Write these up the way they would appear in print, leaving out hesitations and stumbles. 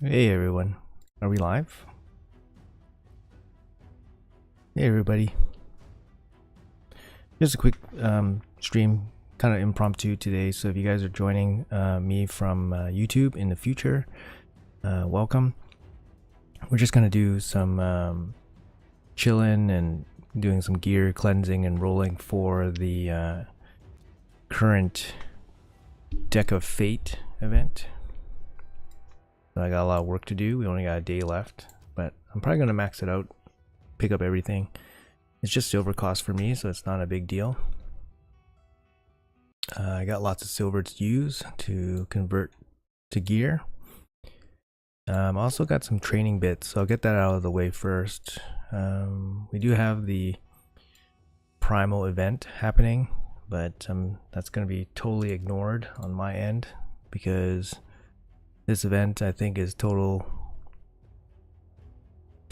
Hey everyone, are we live? Hey everybody, just a quick stream, kind of impromptu today. So if you guys are joining me from YouTube in the future, welcome. We're just gonna do some chilling and doing some gear cleansing and rolling for the current Deck of Fate event. So I got a lot of work to do. We only got a day left, but I'm probably gonna max it out, pick up everything. It's just silver cost for me, so it's not a big deal. I got lots of silver to use to convert to gear. Also got some training bits, so I'll get that out of the way first. We do have the primal event happening, but that's going to be totally ignored on my end because this event I think is total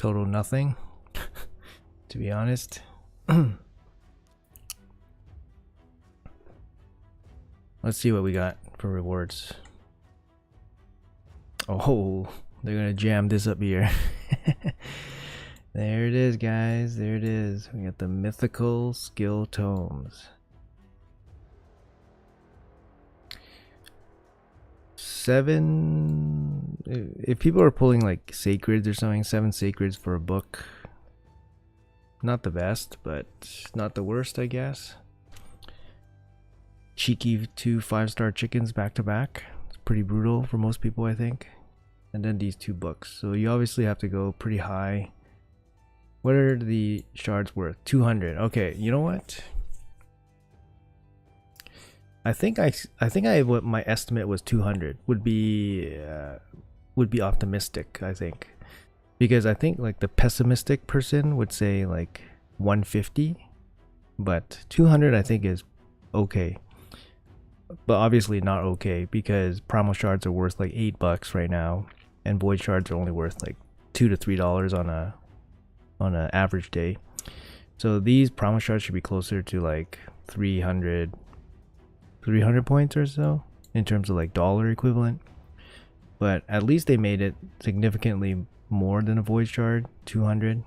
nothing, to be honest. Let's see what we got for rewards. Oh, they're gonna jam this up here. There it is, guys. There it is. We got the mythical skill tomes. 7. If people are pulling like sacreds or something, 7 sacreds for a book. Not the best, but not the worst, I guess. Cheeky 2 5-star chickens back to back. It's pretty brutal for most people, I think. And then these 2 books. So you obviously have to go pretty high. What are the shards worth? 200. Okay, you know what? I think what my estimate was 200 would be optimistic, I think. Because I think like the pessimistic person would say like 150, but 200 I think is okay. But obviously not okay because primal shards are worth like $8 right now, and void shards are only worth like $2 to $3 on a average day. So these primal shards should be closer to like 300 points or so in terms of like dollar equivalent. But at least they made it significantly more than a void shard, 200.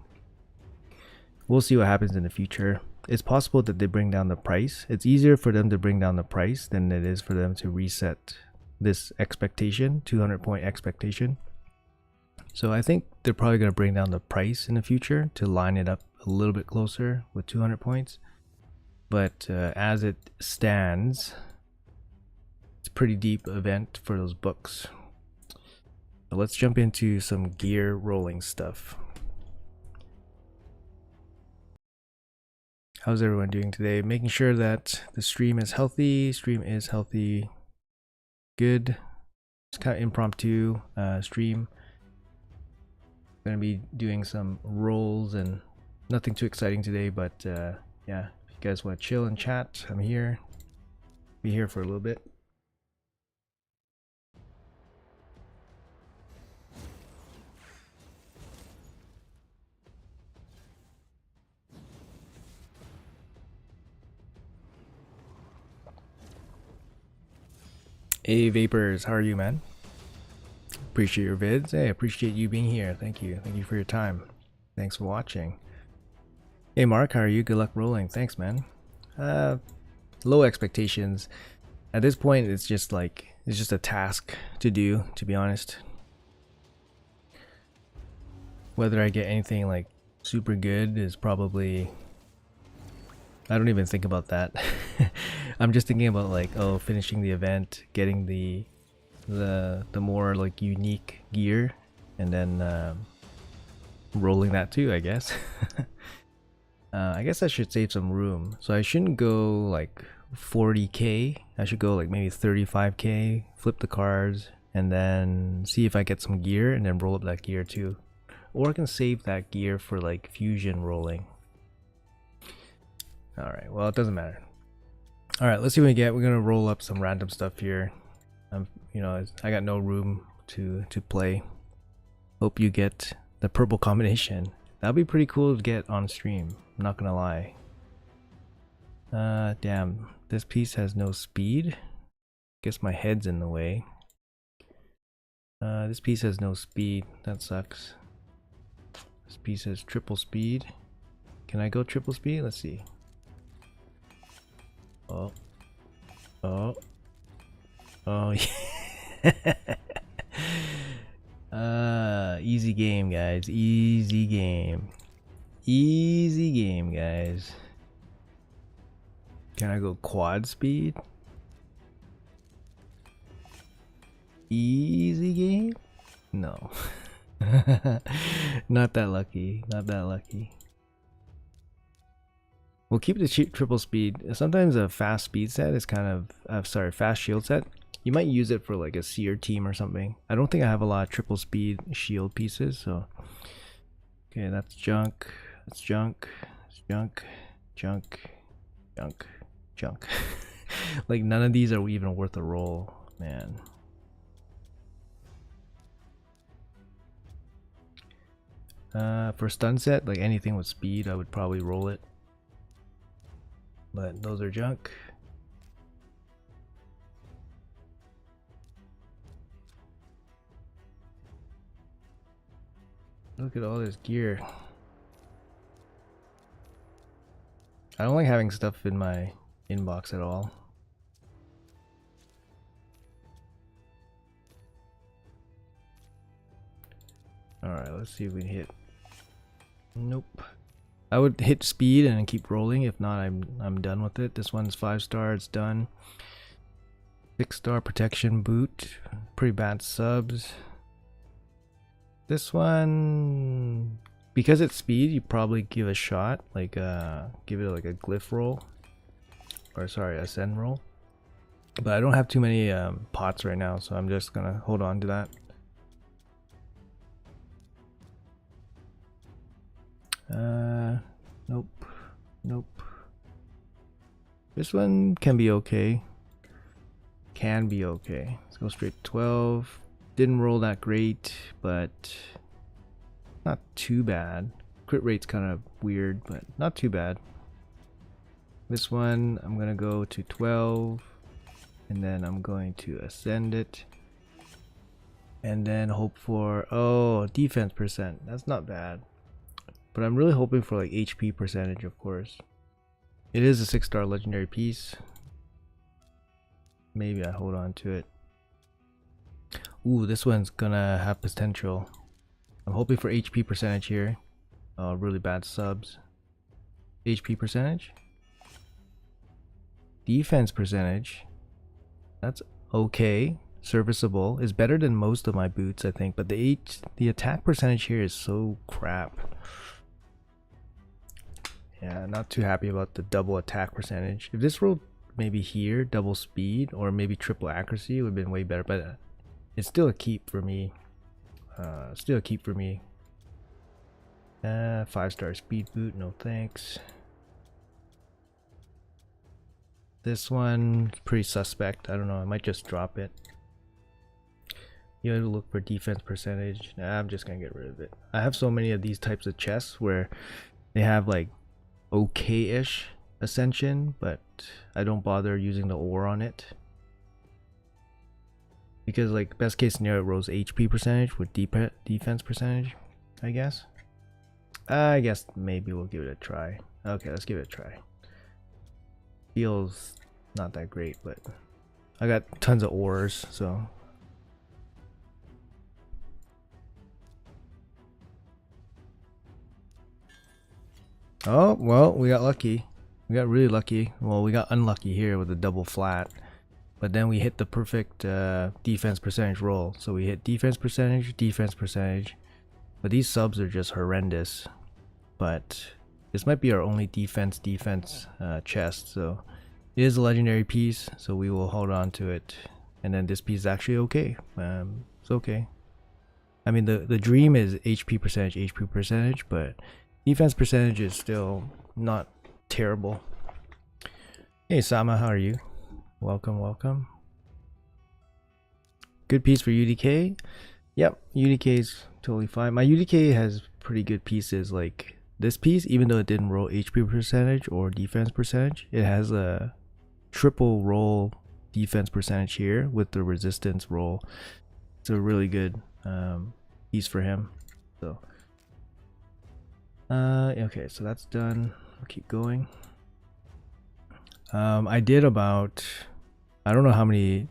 We'll see what happens in the future. It's possible that they bring down the price. It's easier for them to bring down the price than it is for them to reset this expectation, 200 point expectation. So I think they're probably going to bring down the price in the future to line it up a little bit closer with 200 points. But as it stands, it's a pretty deep event for those books. So let's jump into some gear rolling stuff. How's everyone doing today? Making sure that the stream is healthy. Good. It's kind of impromptu stream. Gonna be doing some rolls and nothing too exciting today, but yeah, if you guys want to chill and chat, I'm here. Be here for a little bit. Hey Vapors, how are you, man? Appreciate your vids. Hey, appreciate you being here. Thank you for your time. Thanks for watching. Hey Mark, how are you? Good luck rolling. Thanks, man. Low expectations. At this point, it's just a task to do, to be honest. Whether I get anything like super good is probably, I don't even think about that. I'm just thinking about like, oh, finishing the event, getting the more like unique gear, and then rolling that too, I guess. I guess I should save some room, so I shouldn't go like 40k. I should go like maybe 35k, flip the cards, and then see if I get some gear and then roll up that gear too. Or I can save that gear for like fusion rolling. Alright, well, it doesn't matter. Alright, let's see what we get. We're gonna roll up some random stuff here. You know, I got no room to play. Hope you get the purple combination. That'd be pretty cool to get on stream, I'm not gonna lie. Damn, this piece has no speed. Guess my head's in the way. This piece has no speed. That sucks. This piece has triple speed. Can I go triple speed? Let's see. Oh. Oh. Oh, yeah. Easy game, guys. Easy game. Easy game, guys. Can I go quad speed? Easy game? No. Not that lucky. Not that lucky. We'll keep the triple speed. Sometimes a fast speed set is kind of, sorry, fast shield set. You might use it for like a seer team or something. I don't think I have a lot of triple speed shield pieces, so. Okay, that's junk. That's junk. That's junk. Junk. Junk. Junk. Like none of these are even worth a roll, man. For stun set, like anything with speed, I would probably roll it. But those are junk. Look at all this gear. I don't like having stuff in my inbox at all. Alright, let's see if we can hit. Nope. I would hit speed and keep rolling. If not, I'm done with it. This one's 5-star, it's done. 6-star protection boot. Pretty bad subs. This one, because it's speed, you probably give a shot, like give it like a glyph roll, or sorry, a send roll. But I don't have too many pots right now, so I'm just gonna hold on to that. Nope, nope. This one can be okay. Can be okay. Let's go straight to 12. Didn't roll that great, but not too bad. Crit rate's kind of weird, but not too bad. This one, I'm gonna go to 12, and then I'm going to ascend it, and then hope for, oh, defense percent. That's not bad, but I'm really hoping for like HP percentage, of course. It is a 6-star legendary piece. Maybe I hold on to it. Ooh, this one's gonna have potential. I'm hoping for HP percentage here. Oh, really bad subs. HP percentage. Defense percentage. That's okay. Serviceable. Is better than most of my boots, I think. But the attack percentage here is so crap. Yeah, not too happy about the double attack percentage. If this rolled maybe here, double speed, or maybe triple accuracy, it would have been way better. But it's still a keep for me. Still a keep for me. 5-star speed boot, no thanks. This one, pretty suspect. I don't know, I might just drop it. You have to look for defense percentage. Nah, I'm just gonna get rid of it. I have so many of these types of chests where they have like okay-ish ascension, but I don't bother using the ore on it. Because like best case scenario, it rolls HP percentage with defense percentage, I guess. I guess maybe we'll give it a try. Okay, let's give it a try. Feels not that great, but I got tons of ores, so. Oh, well, we got lucky. We got really lucky. Well, we got unlucky here with the double flat. But then we hit the perfect defense percentage roll. So we hit defense percentage. But these subs are just horrendous. But this might be our only defense chest. So it is a legendary piece. So we will hold on to it. And then this piece is actually okay. It's okay. I mean, the dream is HP percentage. But defense percentage is still not terrible. Hey Sama, how are you? Welcome, welcome. Good piece for UDK. Yep, UDK is totally fine. My UDK has pretty good pieces like this piece, even though it didn't roll HP percentage or defense percentage. It has a triple roll defense percentage here with the resistance roll. It's a really good piece for him. So okay, so that's done. I'll keep going. I did about, I don't know how many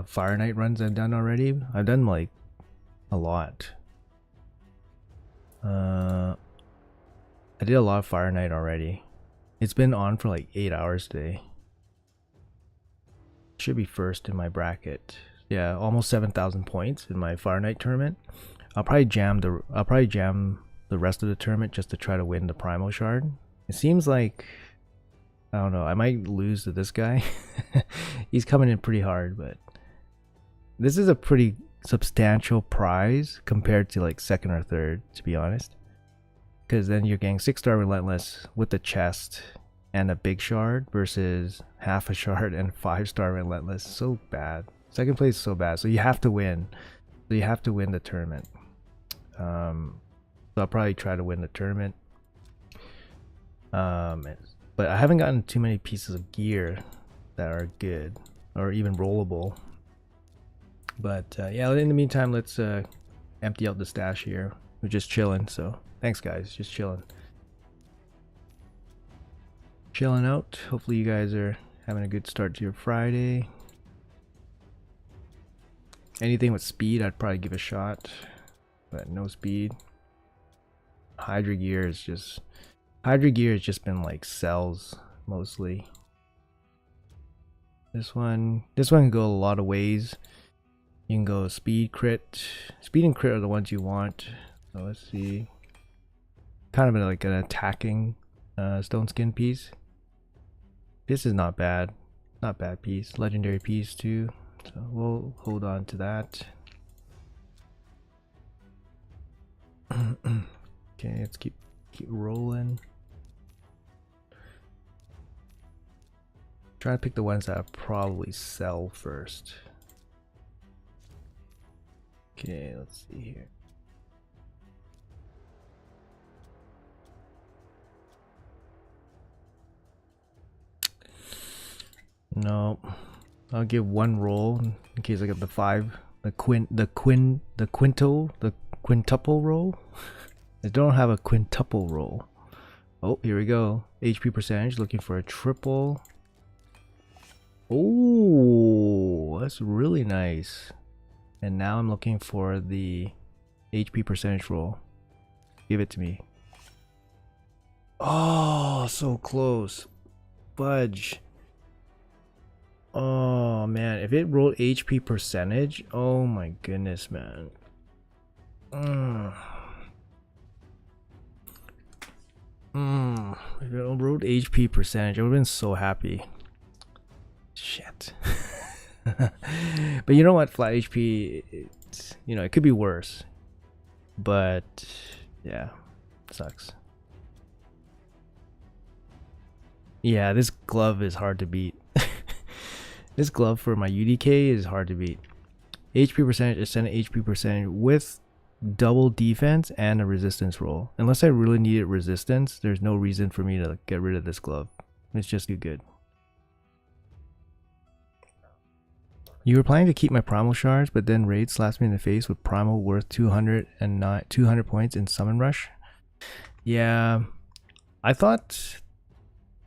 Fire Knight runs I've done already. I've done like a lot. I did a lot of Fire Knight already. It's been on for like 8 hours today. Should be first in my bracket. Yeah, almost 7,000 points in my Fire Knight tournament. I'll probably jam the rest of the tournament just to try to win the Primal Shard. It seems like, I don't know, I might lose to this guy. He's coming in pretty hard, but this is a pretty substantial prize compared to like second or third, to be honest. Because then you're getting 6-star Relentless with the chest and a big shard versus half a shard and 5-star Relentless. So bad. Second place is so bad. So you have to win. So you have to win the tournament. So I'll probably try to win the tournament. But I haven't gotten too many pieces of gear that are good or even rollable. But yeah, in the meantime, let's empty out the stash here. We're just chilling, so thanks guys, just chilling. Chilling out. Hopefully you guys are having a good start to your Friday. Anything with speed, I'd probably give a shot, but no speed. Hydra gear has just been like cells mostly. This one can go a lot of ways. You can go speed, crit. Speed and crit are the ones you want. So let's see. Kind of like an attacking stone skin piece. This is not bad. Not bad piece. Legendary piece too. So we'll hold on to that. Okay, let's keep rolling. Try to pick the ones that I'll probably sell first. Okay, let's see here. No, I'll give one roll in case I get the 5, the quintuple roll. I don't have a quintuple roll. Oh, here we go. HP percentage, looking for a triple. Oh, that's really nice. And now I'm looking for the HP percentage roll. Give it to me. Oh, so close. Fudge. Oh man, if it rolled HP percentage, oh my goodness, man. If it rolled HP percentage, I would have been so happy. Shit. But you know what, flat HP, it could be worse. But yeah, it sucks. Yeah, this glove is hard to beat. This glove for my UDK is hard to beat. HP percentage, ascendant HP percentage with double defense and a resistance roll. Unless I really needed resistance, there's no reason for me to get rid of this glove. It's just too good. You were planning to keep my primal shards, but then Raid slaps me in the face with primal worth 200 points in summon rush. Yeah, I thought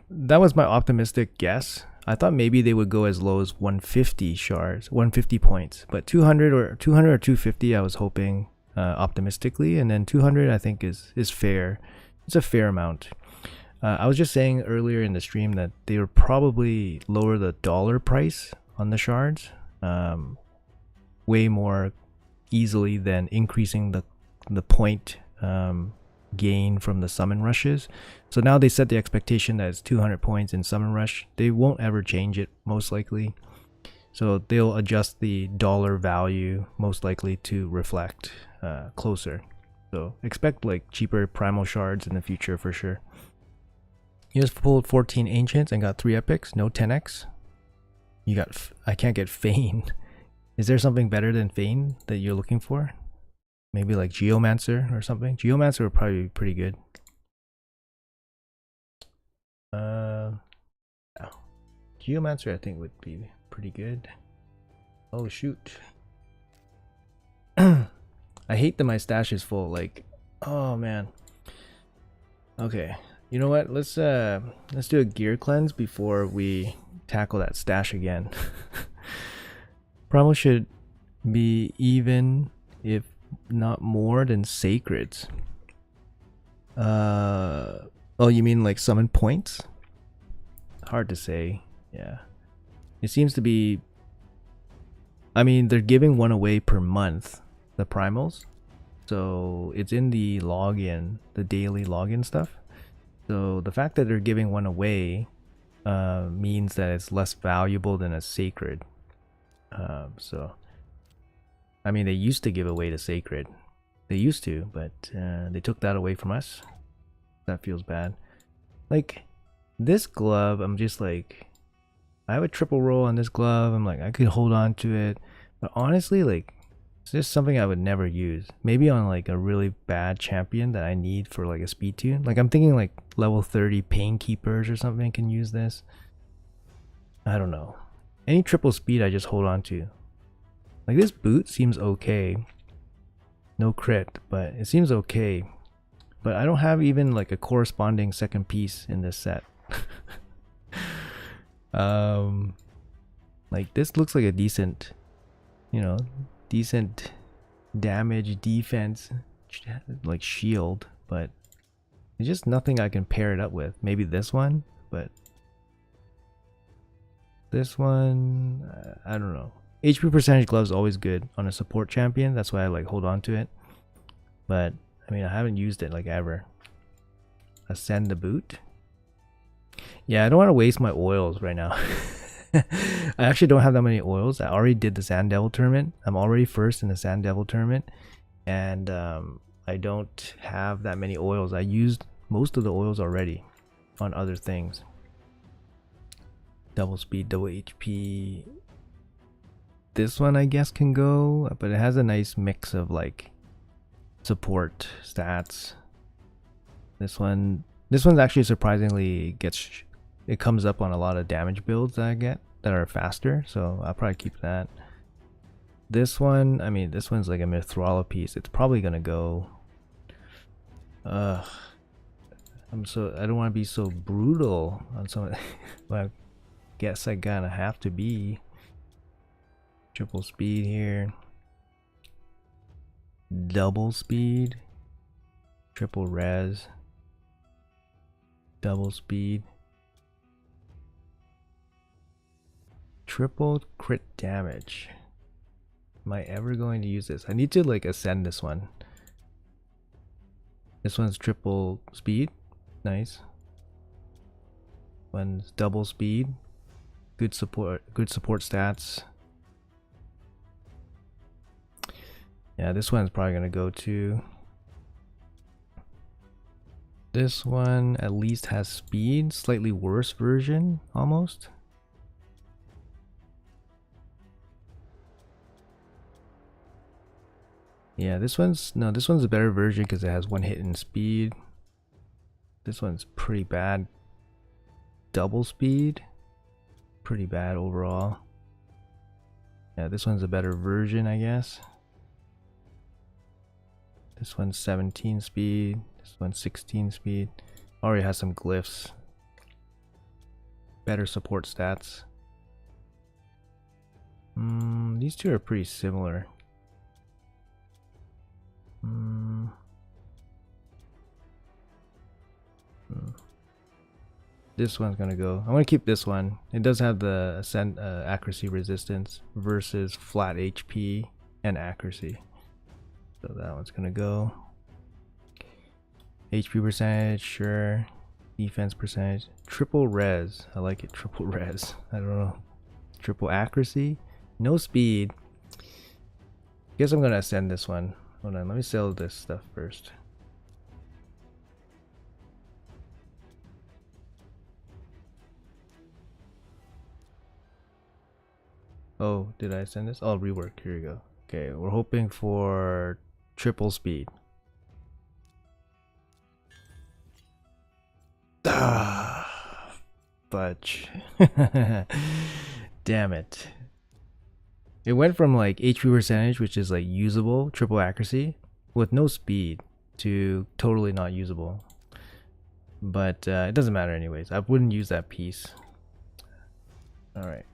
that was my optimistic guess. I thought maybe they would go as low as 150 shards, 150 points, but 200 or 250 I was hoping optimistically, and then 200 I think is fair. It's a fair amount. I was just saying earlier in the stream that they would probably lower the dollar price on the shards way more easily than increasing the point gain from the summon rushes. So now they set the expectation that it's 200 points in summon rush. They won't ever change it, most likely. So they'll adjust the dollar value most likely to reflect closer. So expect like cheaper primal shards in the future for sure. You just pulled 14 ancients and got 3 epics, no 10x. You got, I can't get Feign. Is there something better than Feign that you're looking for? Maybe like Geomancer or something. Geomancer would probably be pretty good. No. Geomancer I think would be pretty good. Oh shoot. I hate that my stash is full. Like, oh man. Okay, you know what? Let's do a gear cleanse before we tackle that stash again. Probably should be even, if not more than sacreds. Oh, you mean like summon points? Hard to say. Yeah, it seems to be. I mean, they're giving one away per month, the primals. So it's in the login, the daily login stuff. So the fact that they're giving one away means that it's less valuable than a sacred. So, I mean, they used to give away the sacred. They used to, but they took that away from us. That feels bad. Like, this glove, I'm just like, I have a triple roll on this glove. I'm like, I could hold on to it. But honestly, like, it's just something I would never use. Maybe on like a really bad champion that I need for like a speed tune. Like I'm thinking like level 30 pain keepers or something can use this. I don't know. Any triple speed I just hold on to. Like this boot seems okay. No crit, but it seems okay. But I don't have even like a corresponding second piece in this set. Like this looks like a decent, decent damage, defense, like shield, but it's just nothing I can pair it up with. Maybe this one, but this one, I don't know. HP percentage glove is always good on a support champion. That's why I like hold on to it. But I mean, I haven't used it like ever. Ascend the boot. Yeah, I don't want to waste my oils right now. I actually don't have that many oils. I already did the Sand Devil tournament. I'm already first in the Sand Devil tournament. And I don't have that many oils. I used most of the oils already on other things. Double speed, double HP. This one I guess can go, but it has a nice mix of like support stats. This one's actually surprisingly it comes up on a lot of damage builds that I get that are faster, so I'll probably keep that. This one, I mean, this one's like a Mithrala piece. It's probably gonna go. I don't want to be so brutal on some, but I guess I gotta have to be. Triple speed here. Double speed. Triple res. Double speed. Triple crit damage. Am I ever going to use this? I need to like ascend this one. This one's triple speed. Nice. One's double speed. Good support stats. Yeah, this one's probably gonna go to. This one at least has speed, slightly worse version almost. Yeah, this one's a better version because it has one hit in speed. This one's pretty bad. Double speed, pretty bad overall. Yeah, this one's a better version, I guess. This one's 17 speed. This one's 16 speed. Already has some glyphs. Better support stats. These two are pretty similar. This one's gonna go. I'm gonna keep this one. It does have the ascent accuracy resistance versus flat HP and accuracy. So that one's gonna go. HP percentage, sure. Defense percentage. Triple res. I like it. Triple res. I don't know. Triple accuracy. No speed. Guess I'm gonna ascend this one. Hold on, let me sell this stuff first. Oh, did I send this? Oh, rework. Here we go. Okay, we're hoping for triple speed. Ah, fudge. Damn it. It went from like HP percentage, which is like usable, triple accuracy, with no speed, to totally not usable. But it doesn't matter anyways. I wouldn't use that piece. Alright.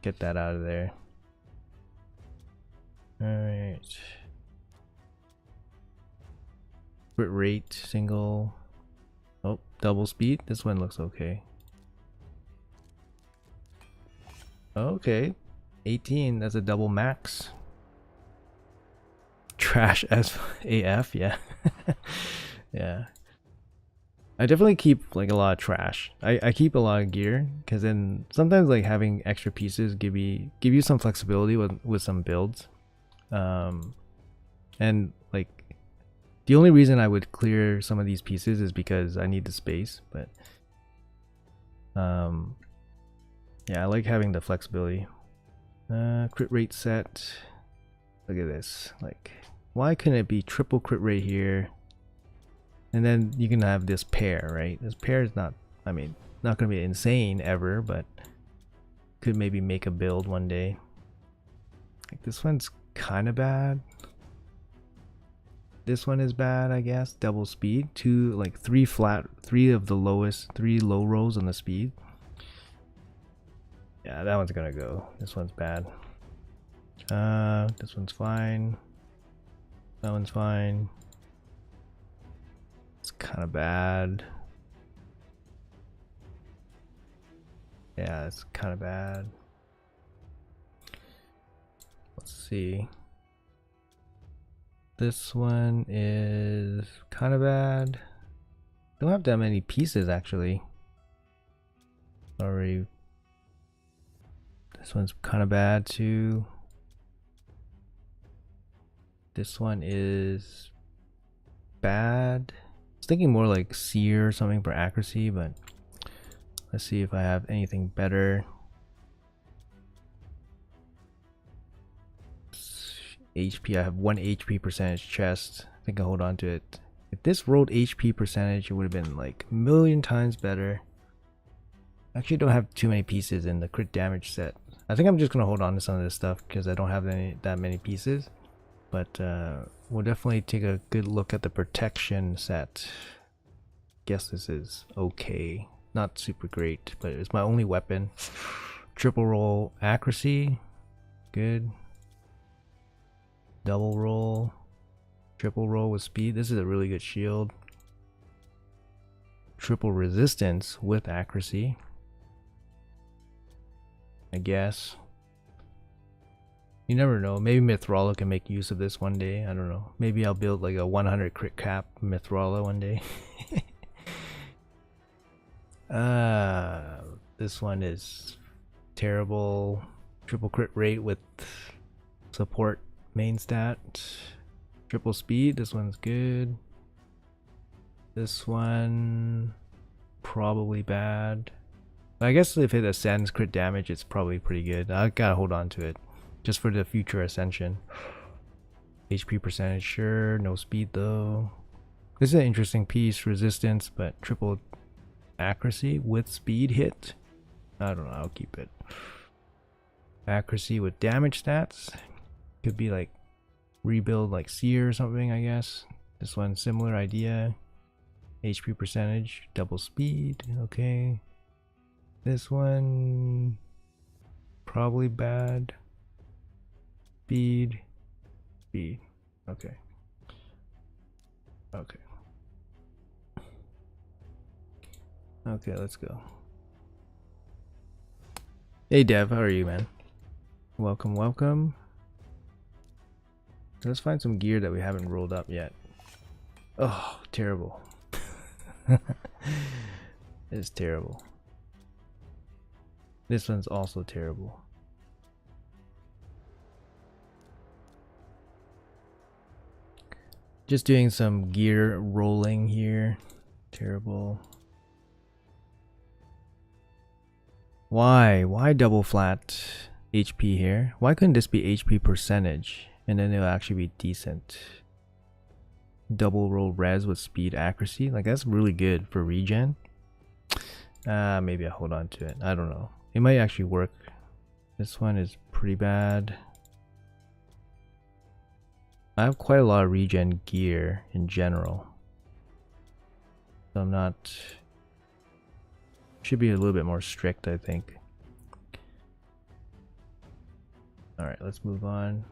Get that out of there. Alright. Crit rate, single. Oh, double speed. This one looks okay. Okay. 18, that's a double max. Trash as AF, yeah. Yeah. I definitely keep like a lot of trash. I keep a lot of gear because then sometimes like having extra pieces give you some flexibility with some builds. And like the only reason I would clear some of these pieces is because I need the space, but yeah, I like having the flexibility. Crit rate set. Look at this. Like, why couldn't it be triple crit rate here? And then you can have this pair, right? This pair is not, I mean, not gonna be insane ever, but could maybe make a build one day. Like this one's kind of bad. This one is bad, I guess. Double speed, three of the lowest, 3 low rolls on the speed. Yeah, that one's gonna go. This one's bad. This one's fine. That one's fine. It's kind of bad. Yeah, it's kind of bad. Let's see. This one is kind of bad. Don't have that many pieces actually. Sorry. This one's kind of bad too. This one is bad. I was thinking more like sear or something for accuracy, but let's see if I have anything better. HP, I have 1 HP percentage chest. I think I'll hold on to it. If this rolled HP percentage, it would have been like a million times better. I actually don't have too many pieces in the crit damage set. I think I'm just gonna hold on to some of this stuff because I don't have that many pieces. But we'll definitely take a good look at the protection set. Guess this is okay. Not super great, but it's my only weapon. Triple roll accuracy. Good. Double roll. Triple roll with speed. This is a really good shield. Triple resistance with accuracy, I guess. You never know. Maybe Mithrala can make use of this one day. I don't know. Maybe I'll build like a 100 crit cap Mithrala one day. This one is terrible. Triple crit rate with support main stat. Triple speed. This one's good. This one probably bad. I guess if it ascends crit damage, it's probably pretty good. I gotta hold on to it just for the future ascension. HP percentage, sure. No speed though. This is an interesting piece. Resistance, but triple accuracy with speed hit. I don't know. I'll keep it. Accuracy with damage stats. Could be like rebuild like seer or something, I guess. This one similar idea. HP percentage, double speed. Okay. This one probably bad. Speed. Okay. Okay, let's go. Hey Dev, how are you, man? Welcome. Let's find some gear that we haven't rolled up yet. Oh, terrible. It's terrible. This one's also terrible. Just doing some gear rolling here. Terrible. Why double flat HP here? Why couldn't this be HP percentage and then it'll actually be decent? Double roll res with speed accuracy, like that's really good for regen. Maybe I hold on to it. I don't know. It might actually work. This one is pretty bad. I have quite a lot of regen gear in general, so I'm not. Should be a little bit more strict, I think. All right, let's move on.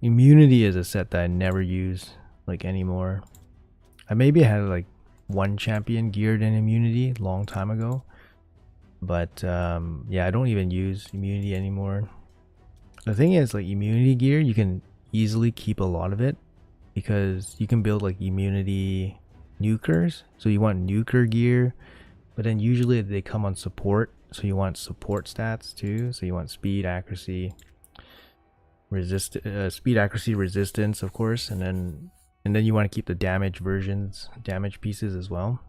Immunity is a set that I never use like anymore. I maybe had like one champion geared in immunity long time ago, but yeah, I don't even use immunity anymore. The thing is, like, immunity gear, you can easily keep a lot of it because you can build like immunity nukers. So you want nuker gear, but then usually they come on support, so you want support stats too. So you want speed, accuracy, speed, accuracy, resistance, of course, and then you want to keep the damage pieces as well.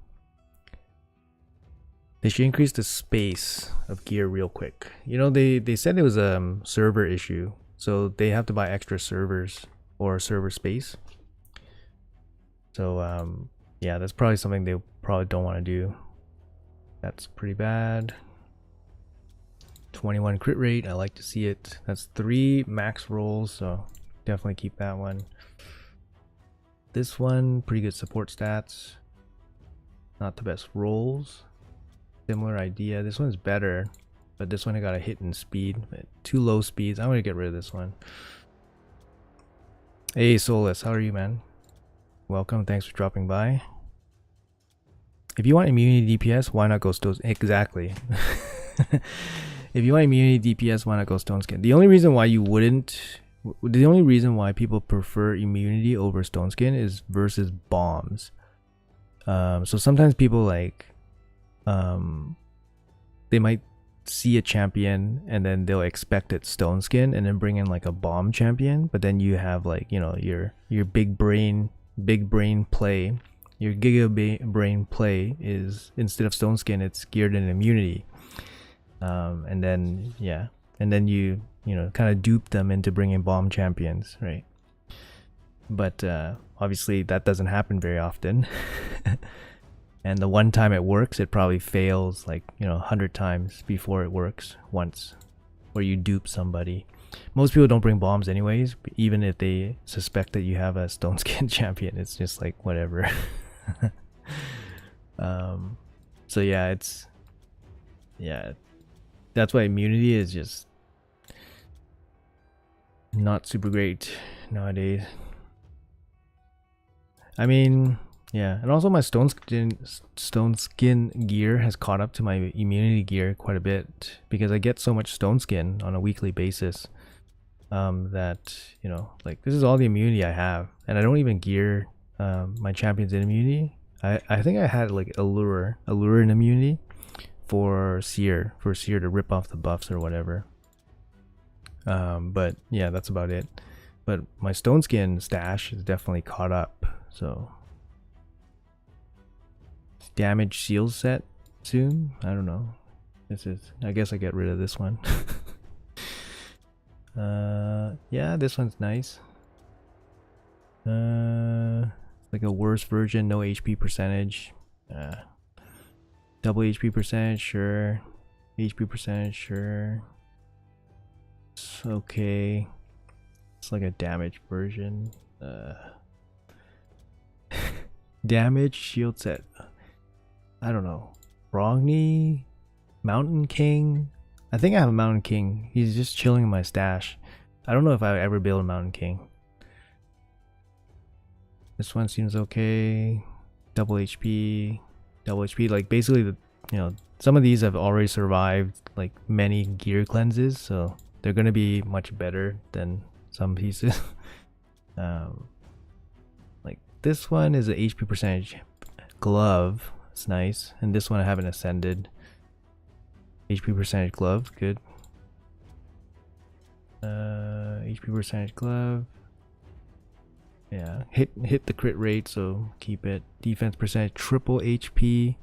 They should increase the space of gear real quick. You know, they said it was a server issue, so they have to buy extra servers or server space. So yeah, that's probably something they probably don't want to do. That's pretty bad. 21 crit rate, I like to see it. That's 3 max rolls, so definitely keep that one. This one, pretty good support stats. Not the best rolls. Similar idea. This one's better, but this one I got a hit in speed. Too low speeds. I'm gonna get rid of this one. Hey Solus, how are you, man? Welcome, thanks for dropping by. If you want immunity DPS, why not go Stone? Exactly. If you want immunity DPS, why not go Stone Skin? The only reason why people prefer immunity over Stone Skin is versus bombs. So sometimes people like, they might see a champion and then they'll expect it Stone Skin and then bring in like a bomb champion, but then you have like, you know, your big brain play. Your giga brain play is, instead of Stone Skin, it's geared in immunity. And then yeah, and then you know, kind of dupe them into bringing bomb champions, right? But obviously that doesn't happen very often. And the one time it works, it probably fails like, you know, 100 times before it works once, where you dupe somebody. Most people don't bring bombs anyways, even if they suspect that you have a Stone Skin champion. It's just like whatever. So yeah, that's why immunity is just not super great nowadays. I mean, yeah, and also my Stone Skin gear has caught up to my immunity gear quite a bit because I get so much Stone Skin on a weekly basis, that, you know, like, this is all the immunity I have, and I don't even gear my champions in immunity. I think I had like allure in immunity for Seer to rip off the buffs or whatever. But yeah, that's about it. But my Stone Skin stash is definitely caught up. So damage seal set soon. I don't know. I guess I get rid of this one. Yeah, this one's nice. Like a worse version, no HP percentage. Double HP percentage, sure. HP percentage, sure. It's okay. It's like a damage version. Damage shield set. I don't know. Rogni? Mountain King? I think I have a Mountain King. He's just chilling in my stash. I don't know if I ever build a Mountain King. This one seems okay. Double HP. Like basically, you know, some of these have already survived like many gear cleanses, so they're gonna be much better than some pieces. Like this one is a HP percentage glove. It's nice, and this one I haven't ascended. HP percentage glove, good. HP percentage glove. Yeah, hit the crit rate, so keep it. Defense percentage, triple HP.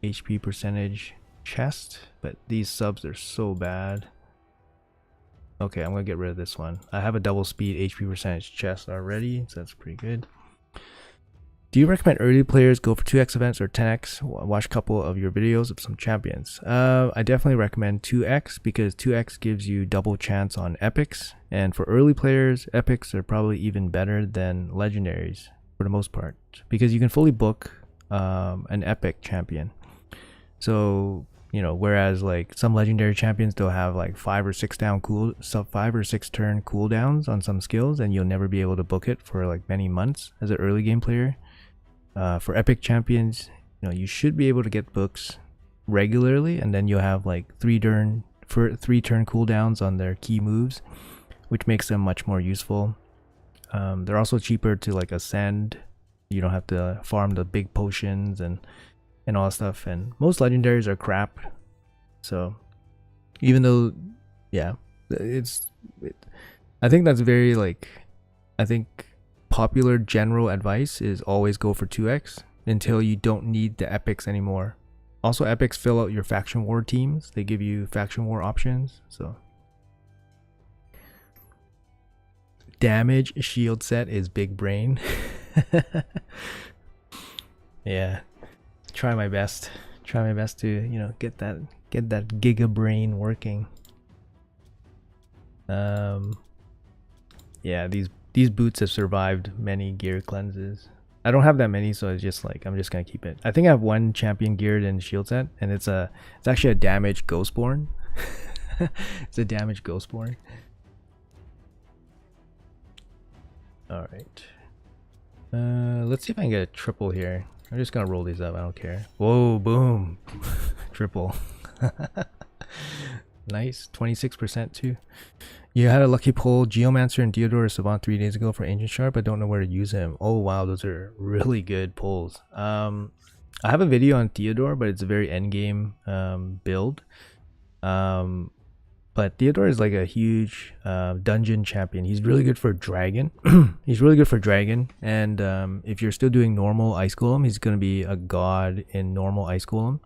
HP percentage chest, but these subs are so bad. Okay, I'm gonna get rid of this one. I have a double speed HP percentage chest already, so that's pretty good. Do you recommend early players go for 2x events or 10x? Watch a couple of your videos of some champions. I definitely recommend 2x because 2x gives you double chance on epics. And for early players, epics are probably even better than legendaries for the most part because you can fully book an epic champion. So, you know, whereas like some legendary champions, they'll have like 5 or 6 turn cooldowns on some skills, and you'll never be able to book it for like many months as an early game player. For epic champions, you know, you should be able to get books regularly, and then you'll have like 3 turn cooldowns on their key moves, which makes them much more useful. They're also cheaper to like ascend. You don't have to farm the big potions and all that stuff. And most legendaries are crap. So even though, yeah, I think that's very like, I think popular general advice is always go for 2x until you don't need the epics anymore. Also, epics fill out your faction war teams. They give you faction war options. So damage shield set is big brain. Yeah, try my best to, you know, get that giga brain working. Yeah, these boots have survived many gear cleanses. I don't have that many, so it's just like I'm just gonna keep it. I think I have 1 champion geared in shield set, and it's actually a damaged Ghostborn. It's a damaged Ghostborn. All right. Let's see if I can get a triple here. I'm just gonna roll these up. I don't care. Whoa, boom, triple. Nice, 26% too. You had a lucky pull Geomancer and Theodore Savant 3 days ago for Ancient Shard, but don't know where to use him. Oh wow, those are really good pulls. I have a video on Theodore, but it's a very endgame build. But Theodore is like a huge dungeon champion. He's really good for Dragon. He's really good for Dragon. And if you're still doing normal Ice Golem, he's going to be a god in normal Ice Golem.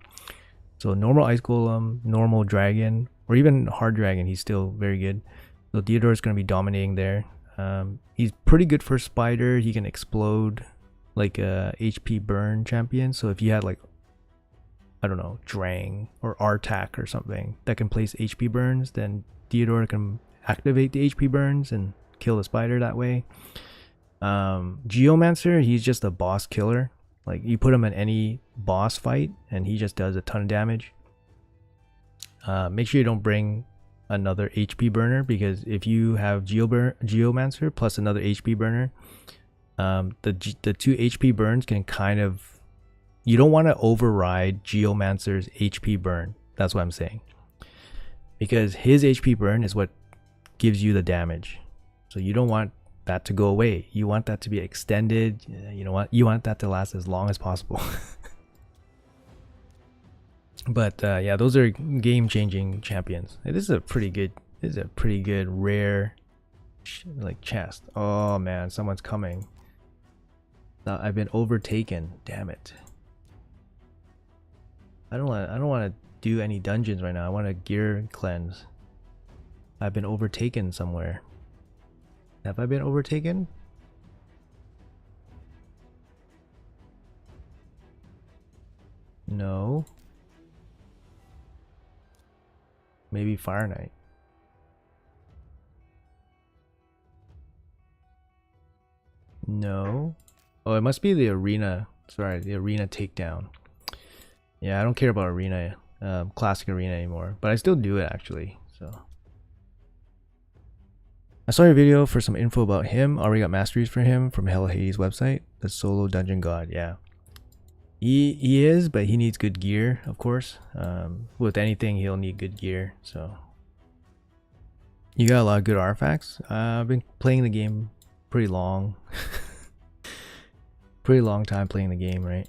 So normal Ice Golem, normal Dragon, or even hard Dragon, he's still very good. So Theodore is going to be dominating there. He's pretty good for Spider. He can explode like a HP burn champion. So if you had like, I don't know, Drang or Artak or something that can place HP burns, then Theodore can activate the HP burns and kill the spider that way. Geomancer, he's just a boss killer. Like you put him in any boss fight and he just does a ton of damage. Make sure you don't bring another HP burner, because if you have Geomancer plus another HP burner, the 2 HP burns can kind of, you don't want to override Geomancer's HP burn. That's what I'm saying. Because his HP burn is what gives you the damage. So you don't want that to go away. You want that to be extended. You know what? You want that to last as long as possible. But yeah, those are game-changing champions. This is a pretty good rare like chest. Oh man, someone's coming. I've been overtaken. Damn it. I don't want to do any dungeons right now. I want to gear cleanse. I've been overtaken somewhere. Have I been overtaken? No. Maybe Fire Knight. No. Oh, it must be the arena. Sorry, the arena takedown. Yeah, I don't care about arena, classic arena anymore, but I still do it actually. So I saw your video for some info about him. Already got masteries for him from Hell Hades website. The solo dungeon god. Yeah, he is, but he needs good gear, of course. With anything, he'll need good gear. So you got a lot of good artifacts. I've been playing the game pretty long. Pretty long time playing the game, right?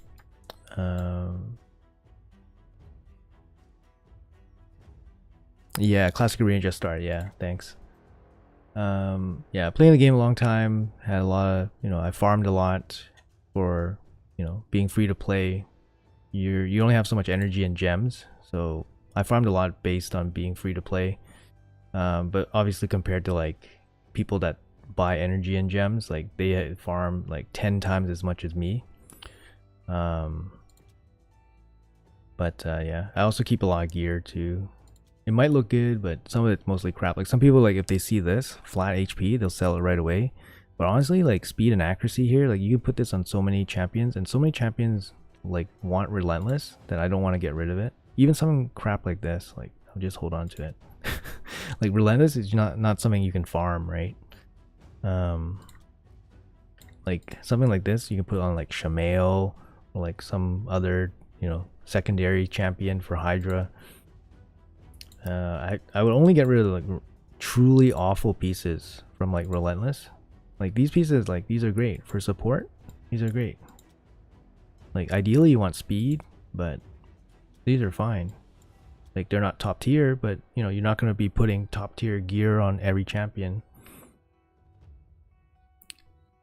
Yeah, classic arena just started. Yeah, thanks. Yeah, playing the game a long time. Had a lot of, I farmed a lot for, being free to play. You only have so much energy and gems, so I farmed a lot based on being free to play. But obviously compared to like people that buy energy and gems, like they farm like 10 times as much as me. But yeah, I also keep a lot of gear too. It might look good, but some of it's mostly crap. Like some people, like if they see this flat HP, they'll sell it right away. But honestly, like speed and accuracy here, like you can put this on so many champions, and so many champions like want relentless that I don't want to get rid of it. Even some crap like this, like I'll just hold on to it. Like relentless is not something you can farm, right? Like something like this you can put on like Shamail or like some other, you know, secondary champion for Hydra. I would only get rid of like truly awful pieces from like relentless. Like these pieces, like these are great for support. These are great. Like ideally you want speed, but these are fine. Like they're not top tier, but you know, you're not going to be putting top tier gear on every champion.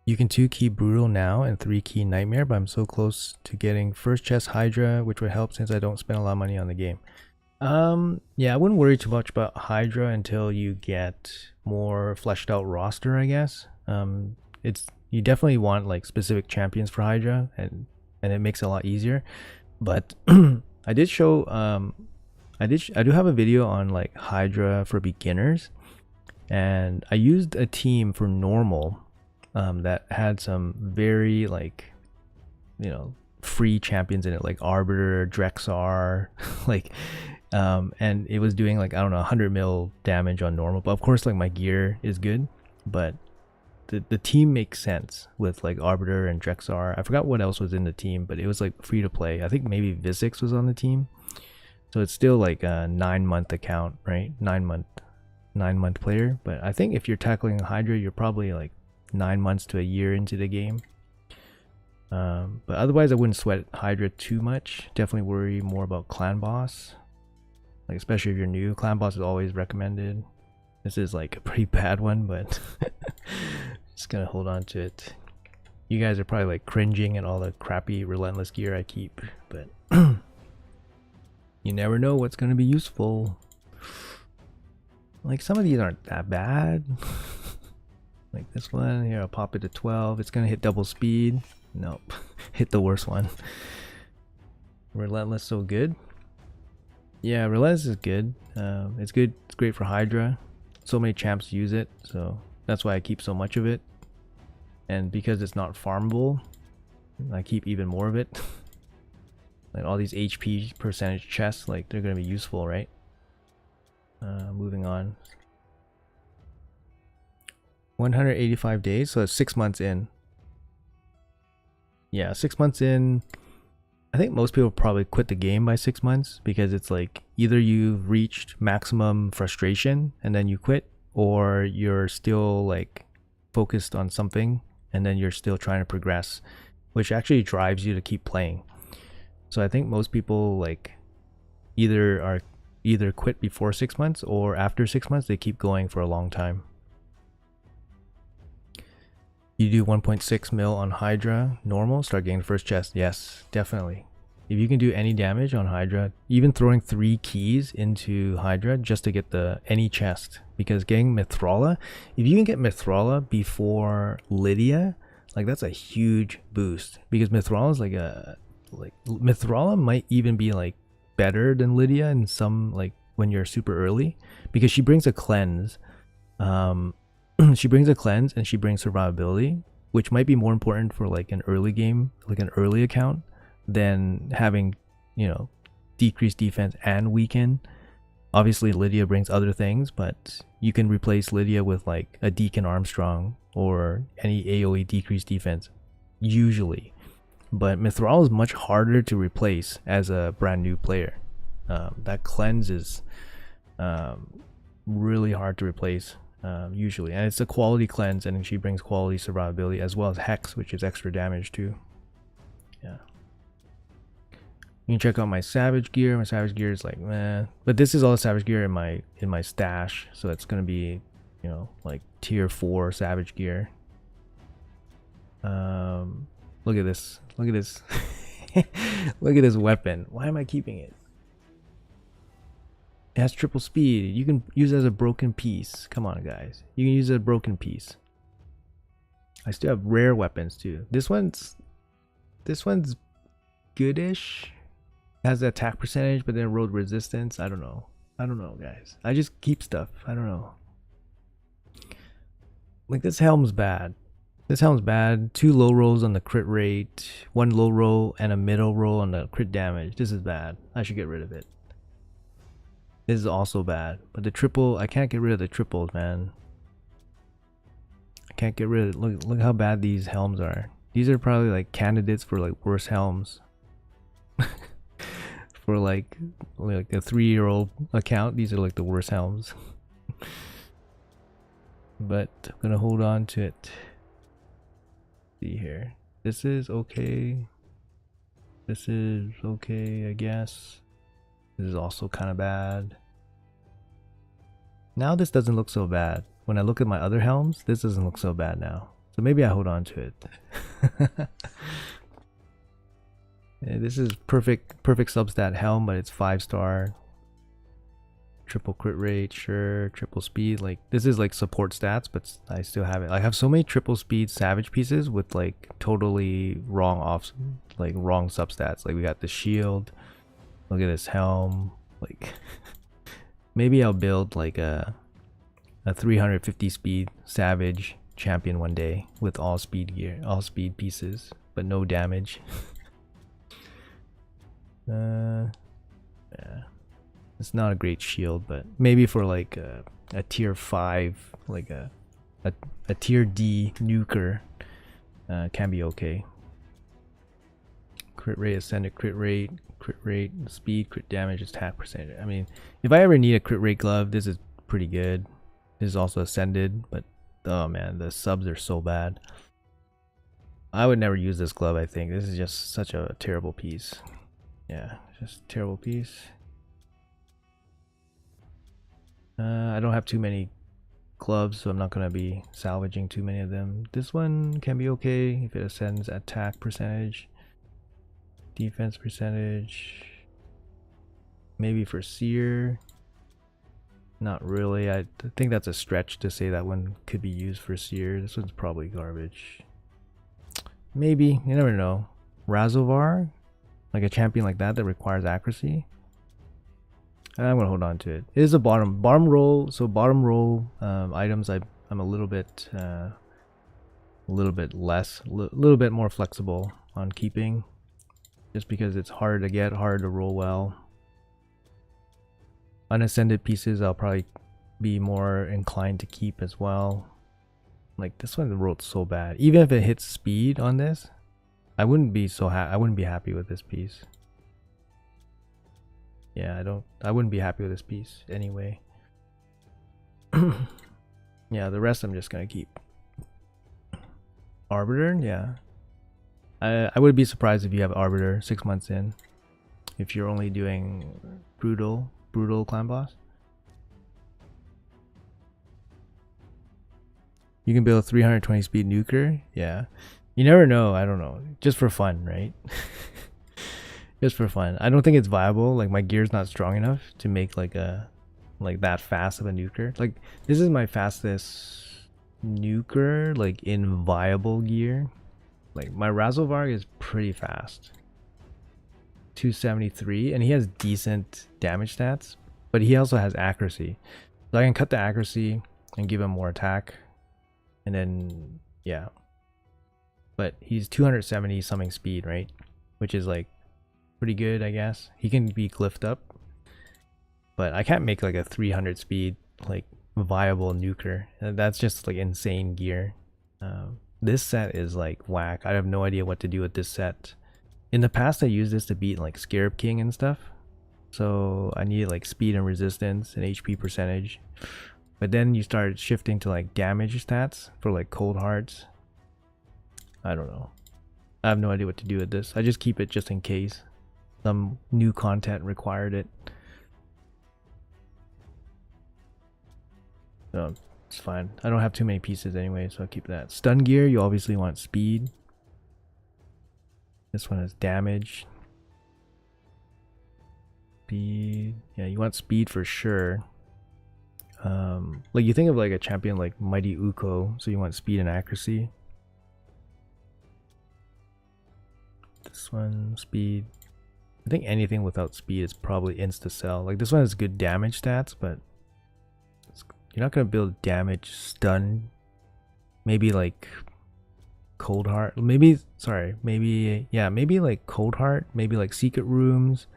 You can 2-key Brutal now and 3-key Nightmare, but I'm so close to getting first chest Hydra, which would help since I don't spend a lot of money on the game. Yeah, I wouldn't worry too much about Hydra until you get more fleshed out roster, I guess. You definitely want like specific champions for Hydra, and it makes it a lot easier. But I did show I do have a video on like Hydra for beginners, and I used a team for normal that had some very like, you know, free champions in it, like Arbiter, Drexar, like and it was doing like, I don't know, 100 mil damage on normal. But of course, like my gear is good, but the team makes sense with like Arbiter and Drexar. I forgot what else was in the team, but it was like free to play. I think maybe Visix was on the team, so it's still like a 9-month account, right? 9-month player. But I think if you're tackling Hydra, you're probably like 9 months to a year into the game. But otherwise I wouldn't sweat Hydra too much. Definitely worry more about Clan Boss, like especially if you're new. Clan Boss is always recommended. This is like a pretty bad one, but just gonna hold on to it. You guys are probably like cringing at all the crappy relentless gear I keep, but you never know what's gonna be useful. Like some of these aren't that bad. Like this one here, I'll pop it to 12. It's gonna hit double speed. Nope. Hit the worst one. Relentless, so good. Yeah, Relentless is good. It's good. It's great for Hydra. So many champs use it, so that's why I keep so much of it. And because it's not farmable, I keep even more of it. Like all these HP percentage chests, like they're gonna be useful, right? Moving on. 185 days, so it's 6 months in. Yeah, 6 months in. I think most people probably quit the game by 6 months, because it's like either you've reached maximum frustration and then you quit, or you're still like focused on something and then you're still trying to progress, which actually drives you to keep playing. So I think most people like either quit before 6 months, or after 6 months they keep going for a long time. You do 1.6 mil on Hydra normal, start getting the first chest. Yes, definitely. If you can do any damage on Hydra, even throwing 3 keys into Hydra just to get the any chest, because getting Mithrala, if you can get Mithrala before Lydia, like that's a huge boost, because Mithrala is like Mithrala might even be like better than Lydia in some, like when you're super early, because she brings a cleanse. She brings a cleanse and she brings survivability, which might be more important for like an early game, like an early account, than having, you know, decreased defense and weaken. Obviously Lydia brings other things, but you can replace Lydia with like a Deacon Armstrong or any AoE decreased defense usually. But Mithril is much harder to replace as a brand new player. That cleanse is really hard to replace. Usually, and it's a quality cleanse, and she brings quality survivability as well as Hex, which is extra damage too. Yeah, you can check out my Savage gear. My Savage gear is like meh, but this is all the Savage gear in my stash, so it's gonna be, you know, like tier 4 Savage gear. Look at this, look at this. Look at this weapon. Why am I keeping it? It has triple speed. You can use it as a broken piece. Come on, guys. You can use it as a broken piece. I still have rare weapons too. This one's goodish. Has the attack percentage, but then road resistance. I don't know. I don't know, guys. I just keep stuff. I don't know. Like, this helm's bad. This helm's bad. 2 low rolls on the crit rate, 1 low roll and a middle roll on the crit damage. This is bad. I should get rid of it. This is also bad. But the triple, I can't get rid of the triples, man. I can't get rid of it. Look how bad these helms are. These are probably like candidates for like worse helms. For like a 3-year-old account, these are like the worst helms. But I'm gonna hold on to it. See here. This is okay. This is okay, I guess. This is also kind of bad. Now this doesn't look so bad. When I look at my other helms, this doesn't look so bad now. So maybe I hold on to it. Yeah, this is perfect substat helm, but it's 5-star. Triple crit rate, sure. Triple speed, like this is like support stats, but I still have it. I have so many triple speed savage pieces with like totally wrong wrong substats. Like we got the shield. Look at this helm. Like maybe I'll build like a 350 speed savage champion one day with all speed gear, all speed pieces, but no damage. Yeah, it's not a great shield, but maybe for like a tier 5, like a tier D nuker, can be okay. Crit rate, ascended crit rate, speed, crit damage, attack percentage. I mean, if I ever need a crit rate glove, this is pretty good. This is also ascended, but oh man, the subs are so bad. I would never use this glove, I think. This is just such a terrible piece. Yeah, just a terrible piece. I don't have too many gloves, so I'm not going to be salvaging too many of them. This one can be okay if it ascends attack percentage, defense percentage. Maybe for seer. Not really. I think that's a stretch to say that one could be used for seer. This one's probably garbage. Maybe, you never know. Razovar, like a champion like that requires accuracy. I'm gonna hold on to it. It is a bottom roll. So bottom roll items, I'm a little bit more flexible on keeping, just because it's hard to get, hard to roll well. Unascended pieces, I'll probably be more inclined to keep as well. Like this one rolled so bad. Even if it hits speed on this, I wouldn't be happy with this piece. Yeah, I wouldn't be happy with this piece anyway. Yeah, the rest I'm just gonna keep. Arbiter, yeah. I would be surprised if you have Arbiter 6 months in, if you're only doing brutal clan boss. You can build a 320 speed nuker. Yeah, you never know. I don't know, just for fun, right? Just for fun. I don't think it's viable. Like my gear's not strong enough to make like that fast of a nuker. Like this is my fastest nuker, like in viable gear. Like my Razovar is pretty fast. 273, and he has decent damage stats, but he also has accuracy. So I can cut the accuracy and give him more attack. And then yeah. But he's 270 something speed, right? Which is like pretty good, I guess. He can be glyphed up, but I can't make like a 300 speed like viable nuker. That's just like insane gear. This set is like whack. I have no idea what to do with this set. In the past, I used this to beat like Scarab King and stuff, so I needed like speed and resistance and HP percentage. But then you started shifting to like damage stats for like cold hearts. I don't know. I have no idea what to do with this. I just keep it just in case some new content required it. So it's fine. I don't have too many pieces anyway, so I'll keep that. Stun gear, you obviously want speed. This one has damage. Speed. Yeah, you want speed for sure. Like you think of like a champion like Mighty Uko, so you want speed and accuracy. This This one, speed. I think anything without speed is probably insta sell. Like this one has good damage stats, but you're not gonna build damage stun. Maybe like cold heart. Maybe maybe like cold heart. Maybe like secret rooms.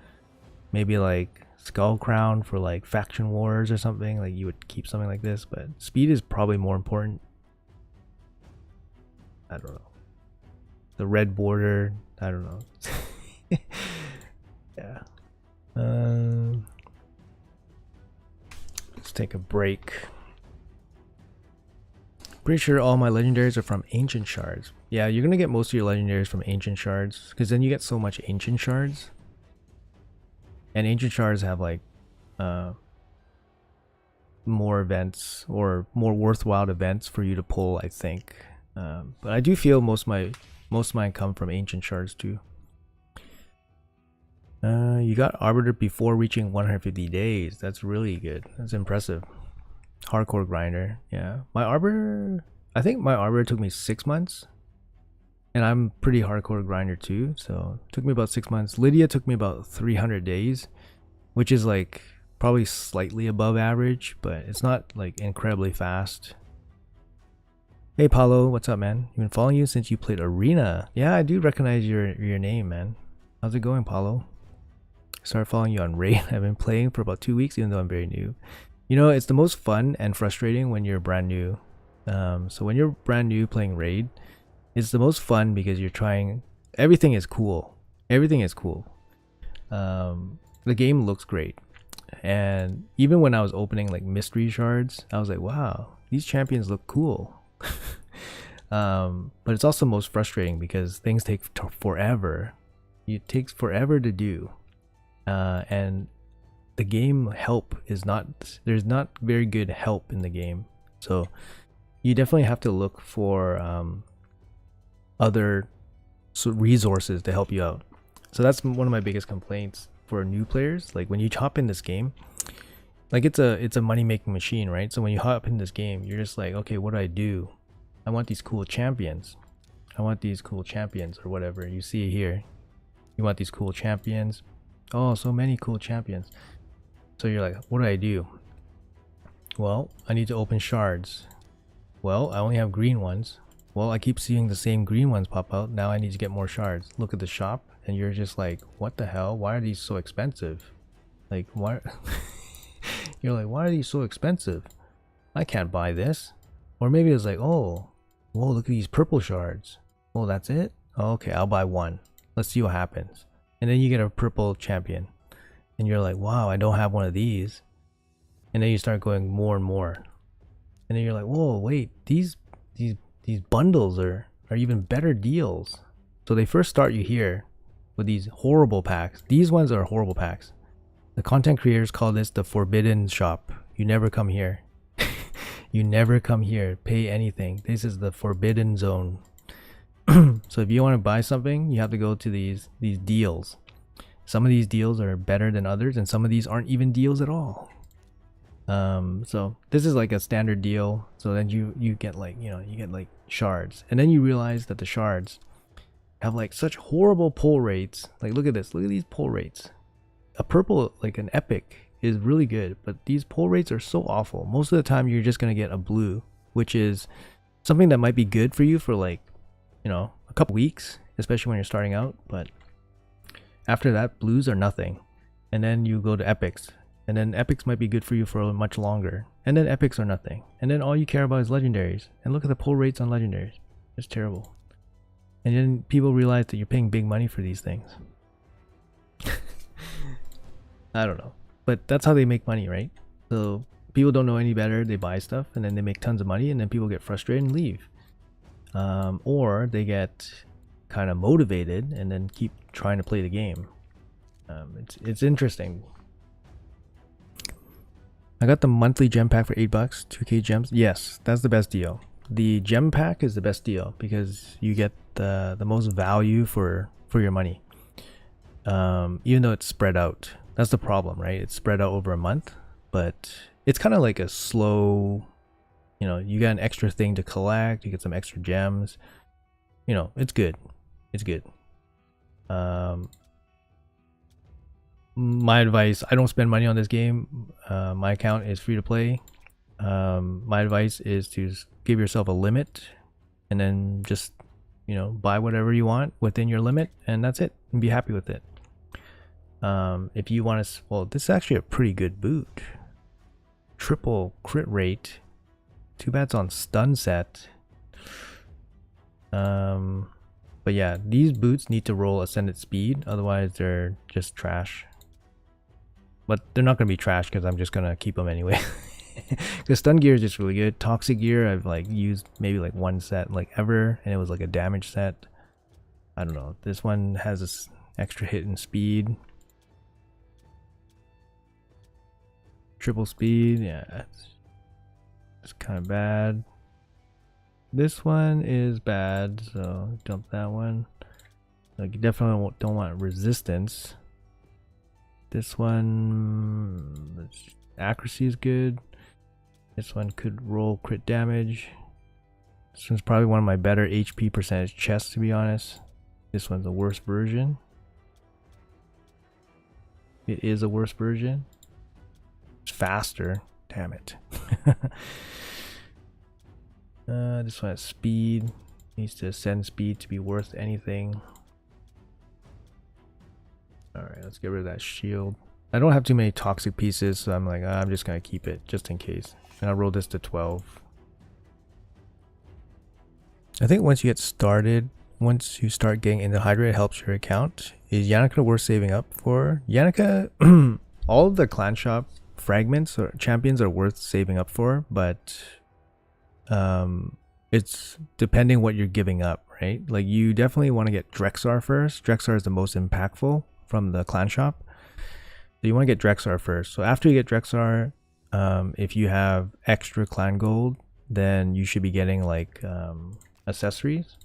Maybe like skull crown for like faction wars or something. Like you would keep something like this, but speed is probably more important. I don't know. The red border. I don't know. Yeah. Let's take a break. Pretty sure all my legendaries are from ancient shards. Yeah, you're gonna get most of your legendaries from ancient shards, because then you get so much ancient shards. And ancient shards have like more events or more worthwhile events for you to pull, I think. But I do feel most of mine come from ancient shards too. You got Arbiter before reaching 150 days. That's really good. That's impressive. Hardcore grinder. Yeah. My Arbiter, I think my Arbiter took me 6 months. And I'm pretty hardcore grinder too. So it took me about 6 months. Lydia took me about 300 days, which is like probably slightly above average, but it's not like incredibly fast. Hey Paulo, what's up, man? I've been following you since you played Arena. Yeah, I do recognize your name, man. How's it going, Paulo? Started following you on Raid. I've been playing for about 2 weeks, even though I'm very new. You know, it's the most fun and frustrating when you're brand new. So when you're brand new playing Raid, it's the most fun because you're trying. Everything is cool. Everything is cool. The game looks great, and even when I was opening like mystery shards, I was like, wow, these champions look cool. But it's also most frustrating because things take forever. It takes forever to do. And the game help is not, there's not very good help in the game, so you definitely have to look for other resources to help you out. So that's one of my biggest complaints for new players. Like when you hop in this game, like it's a money making machine, right? So when you hop in this game, you're just like, okay, what do I do? I want these cool champions. I want these cool champions, or whatever you see here. You want these cool champions. Oh, so many cool champions. So you're like, what do I do? Well, I need to open shards. Well, I only have green ones. Well, I keep seeing the same green ones pop out. Now I need to get more shards. Look at the shop, and you're just like, what the hell? Why are these so expensive? Like, why? You're like, why are these so expensive? I can't buy this. Or maybe it's like, oh, whoa, look at these purple shards. Oh, that's it? Oh, okay, I'll buy one. Let's see what happens. And then you get a purple champion, and you're like, wow, I don't have one of these. And then you start going more and more, and then you're like, whoa, wait, these bundles are even better deals. So they first start you here with these horrible packs. These ones are horrible packs. The content creators call this the forbidden shop. You never come here. You never come here, pay anything. This is the forbidden zone. So if you want to buy something, you have to go to these deals. Some of these deals are better than others, and some of these aren't even deals at all. So this is like a standard deal. So then you get like, you get like shards, and then you realize that the shards have like such horrible pull rates. Like look at this, look at these pull rates. A purple, like an epic, is really good, but these pull rates are so awful. Most of the time you're just gonna get a blue, which is something that might be good for you for like, a couple weeks, especially when you're starting out, but after that, blues are nothing. And then you go to epics, and then epics might be good for you for much longer, and then epics are nothing, and then all you care about is legendaries. And look at the pull rates on legendaries. It's terrible. And then people realize that you're paying big money for these things. I don't know, but that's how they make money, right? So people don't know any better, they buy stuff, and then they make tons of money, and then people get frustrated and leave. Or they get kind of motivated and then keep trying to play the game. It's interesting. I got the monthly gem pack for $8, 2k gems. Yes, that's the best deal. The gem pack is the best deal because you get the most value for your money. Even though it's spread out. That's the problem, right? It's spread out over a month, but it's kind of like a slow, you got an extra thing to collect, you get some extra gems. It's good. It's good. My advice: I don't spend money on this game. My account is free to play. My advice is to give yourself a limit, and then just buy whatever you want within your limit, and that's it. And be happy with it. If you want to, well, this is actually a pretty good boot. Triple crit rate. Too bad it's on stun set. But yeah, these boots need to roll ascended speed, otherwise they're just trash. But they're not gonna be trash because I'm just gonna keep them anyway. Because stun gear is just really good. Toxic gear I've like used maybe like one set like ever, and it was like a damage set. I don't know. This one has this extra hit and speed. Triple speed, yeah, it's kind of bad. This one is bad, so dump that one. Like, you definitely don't want resistance. This one, accuracy is good. This one could roll crit damage. This one's probably one of my better HP percentage chests, to be honest. This one's the worst version. It is a worse version. It's faster. Damn it. This one has speed. Needs to ascend speed to be worth anything. Alright, let's get rid of that shield. I don't have too many toxic pieces, so I'm like, I'm just gonna keep it just in case. And I'll roll this to 12. I think once you get started, once you start getting into Hydra, it helps your account. Is Yannica worth saving up for? Yannica, all of the clan shop fragments or champions are worth saving up for, but it's depending what you're giving up, right? Like, you definitely want to get Drexar first. Drexar is the most impactful from the clan shop. So you want to get Drexar first. So after you get Drexar, if you have extra clan gold, then you should be getting like accessories.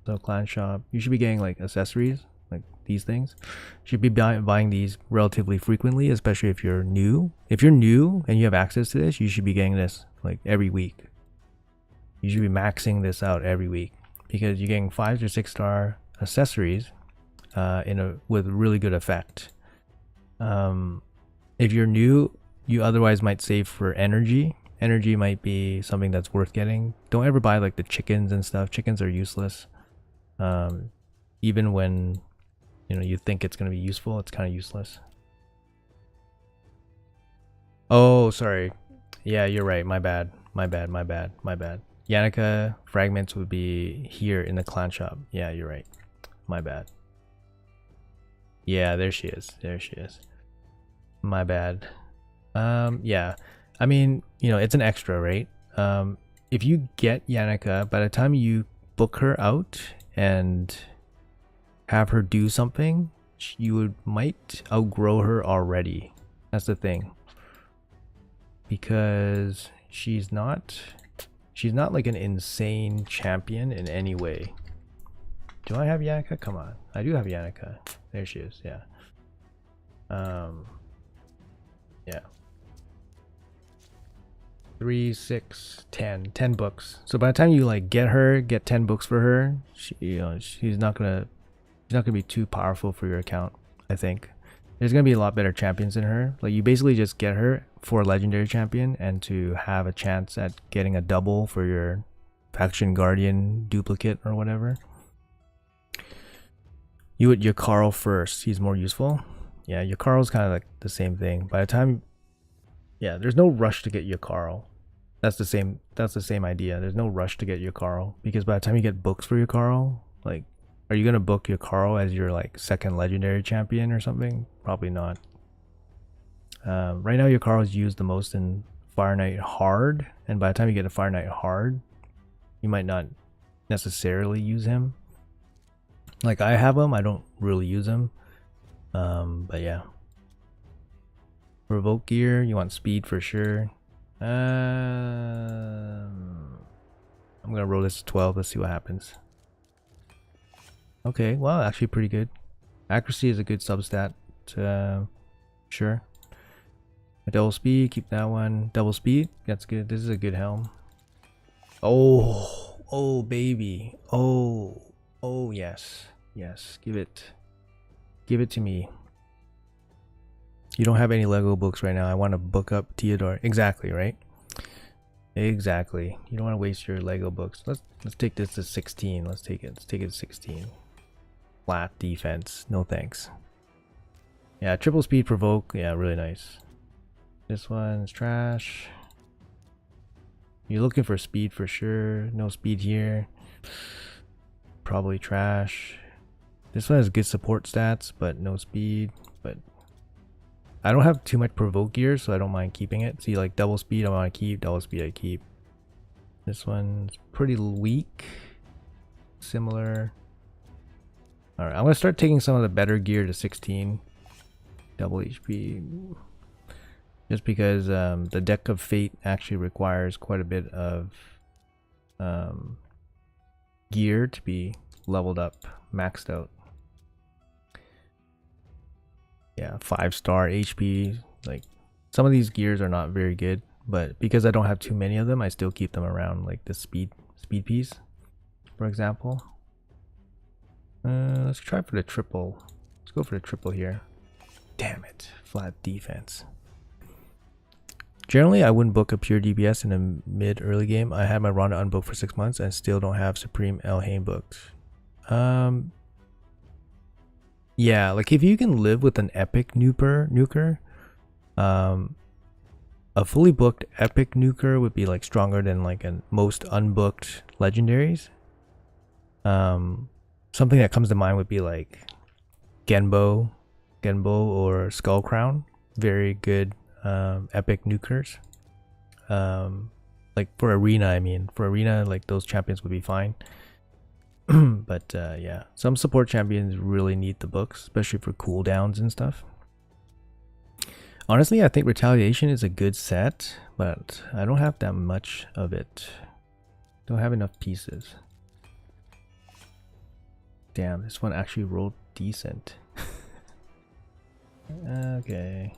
So clan shop, you should be getting like accessories, like these things. You should be buying these relatively frequently, especially if you're new. If you're new and you have access to this, you should be getting this like every week. You should be maxing this out every week, because you're getting 5 or 6 star accessories with really good effect. If you're new, you otherwise might save for energy. Energy might be something that's worth getting. Don't ever buy like the chickens and stuff. Chickens are useless. Even when you think it's going to be useful, it's kind of useless. Oh, sorry. Yeah, you're right. My bad. Yannica fragments would be here in the clan shop. Yeah, you're right. My bad. Yeah, there she is. My bad. Yeah. I mean, it's an extra, right? If you get Yannica, by the time you book her out and have her do something, you might outgrow her already. That's the thing. Because she's not like an insane champion in any way. Do I have Yannica? Come on. I do have Yannica. There she is, yeah. Yeah. 3, 6, 10 books. So by the time you like get 10 books for her, she's not gonna be too powerful for your account. I think there's gonna be a lot better champions than her. Like, you basically just get her for legendary champion and to have a chance at getting a double for your faction guardian duplicate or whatever. You would your Carl first. He's more useful. Yeah, your Carl's kind of like the same thing. By the time, yeah, there's no rush to get your Carl. That's the same idea. There's no rush to get your Carl, because by the time you get books for your Carl, like, are you gonna book your Carl as your like second legendary champion or something? Probably not. Right now your Carl is used the most in Fire Knight Hard, and by the time you get a Fire Knight Hard, you might not necessarily use him. Like, I have him, I don't really use him. But yeah. Provoke gear, you want speed for sure. I'm gonna roll this to 12, let's see what happens. Okay, well, actually pretty good. Accuracy is a good substat. Sure. Double speed, keep that one. Double speed, that's good. This is a good helm. Oh baby. Oh yes. Yes, give it to me. You don't have any Lego books right now. I want to book up Theodore. Exactly, right? Exactly. You don't want to waste your Lego books. Let's take this to 16. Let's take it to 16. Flat defense. No thanks. Yeah, triple speed provoke. Yeah, really nice. This one's trash. You're looking for speed for sure. No speed here. Probably trash. This one has good support stats, but no speed. But I don't have too much provoke gear, so I don't mind keeping it. See, like double speed I want to keep, double speed I keep. This one's pretty weak. Similar. Alright, I'm going to start taking some of the better gear to 16. Double HP. Just because the Deck of Fate actually requires quite a bit of gear to be leveled up, maxed out. Yeah, 5-star HP. Like, some of these gears are not very good, but because I don't have too many of them, I still keep them around, like the speed piece, for example. Let's try for the triple. Let's go for the triple here. Damn it, flat defense. Generally, I wouldn't book a pure DPS in a mid-early game. I had my Ronda unbooked for 6 months and still don't have Supreme Elhain booked. Yeah, like if you can live with an epic nuker, a fully booked epic nuker would be like stronger than like most unbooked legendaries. Something that comes to mind would be like Genbo or Skull Crown. Very good epic nukers. Like for arena, I mean, for arena, like those champions would be fine. But yeah, some support champions really need the books, especially for cooldowns and stuff. Honestly, I think Retaliation is a good set, but I don't have that much of it. Don't have enough pieces. Damn, this one actually rolled decent. Okay.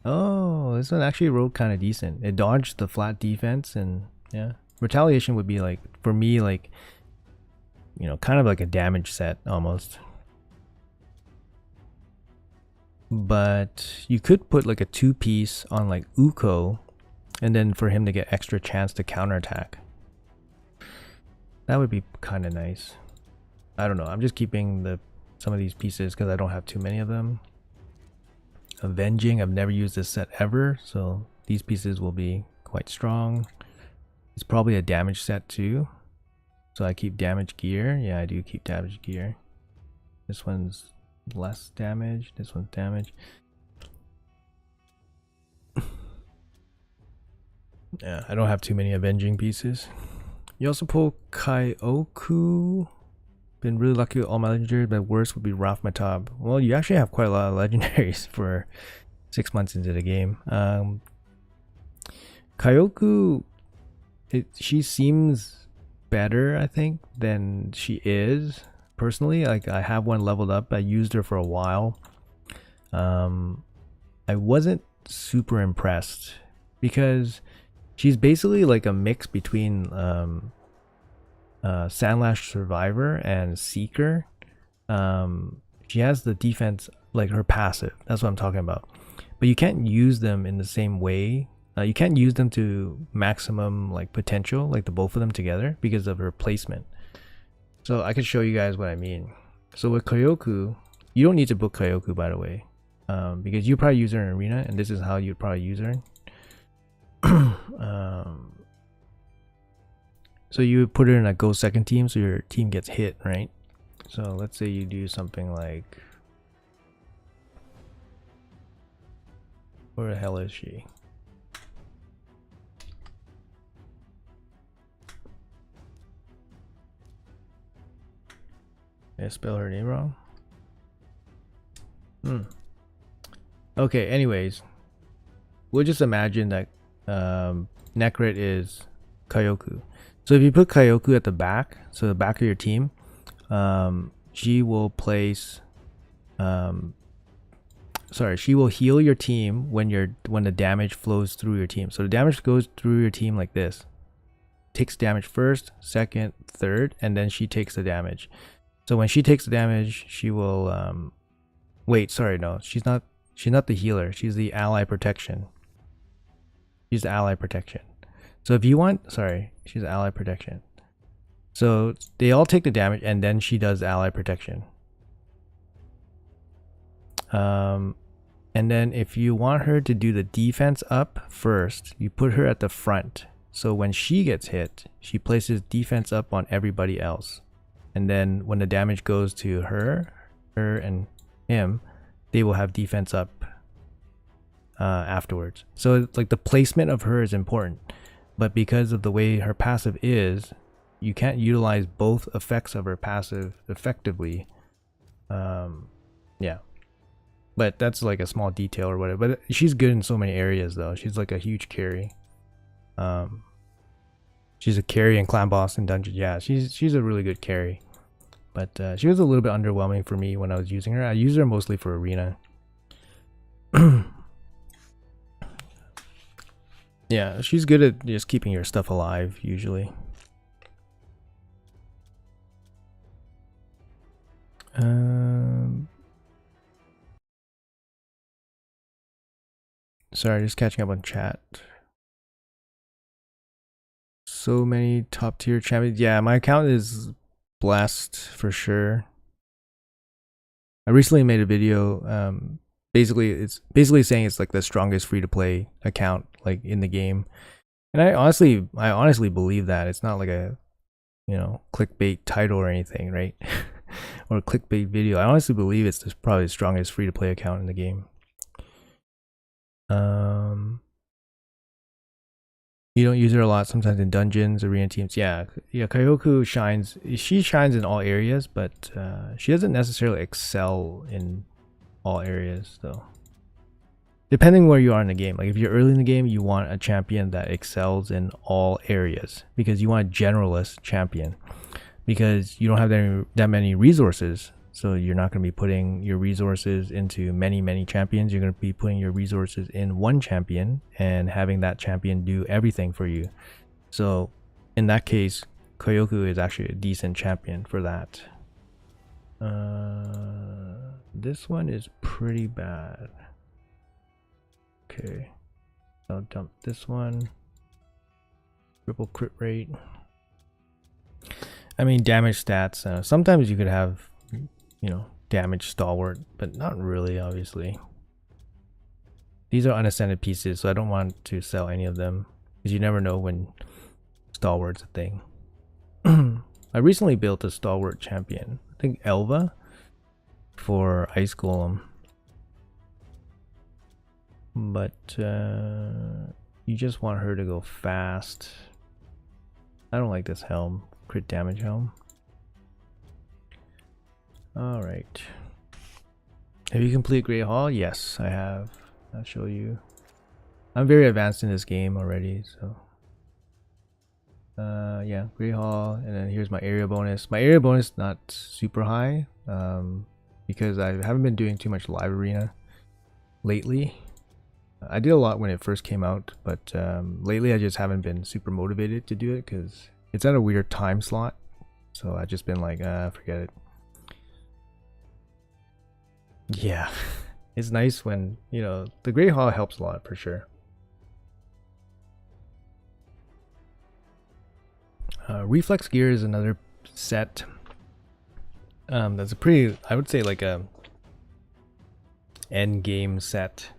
Oh, this one actually rolled kind of decent. It dodged the flat defense, and yeah. Retaliation would be like, for me, like, you know, kind of like a damage set almost. But you could put like a 2-piece on like Uko, and then for him to get extra chance to counterattack. That would be kind of nice. I don't know. I'm just keeping some of these pieces because I don't have too many of them. Avenging, I've never used this set ever, so these pieces will be quite strong. It's probably a damage set too, so I keep damage gear. Yeah, I do keep damage gear. This one's less damage, this one's damage. Yeah, I don't have too many avenging pieces. You also pull Kyoku. Been really lucky with all my legendaries, but worst would be Ralph Matab. Well, you actually have quite a lot of legendaries for 6 months into the game. Kyoku, she seems better, I think, than she is. Personally, like I have one leveled up. I used her for a while. I wasn't super impressed because she's basically like a mix between Sandlash Survivor and Seeker. She has the defense, like her passive. That's what I'm talking about. But you can't use them in the same way. You can't use them to maximum like potential, like the both of them together, because of her placement. So I can show you guys what I mean. So with Kyoku, you don't need to book Kyoku, by the way, because you probably use her in arena, and this is how you'd probably use her. So you would put her in a go second team, so your team gets hit, right? So let's say you do something like, where the hell is she? Did I spell her name wrong? Okay, anyways, we'll just imagine that Necrit is Kyoku. So if you put Kyoku at the back, so the back of your team, she will place, she will heal your team when the damage flows through your team. So the damage goes through your team like this. Takes damage first, second, third, and then she takes the damage. So when she takes the damage, she will wait, sorry, no, she's not the healer, she's the ally protection. She's the ally protection. So if you want, sorry, she's ally protection. So they all take the damage and then she does ally protection. And then if you want her to do the defense up first, you put her at the front. So when she gets hit, she places defense up on everybody else. And then when the damage goes to her and him, they will have defense up afterwards. So it's like the placement of her is important. But because of the way her passive is, you can't utilize both effects of her passive effectively. Yeah. But that's like a small detail or whatever. But she's good in so many areas though. She's like a huge carry. She's a carry in clan boss and dungeon. Yeah, she's a really good carry. But she was a little bit underwhelming for me when I was using her. I use her mostly for arena. Yeah, she's good at just keeping your stuff alive usually. Sorry, just catching up on chat. So many top tier champions. Yeah, my account is blessed for sure. I recently made a video. It's basically saying it's like the strongest free to play account like in the game, and I honestly believe that. It's not like a, you know, clickbait title or anything, right? Or a clickbait video. I honestly believe it's probably the strongest free to play account in the game. You don't use her a lot sometimes in dungeons, arena teams. Yeah, Kyoku shines. She shines in all areas, but she doesn't necessarily excel in all areas though. Depending where you are in the game. Like if you're early in the game, you want a champion that excels in all areas because you want a generalist champion, because you don't have that many resources. So you're not going to be putting your resources into many champions. You're going to be putting your resources in one champion and having that champion do everything for you. So in that case, Kyoku is actually a decent champion for that. This one is pretty bad. Okay, I'll dump this one. Triple crit rate. I mean, damage stats. Sometimes you could have, you know, damage stalwart, but not really, obviously. These are unascended pieces, so I don't want to sell any of them because you never know when stalwart's a thing. I recently built a stalwart champion, I think Elva, for Ice Golem. But you just want her to go fast. I don't like this helm, crit damage helm. Alright. Have you completed Great Hall? Yes, I have. I'll show you. I'm very advanced in this game already, so. Yeah, Great Hall, and then here's my area bonus. My area bonus not super high, because I haven't been doing too much live arena lately. I did a lot when it first came out, but lately I just haven't been super motivated to do it because it's at a weird time slot. So I've just been like, forget it. Yeah, it's nice when, you know, the Great Hall helps a lot for sure. Reflex Gear is another set. That's a pretty, I would say, like a end game set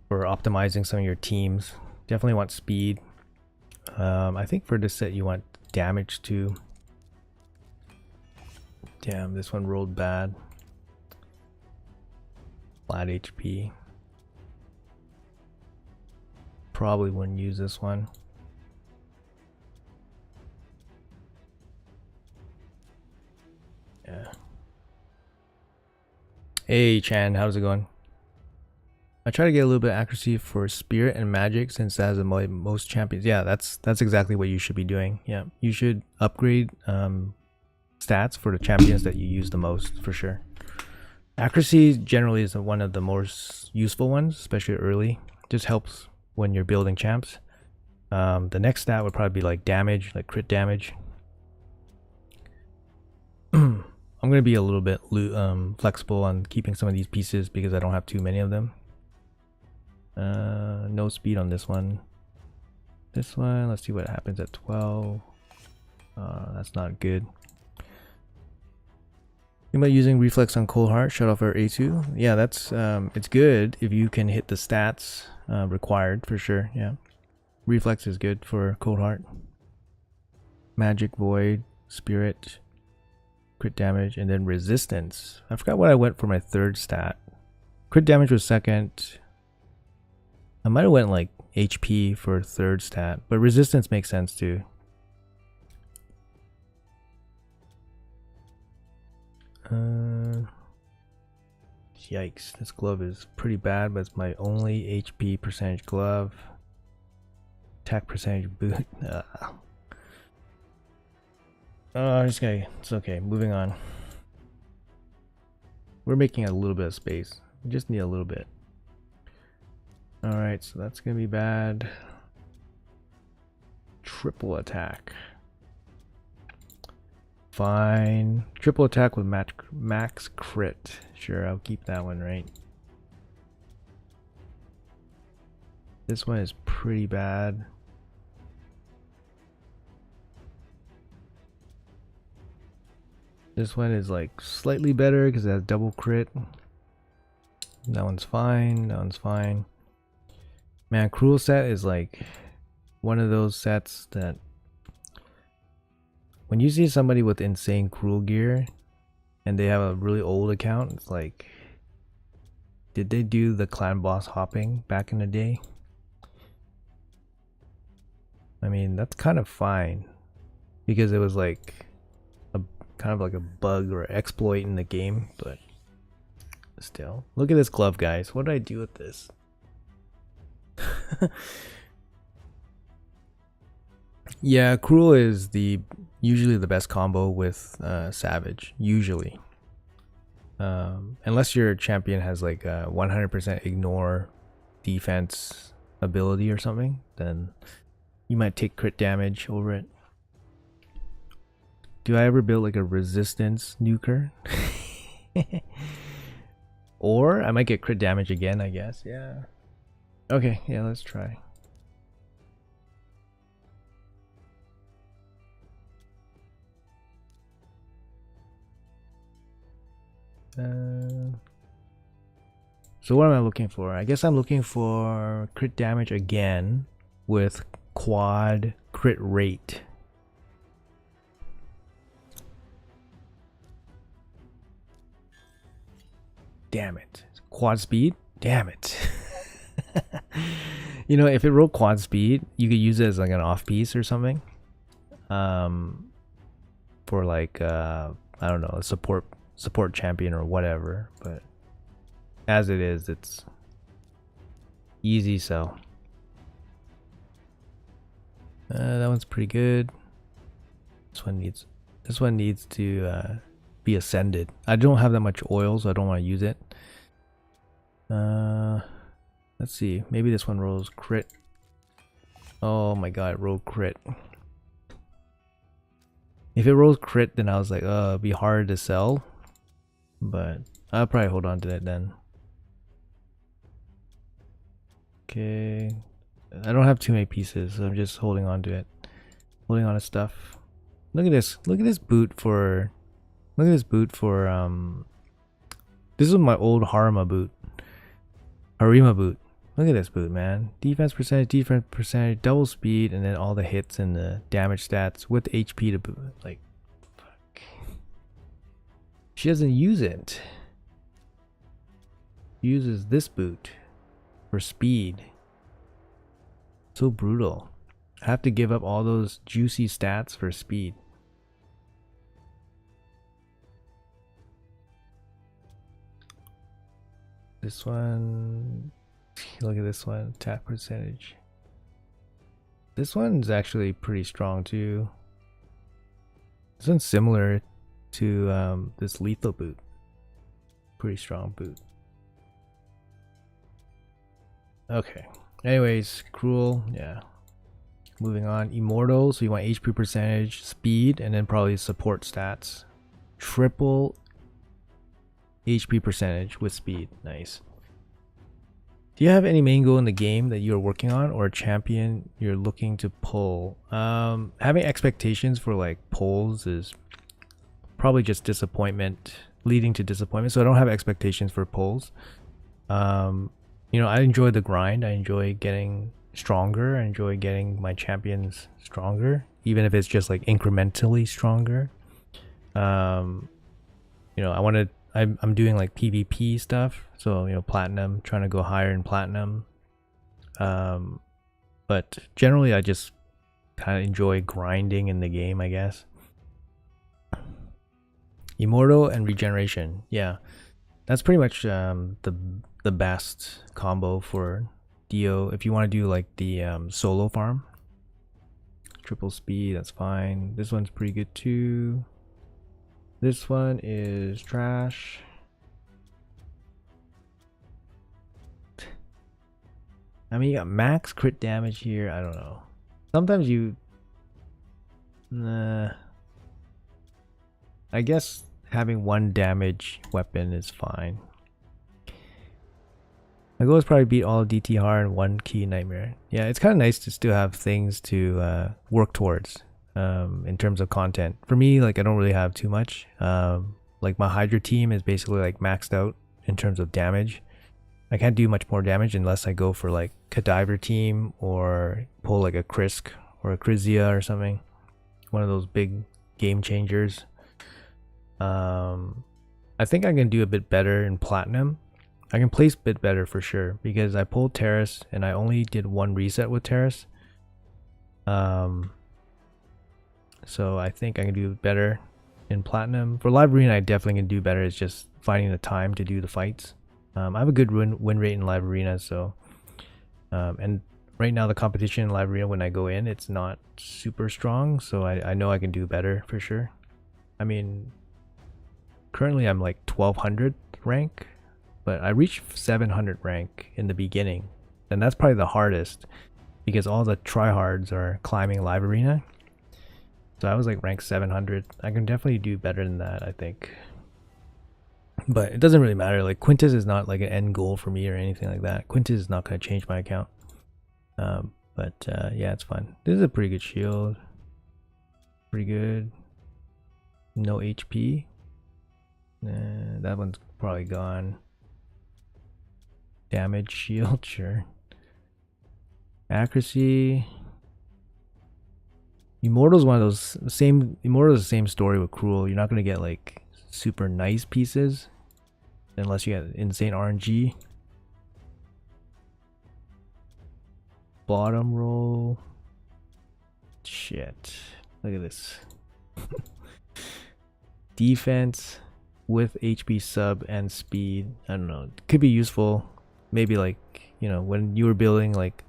for optimizing some of your teams. Definitely want speed. I think for this set you want damage too. Damn, this one rolled bad. Flat HP. Probably wouldn't use this one. Yeah. Hey Chan, how's it going? I try to get a little bit of accuracy for spirit and magic since that has the most champions. Yeah, that's exactly what you should be doing. Yeah, you should upgrade stats for the champions that you use the most for sure. Accuracy generally is one of the most useful ones, especially early. Just helps when you're building champs. The next stat would probably be like damage, like crit damage. I'm gonna be a little bit flexible on keeping some of these pieces because I don't have too many of them. No speed on this one. This one, let's see what happens at 12. That's not good. Think about using reflex on cold heart, shut off our A2. Yeah, that's it's good if you can hit the stats required for sure. Yeah, reflex is good for cold heart. Magic, void, spirit, crit damage, and then resistance. I forgot what I went for my third stat. Crit damage was second. I might have went like HP for third stat, but resistance makes sense too. Yikes, this glove is pretty bad, but it's my only HP percentage glove. Attack percentage boot. Oh, this guy, it's okay, moving on. We're making a little bit of space. We just need a little bit. Alright, so that's gonna be bad. Triple attack. Fine. Triple attack with max crit. Sure, I'll keep that one, right? This one is pretty bad. This one is like slightly better because it has double crit. That one's fine. That one's fine. Man, Cruel set is like one of those sets that when you see somebody with insane Cruel gear and they have a really old account, it's like, did they do the clan boss hopping back in the day? I mean, that's kind of fine because it was like a kind of like a bug or exploit in the game, but still. Look at this glove, guys. What did I do with this? Yeah, Cruel is usually the best combo with Savage, usually. Unless your champion has like a 100% ignore defense ability or something, then you might take crit damage over it. Do I ever build like a resistance nuker? Or I might get crit damage again, I guess. Yeah. Okay, yeah, let's try. So what am I looking for? I guess I'm looking for crit damage again with quad crit rate. Damn it. Quad speed? Damn it. You know, if it rolled quad speed, you could use it as like an off piece or something. For like I don't know, a support champion or whatever, but as it is, it's easy sell. That one's pretty good. This one needs to be ascended. I don't have that much oil, so I don't want to use it. Let's see. Maybe this one rolls crit. Oh my god, it rolled crit. If it rolls crit, then I was like, it'd be hard to sell. But I'll probably hold on to that then. Okay. I don't have too many pieces, so I'm just holding on to it. Holding on to stuff. Look at this. Look at this boot for... Look at this boot for... This is my old Harima boot. Look at this boot, man. Defense percentage, double speed, and then all the hits and the damage stats with HP to boot. Like, fuck. She doesn't use it. She uses this boot for speed. So brutal. I have to give up all those juicy stats for speed. This one, look at this one, attack percentage. This one's actually pretty strong too. This one's similar to this lethal boot. Pretty strong boot. Okay. Anyways, Cruel, yeah. Moving on. Immortal, so you want HP percentage, speed, and then probably support stats. Triple HP percentage with speed. Nice. Do you have any main goal in the game that you're working on, or a champion you're looking to pull? Having expectations for like pulls is probably just disappointment, leading to disappointment. So I don't have expectations for pulls. You know, I enjoy the grind. I enjoy getting stronger. I enjoy getting my champions stronger, even if it's just like incrementally stronger. You know, I'm doing like PvP stuff, so you know, platinum, trying to go higher in platinum. But generally I just kind of enjoy grinding in the game, I guess. Immortal and regeneration, yeah, that's pretty much the best combo for Dio if you want to do like the solo farm. Triple speed, that's fine. This one's pretty good too. This one is trash. I mean, you got max crit damage here. I don't know. Sometimes you... I guess having one damage weapon is fine. My goal is probably beat all DT hard and one key nightmare. Yeah, it's kind of nice to still have things to work towards in terms of content. For me, like I don't really have too much. Like my Hydra team is basically like maxed out in terms of damage. I can't do much more damage unless I go for like Cadaver team or pull like a Krisk or a Krizia or something. One of those big game changers. I think I can do a bit better in Platinum. I can place a bit better for sure because I pulled Terrace and I only did one reset with Terrace. So I think I can do better in Platinum. For Live Arena, I definitely can do better. It's just finding the time to do the fights. I have a good win rate in Live Arena, so and right now the competition in Live Arena when I go in, it's not super strong, so I know I can do better for sure. I mean, currently I'm like 1200 rank, but I reached 700 rank in the beginning, and that's probably the hardest because all the tryhards are climbing Live Arena. So I was like rank 700. I can definitely do better than that, I think. But it doesn't really matter. Like Quintus is not like an end goal for me or anything like that. Quintus is not going to change my account. Yeah, it's fun. This is a pretty good shield. Pretty good. No HP. That one's probably gone. Damage shield, sure. Accuracy. Immortal's one of those same. Immortal's the same story with Cruel. You're not going to get like super nice pieces unless you get insane RNG. Bottom roll. Shit. Look at this. Defense with HP sub and speed. I don't know. It could be useful. Maybe like, you know, when you were building like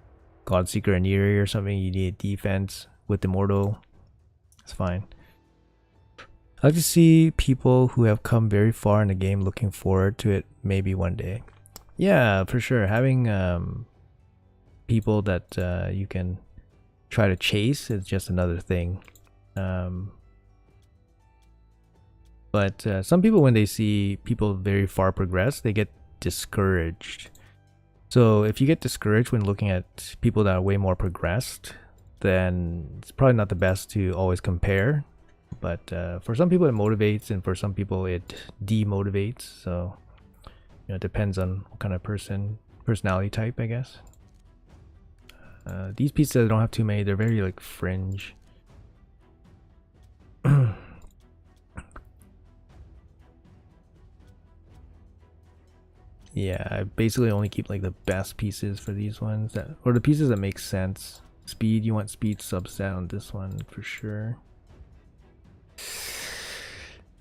Godseeker and Eerie or something, you need defense with Immortal. It's fine. I like to see people who have come very far in the game looking forward to it maybe one day. Yeah, for sure. Having people that you can try to chase is just another thing. But some people, when they see people very far progressed, they get discouraged. So if you get discouraged when looking at people that are way more progressed, then it's probably not the best to always compare. But for some people it motivates, and for some people it demotivates. So you know, it depends on what kind of personality type, I guess. These pieces, I don't have too many. They're very like fringe. Yeah, I basically only keep like the best pieces for these ones, that, or the pieces that make sense. Speed, you want speed subset on this one for sure.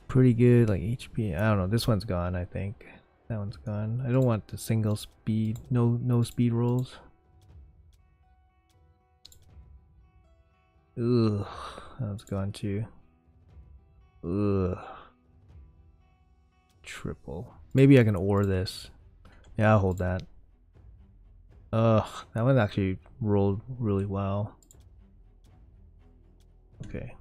Pretty good, like HP. I don't know. This one's gone, I think. That one's gone. I don't want the single speed, no speed rolls. Ugh, that one's gone too. Ugh. Triple. Maybe I can ore this. Yeah, I'll hold that. Ugh, that one actually rolled really well. Okay.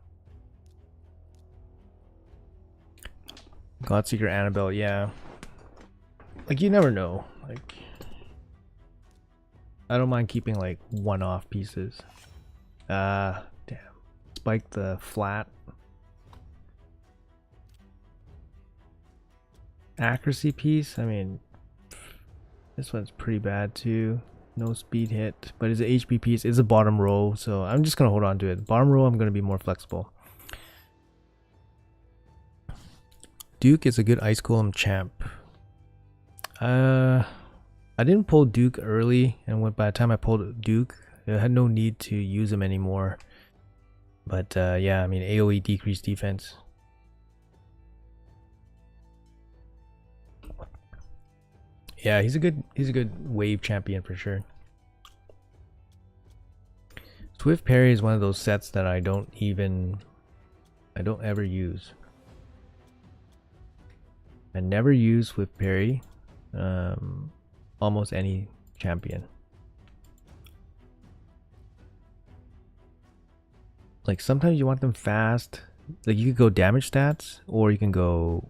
Godseeker Annabelle, yeah. Like, you never know. Like, I don't mind keeping like one-off pieces. Damn. Spike the flat. Accuracy piece, I mean, this one's pretty bad too. No speed hit, but it's an HP piece. It's a bottom row, so I'm just gonna hold on to it. Bottom row, I'm gonna be more flexible. Duke is a good Ice Golem champ. I didn't pull Duke early, and by the time I pulled Duke, I had no need to use him anymore. But yeah, I mean, AoE decreased defense. Yeah, he's a good wave champion for sure. Swift Parry is one of those sets that I don't ever use. I never use Swift Parry. Almost any champion. Like sometimes you want them fast. Like you could go damage stats, or you can go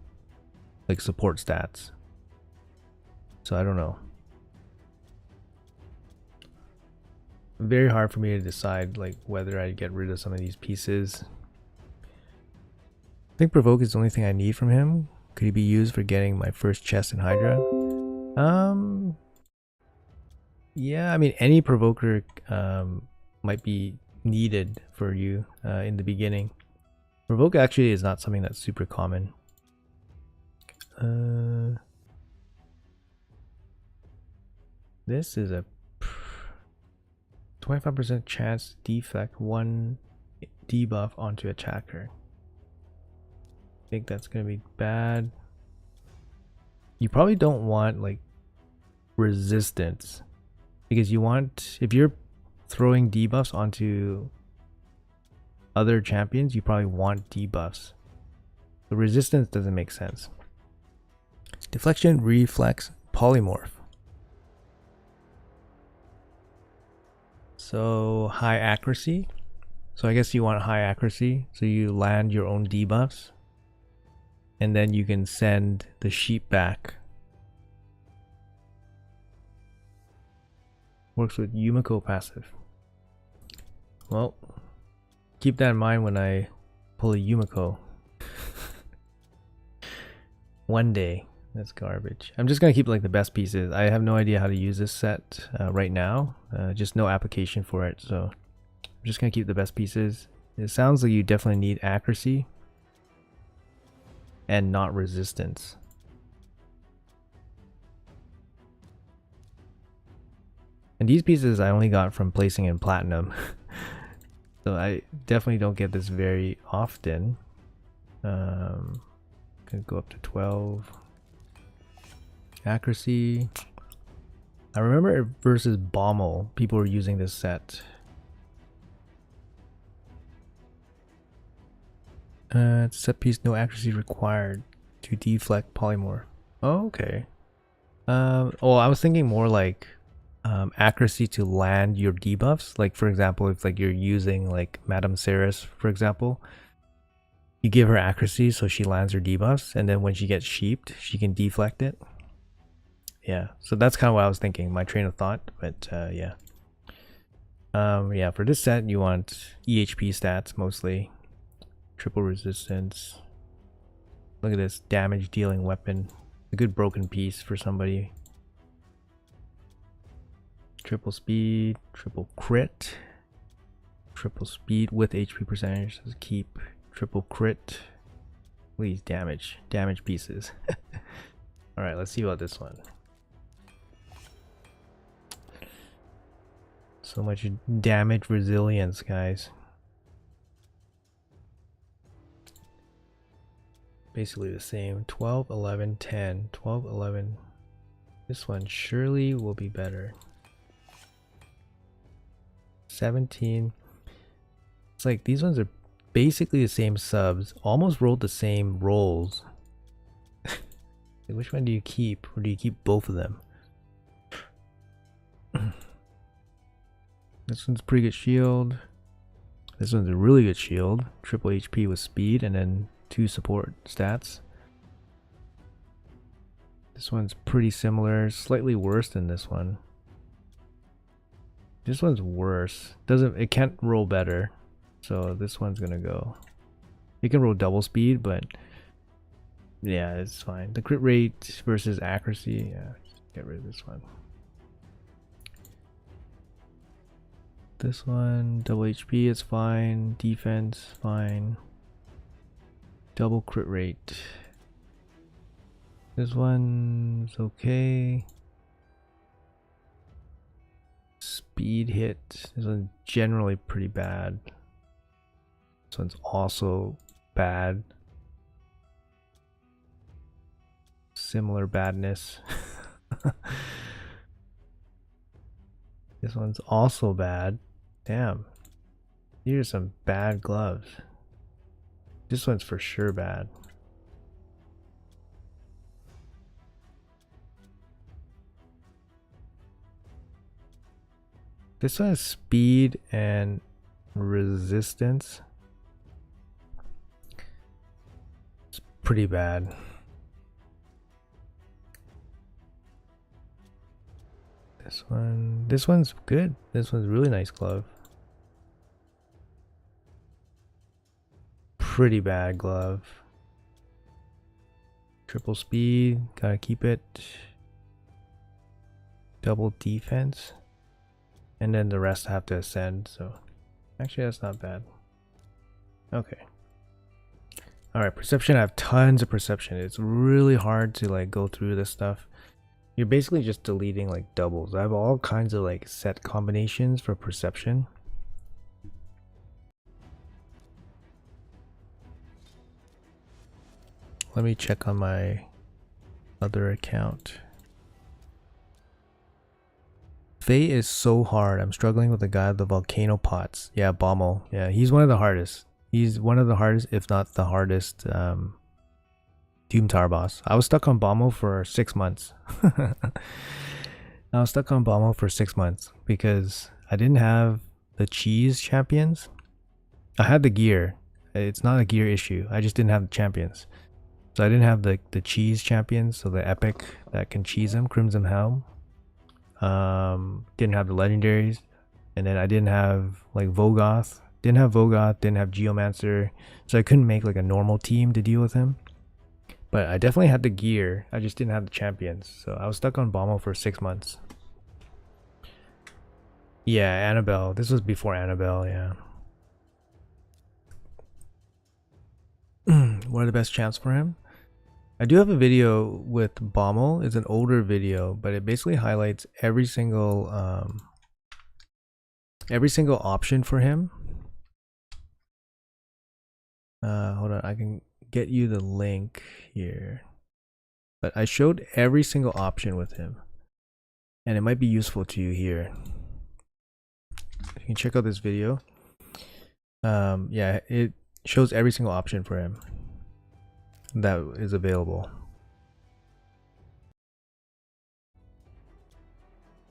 like support stats. So I don't know. Very hard for me to decide like whether I get rid of some of these pieces. I think Provoke is the only thing I need from him. Could he be used for getting my first chest in Hydra? Yeah, I mean any provoker might be needed for you in the beginning. Provoke actually is not something that's super common. This is a 25% chance to deflect one debuff onto attacker. I think that's gonna be bad. You probably don't want like resistance, because you want, if you're throwing debuffs onto other champions, you probably want debuffs. The resistance doesn't make sense. Deflection, reflex, polymorph. So high accuracy. So I guess you want high accuracy, so you land your own debuffs, and then you can send the sheep back. Works with Yumiko passive. Well, keep that in mind when I pull a Yumiko. One day. That's garbage. I'm just gonna keep like the best pieces. I have no idea how to use this set right now. Just no application for it, so I'm just gonna keep the best pieces. It sounds like you definitely need accuracy and not resistance. And these pieces I only got from placing in platinum. So I definitely don't get this very often. Gonna go up to 12. Accuracy. I remember versus Bommel, people were using this set. It's set piece, no accuracy required to deflect polymorph. Oh, okay. Oh, I was thinking more like accuracy to land your debuffs. Like for example, if like you're using like Madame Ceres, for example, you give her accuracy so she lands her debuffs, and then when she gets sheeped, she can deflect it. Yeah, so that's kind of what I was thinking, my train of thought, but yeah. Yeah, for this set you want EHP stats mostly. Triple resistance. Look at this, damage dealing weapon. A good broken piece for somebody. Triple speed, triple crit. Triple speed with HP percentage, let's keep. Triple crit. Please, damage pieces. Alright, let's see about this one. So much damage resilience, guys. Basically the same. 12, 11, 10. 12, 11. This one surely will be better. 17. It's like these ones are basically the same subs. Almost rolled the same rolls. Which one do you keep? Or do you keep both of them? This one's a pretty good shield. This one's a really good shield. Triple HP with speed and then 2 support stats. This one's pretty similar, slightly worse than this one. This one's worse. It can't roll better. So this one's gonna go. It can roll double speed, but yeah, it's fine. The crit rate versus accuracy, yeah, just get rid of this one. This one, double HP is fine. Defense, fine. Double crit rate. This one's okay. Speed hit. This one's generally pretty bad. This one's also bad. Similar badness. This one's also bad. Damn. These are some bad gloves. This one's for sure bad. This one has speed and resistance. It's pretty bad. This one's good. This one's a really nice glove. Pretty bad glove. Triple speed, gotta keep it. Double defense. And then the rest have to ascend, so actually that's not bad. Okay. Alright, perception. I have tons of perception. It's really hard to like go through this stuff. You're basically just deleting like doubles. I have all kinds of like set combinations for perception. Let me check on my other account. Faye is so hard. I'm struggling with the guy with the volcano pots. Yeah, Bommel. Yeah, he's one of the hardest. He's one of the hardest, if not the hardest, Doom Tower boss. I was stuck on Bommel for 6 months. I was stuck on Bommel for 6 months because I didn't have the cheese champions. I had the gear. It's not a gear issue. I just didn't have the champions. So I didn't have the cheese champions, so the epic that can cheese them, Crimson Helm. Didn't have the legendaries, and then I didn't have like Vogoth. Didn't have Geomancer, so I couldn't make like a normal team to deal with him. But I definitely had the gear. I just didn't have the champions, so I was stuck on Bommel for 6 months. Yeah, Annabelle. This was before Annabelle. Yeah. What are the best champs for him? I do have a video with Bommel. It's an older video, but it basically highlights every single option for him. Hold on, I can get you the link here. But I showed every single option with him, and it might be useful to you here. You can check out this video. Yeah, it shows every single option for him that is available.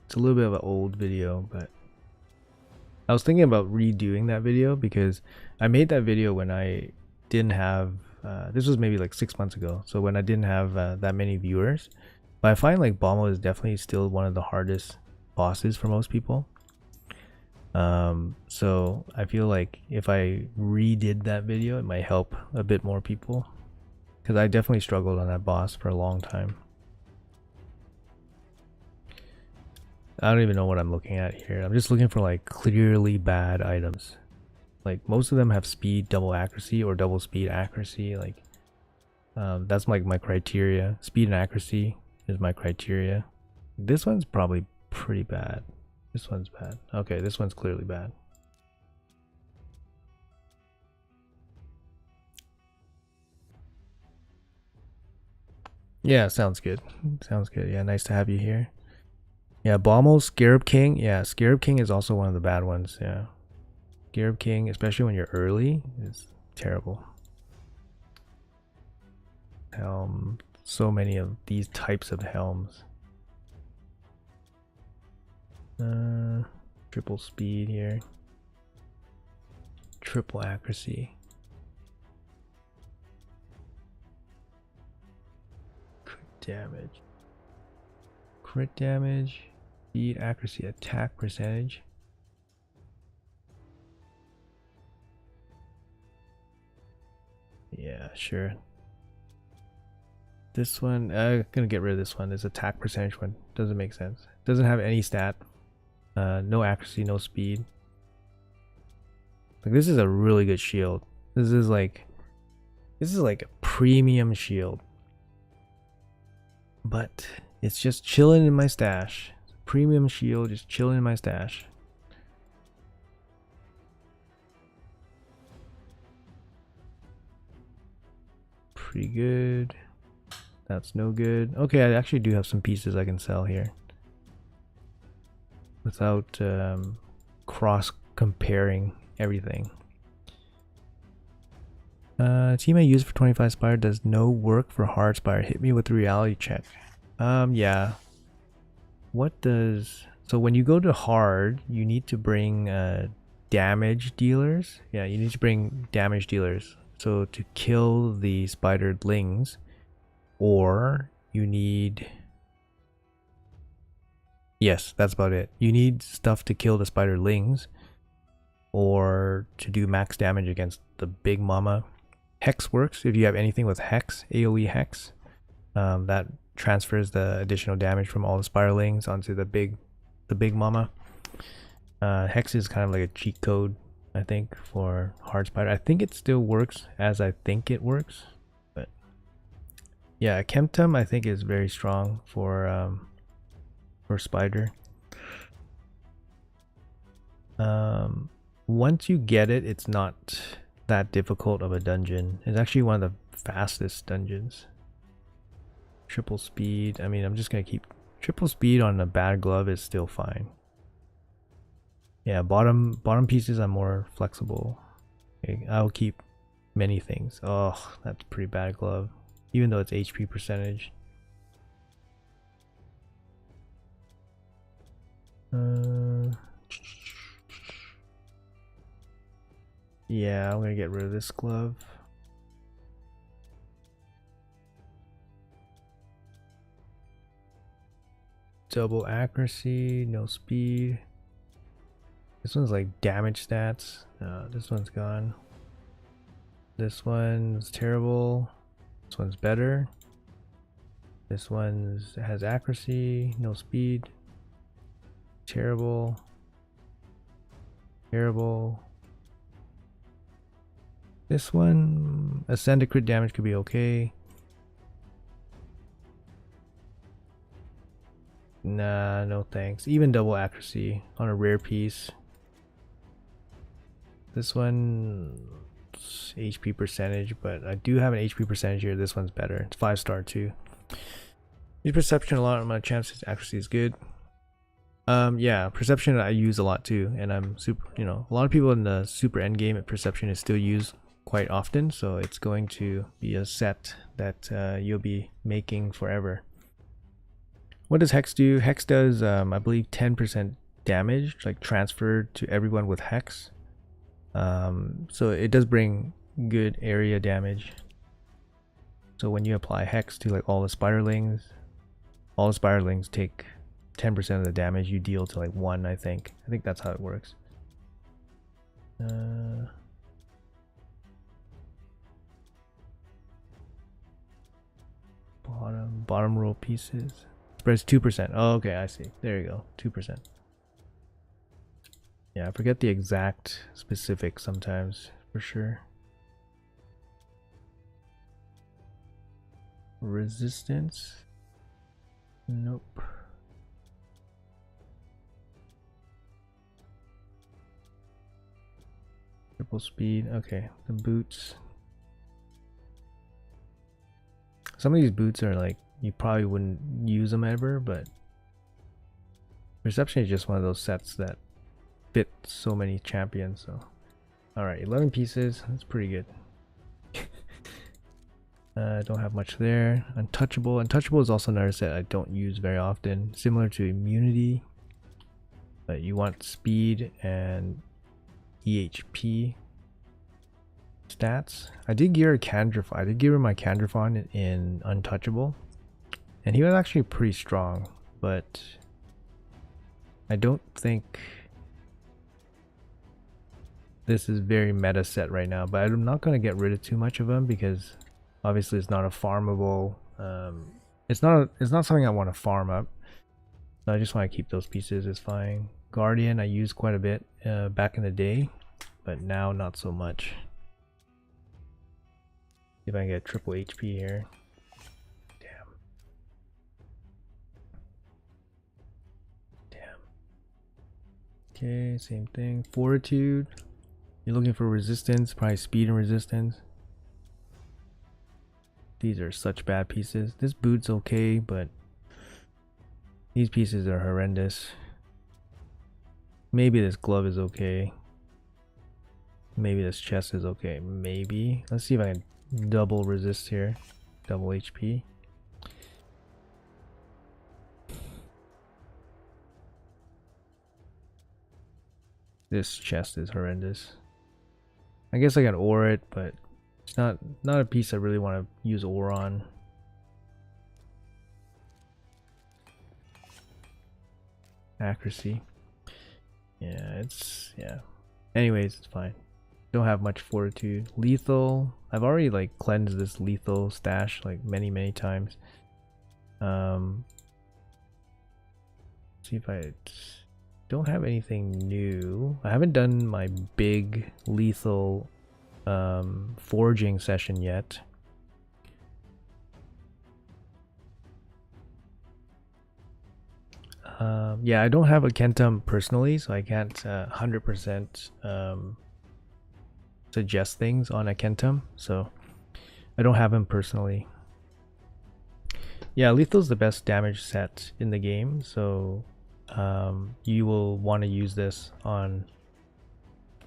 It's a little bit of an old video, but I was thinking about redoing that video because I made that video when I didn't have this was maybe like 6 months ago, so when I didn't have that many viewers. But I find like Bommel is definitely still one of the hardest bosses for most people. So I feel like if I redid that video, it might help a bit more people, because I definitely struggled on that boss for a long time. I don't even know what I'm looking at here. I'm just looking for like clearly bad items. Like most of them have speed double accuracy or double speed accuracy. Like that's like my criteria. Speed and accuracy is my criteria. This one's probably pretty bad. This one's bad. Okay, this one's clearly bad. Yeah, sounds good. Sounds good. Yeah, nice to have you here. Yeah, Bommel, Scarab King. Yeah, Scarab King is also one of the bad ones. Yeah. Scarab King, especially when you're early, is terrible. Helm. So many of these types of helms. Triple speed here. Triple accuracy. Crit damage. crit damage, speed, accuracy, attack percentage. Yeah, sure. This one, I'm gonna get rid of this one. This attack percentage one doesn't make sense. Doesn't have any stat. No accuracy, no speed. Like, this is a really good shield. This is like a premium shield. But it's just chilling in my stash. Premium shield just chilling in my stash. Pretty good. That's no good. Okay, I actually do have some pieces I can sell here without cross comparing everything. Team I use for 25 Spire does no work for hard Spire. Hit me with a reality check. Yeah. What does... So when you go to hard, you need to bring damage dealers. Yeah, you need to bring damage dealers. So to kill the spiderlings, or you need... Yes, that's about it. You need stuff to kill the spiderlings, or to do max damage against the big mama. Hex works if you have anything with Hex, AoE Hex. That transfers the additional damage from all the spiralings onto the big mama. Hex is kind of like a cheat code, I think, for hard spider. I think it still works as I think it works, but yeah, Chemtum I think is very strong for spider. Once you get it, it's not that difficult of a dungeon. It's actually one of the fastest dungeons. Triple speed. I mean, I'm just gonna keep triple speed on a bad glove is still fine. Yeah, bottom pieces I'm more flexible. Okay, I'll keep many things. Oh, that's pretty bad glove, even though it's HP percentage. Yeah, I'm gonna get rid of this glove. Double accuracy, no speed. This one's like damage stats. This one's gone. This one's terrible. This one's better. This one has accuracy, no speed. Terrible. Terrible. This one, ascended crit damage could be okay. Nah, no thanks. Even double accuracy on a rare piece. This one, HP percentage, but I do have an HP percentage here. This one's better. It's 5-star too. Use perception a lot. My chances accuracy is good. Yeah, perception I use a lot too, and I'm super. You know, a lot of people in the super end game at perception is still used quite often, so it's going to be a set that you'll be making forever. What does Hex do? Hex does, I believe, 10% damage, like transferred to everyone with Hex. So it does bring good area damage. So when you apply Hex to like all the spiderlings take 10% of the damage you deal to like 1, I think. I think that's how it works. Bottom row pieces. Spreads 2%. Oh, okay, I see. There you go. 2%. Yeah, I forget the exact specifics sometimes, for sure. Resistance. Nope. Triple speed. Okay, the boots. Some of these boots are like, you probably wouldn't use them ever, but Perception is just one of those sets that fit so many champions. So, alright, 11 pieces. That's pretty good. Don't have much there. Untouchable. Untouchable is also another set I don't use very often. Similar to Immunity. But you want speed and EHP stats. I did gear a Candrafon. I did gear my Candrafon in Untouchable. And he was actually pretty strong. but I don't think this is very meta set right now. But I'm not going to get rid of too much of them because obviously it's not a farmable. It's not something I want to farm up. So I just want to keep those pieces. It's fine. Guardian I used quite a bit back in the day, but now not so much. See if I can get triple HP here. Okay, same thing. Fortitude. You're looking for resistance, probably speed and resistance. These are such bad pieces. This boot's okay, but these pieces are horrendous. Maybe this glove is okay. Maybe this chest is okay. Maybe. Let's see if I can double resist here. Double HP. This chest is horrendous. I guess I can ore it, but it's not a piece I really want to use ore on. Accuracy. Yeah. Anyways, it's fine. Don't have much fortitude. Lethal. I've already like cleansed this lethal stash like many times. See if I don't have anything new. I haven't done my big lethal foraging session yet. Yeah, I don't have a Kentum personally, so I can't 100% suggest things on a Kentum, so I don't have him personally. Yeah, lethal's the best damage set in the game, so you will want to use this on,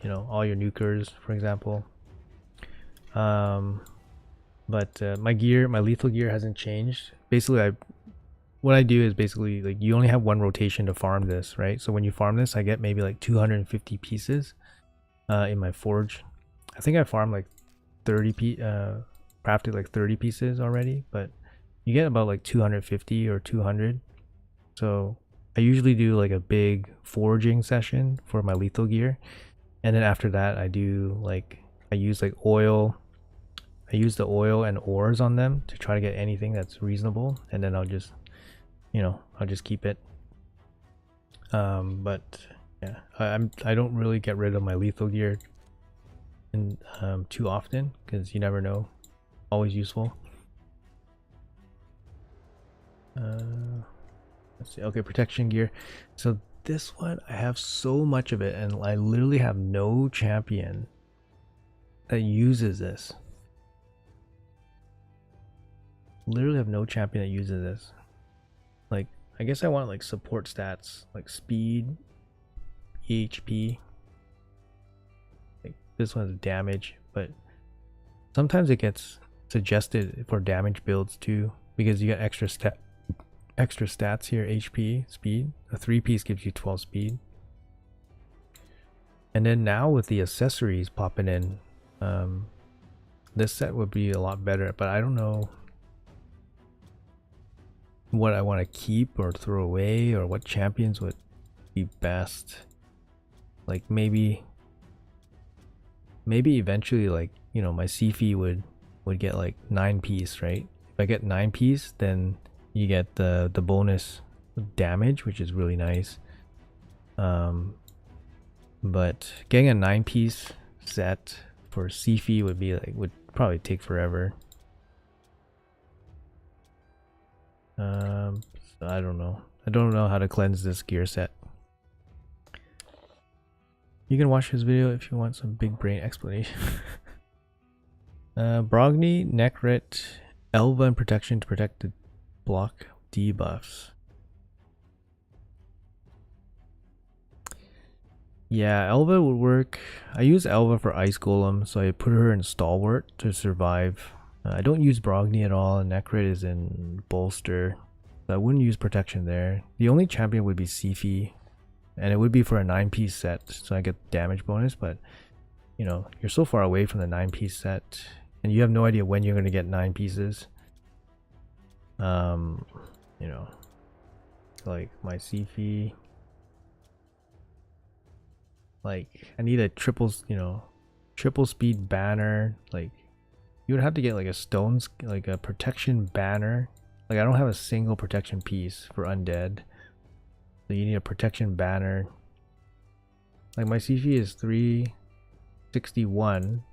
you know, all your nukers, for example. But my lethal gear hasn't changed. Basically, what I do is basically like you only have one rotation to farm this, right? So when you farm this, I get maybe like 250 pieces in my forge. I think I farmed like 30 crafted like 30 pieces already, but you get about like 250 or 200. So I usually do like a big foraging session for my lethal gear, and then after that I do like I use the oil and ores on them to try to get anything that's reasonable, and then I'll just, you know, I'll just keep it. But yeah, I don't really get rid of my lethal gear too often because you never know. Always useful. Let's see. Okay, protection gear. So this one, I have so much of it, and I literally have no champion that uses this. Literally have no champion that uses this. Like, I guess I want like support stats, like speed, HP. Like this one's damage, but sometimes it gets suggested for damage builds too, because you get extra stats here. HP, speed. A 3-piece gives you 12 speed. And then now with the accessories popping in, this set would be a lot better, but I don't know what I want to keep or throw away, or what champions would be best. Like maybe eventually, like, you know, my Sifi would get like 9-piece, right? If I get 9-piece, then you get the bonus damage, which is really nice. But getting a 9-piece set for Sifi would probably take forever. So I don't know. I don't know how to cleanse this gear set. You can watch this video if you want some big brain explanation. Brogni, Necrit, Elva, and protection to protect the block debuffs. Yeah, Elva would work. I use Elva for Ice Golem, so I put her in Stalwart to survive. I don't use Brogni at all, and Necrit is in Bolster. So I wouldn't use protection there. The only champion would be Sifi, and it would be for a 9-piece set, so I get damage bonus, but you know, you're so far away from the 9-piece set, and you have no idea when you're going to get 9 pieces. You know, like my CP. Like I need a triple, you know, triple speed banner. Like you would have to get like a stones, like a protection banner. Like I don't have a single protection piece for undead. So you need a protection banner. Like my CP is 361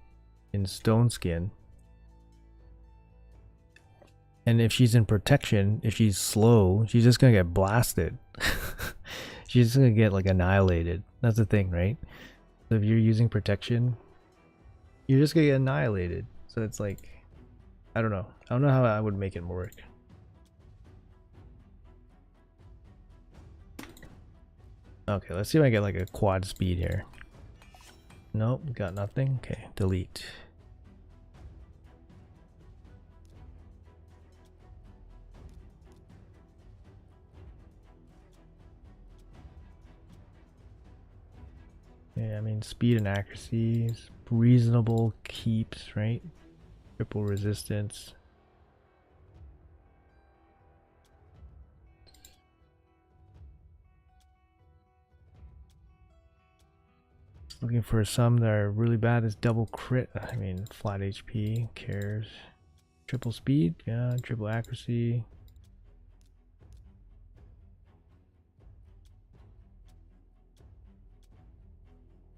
in stone skin. And if she's in protection, if she's slow, she's just gonna get blasted. She's just gonna get like annihilated. That's the thing, right? So if you're using protection, you're just gonna get annihilated. So it's like, I don't know. I don't know how I would make it work. Okay, let's see if I get like a quad speed here. Nope, got nothing. Okay, delete. Yeah, I mean speed and accuracy is reasonable keeps, right? Triple resistance. Looking for some that are really bad is double crit. I mean flat HP, cares. Triple speed, yeah, triple accuracy.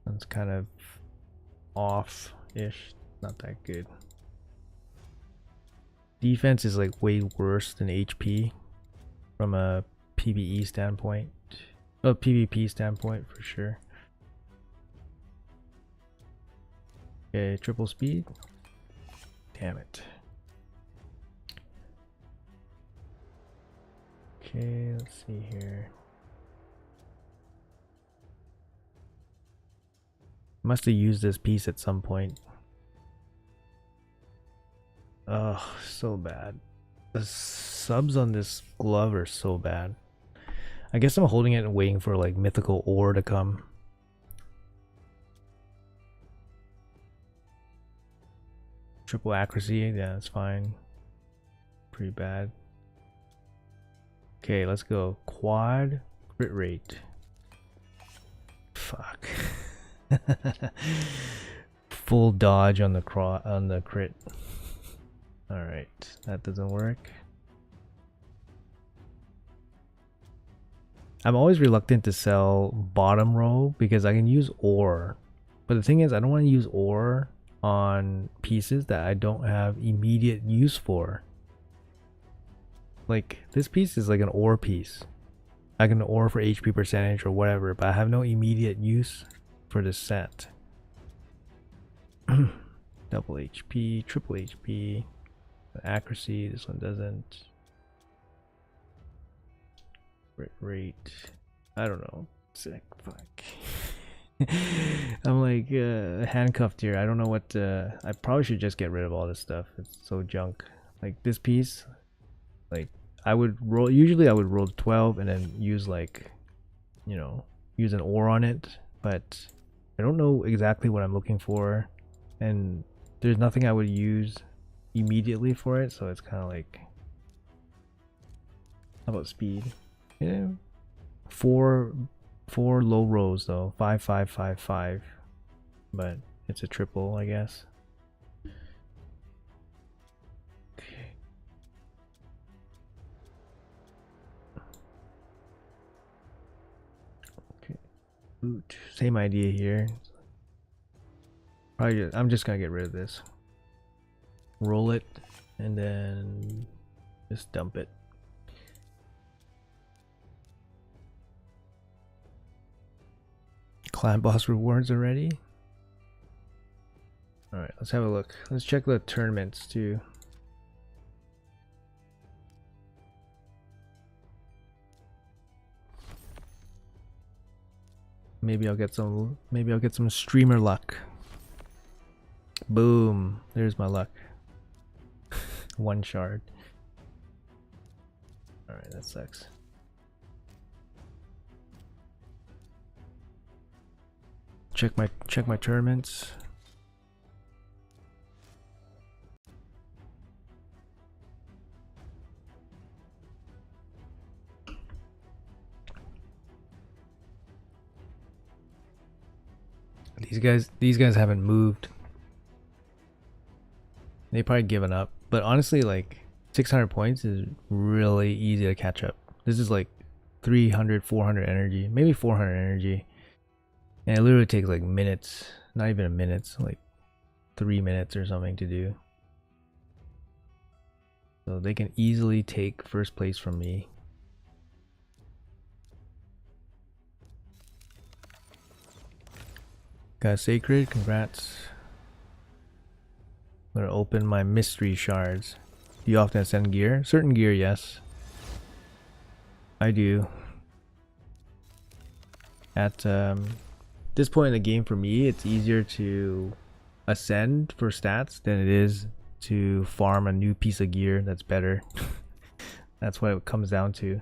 That's kind of off-ish, not that good. Defense is like way worse than HP from a PvE standpoint. Oh, PvP standpoint for sure. Okay, triple speed. Damn it. Okay, let's see here. Must have used this piece at some point. Oh, so bad. The subs on this glove are so bad. I guess I'm holding it and waiting for like mythical ore to come. Triple accuracy, yeah, that's fine. Pretty bad. Okay, let's go. Quad crit rate. Fuck. Full dodge on the crit. All right, that doesn't work. I'm always reluctant to sell bottom row because I can use ore, but the thing is I don't want to use ore on pieces that I don't have immediate use for. Like this piece is like an ore piece. I can ore for HP percentage or whatever, but I have no immediate use for this set. Double HP, triple HP, accuracy, this one doesn't. Rate, I don't know. Sick, fuck. I'm like handcuffed here. I don't know what I probably should just get rid of all this stuff. It's so junk. Like this piece, like I would roll, usually I would roll 12 and then use like, you know, use an ore on it, but I don't know exactly what I'm looking for, and there's nothing I would use immediately for it, so it's kind of like, how about speed? Yeah, four low rows though, 5 5 5 5, but it's a triple, I guess. Okay. Okay. Boot. Same idea here. Probably I'm just gonna get rid of this. Roll it and then just dump it. Clan boss rewards already. All right, let's have a look. Let's check the tournaments too. Maybe I'll get some streamer luck. Boom, there's my luck. One shard. All right, that sucks. Check my tournaments. these guys haven't moved. They probably given up. But honestly, like 600 points is really easy to catch up. This is like 300, 400 energy, maybe 400 energy. And it literally takes like minutes, not even a minute, like 3 minutes or something to do. So they can easily take first place from me. Got sacred, congrats. I'm gonna open my mystery shards. Do you often ascend gear? Certain gear, yes. I do. At this point in the game for me, it's easier to ascend for stats than it is to farm a new piece of gear that's better. That's what it comes down to.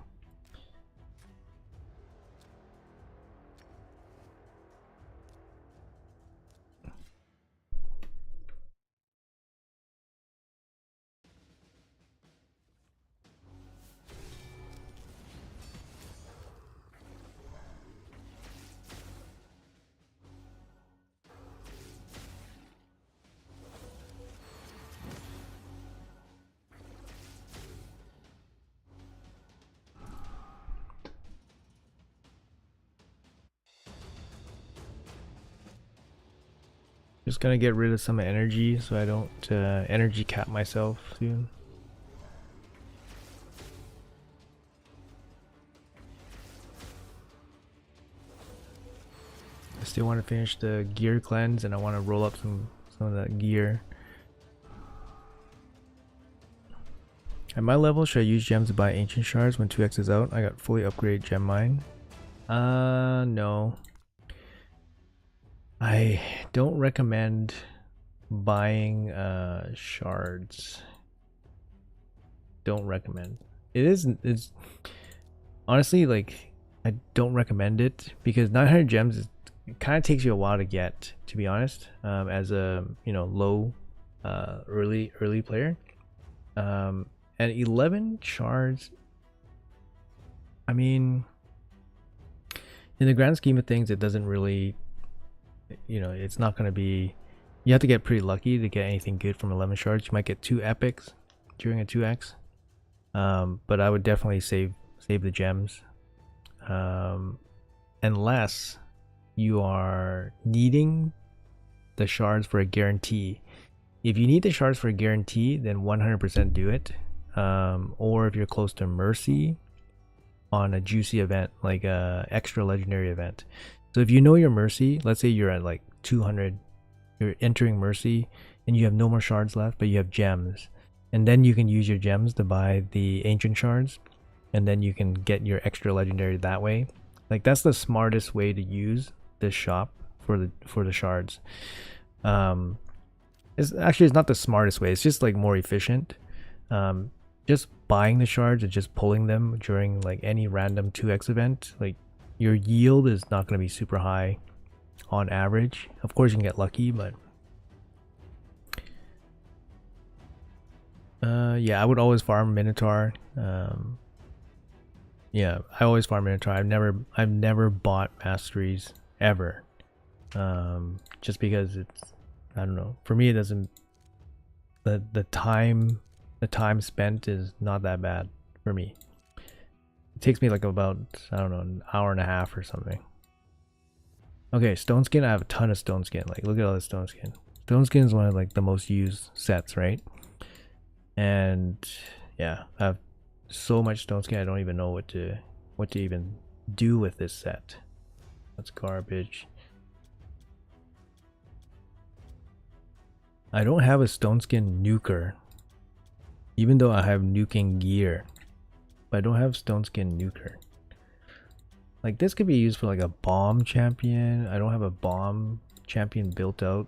Just gonna get rid of some energy so I don't energy cap myself soon. I still want to finish the gear cleanse and I want to roll up some of that gear. At my level, should I use gems to buy ancient shards when 2x is out? I got fully upgraded gem mine. No. I don't recommend buying shards. Don't recommend. It's honestly, like, I don't recommend it because 900 gems it kind of takes you a while to get, to be honest, as a low early player. And 11 shards, I mean, in the grand scheme of things, it doesn't really, it's not going to be, you have to get pretty lucky to get anything good from 11 shards. You might get 2 epics during a 2x, but I would definitely save the gems, unless you are needing the shards for a guarantee. If you need the shards for a guarantee, then 100% do it. Or if you're close to mercy on a juicy event, like a extra legendary event. So if you know your mercy, let's say you're at like 200, you're entering mercy and you have no more shards left, but you have gems, and then you can use your gems to buy the ancient shards, and then you can get your extra legendary that way. Like, that's the smartest way to use this shop for the shards. It's not the smartest way, it's just like more efficient. Just buying the shards and just pulling them during like any random 2x event, like, your yield is not going to be super high on average. Of course you can get lucky, but yeah, I would always farm Minotaur. Yeah, I always farm Minotaur. I've never bought masteries ever, just because it's, I don't know, for me it doesn't, the time spent is not that bad for me. It takes me like about, I don't know, an hour and a half or something. Okay, stone skin. I have a ton of stone skin. Like, look at all this stone skin. Stone skin is one of like the most used sets, right? And yeah, I have so much stone skin. I don't even know what to even do with this set. That's garbage. I don't have a stone skin nuker, even though I have nuking gear. But I don't have stone skin nuker. Like, this could be used for like a bomb champion. I don't have a bomb champion built out.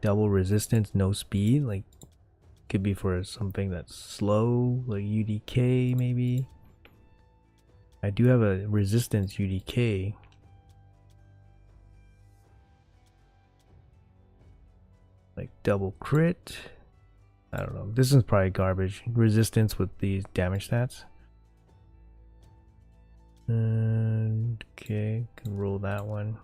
Double resistance, no speed. Like, could be for something that's slow, like UDK maybe. I do have a resistance UDK. Like double crit. I don't know. This is probably garbage. Resistance with these damage stats. Okay, can roll that one.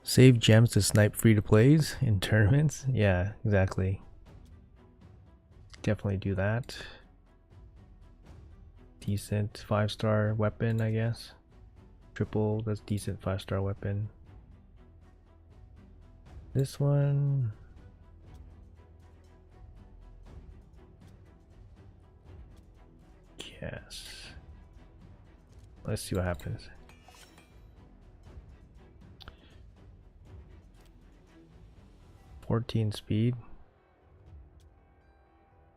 Save gems to snipe free to plays in tournaments. Yeah, exactly. Definitely do that. Decent 5-star weapon, I guess. Triple, that's decent 5-star weapon. This one. Yes. Let's see what happens. "14 speed.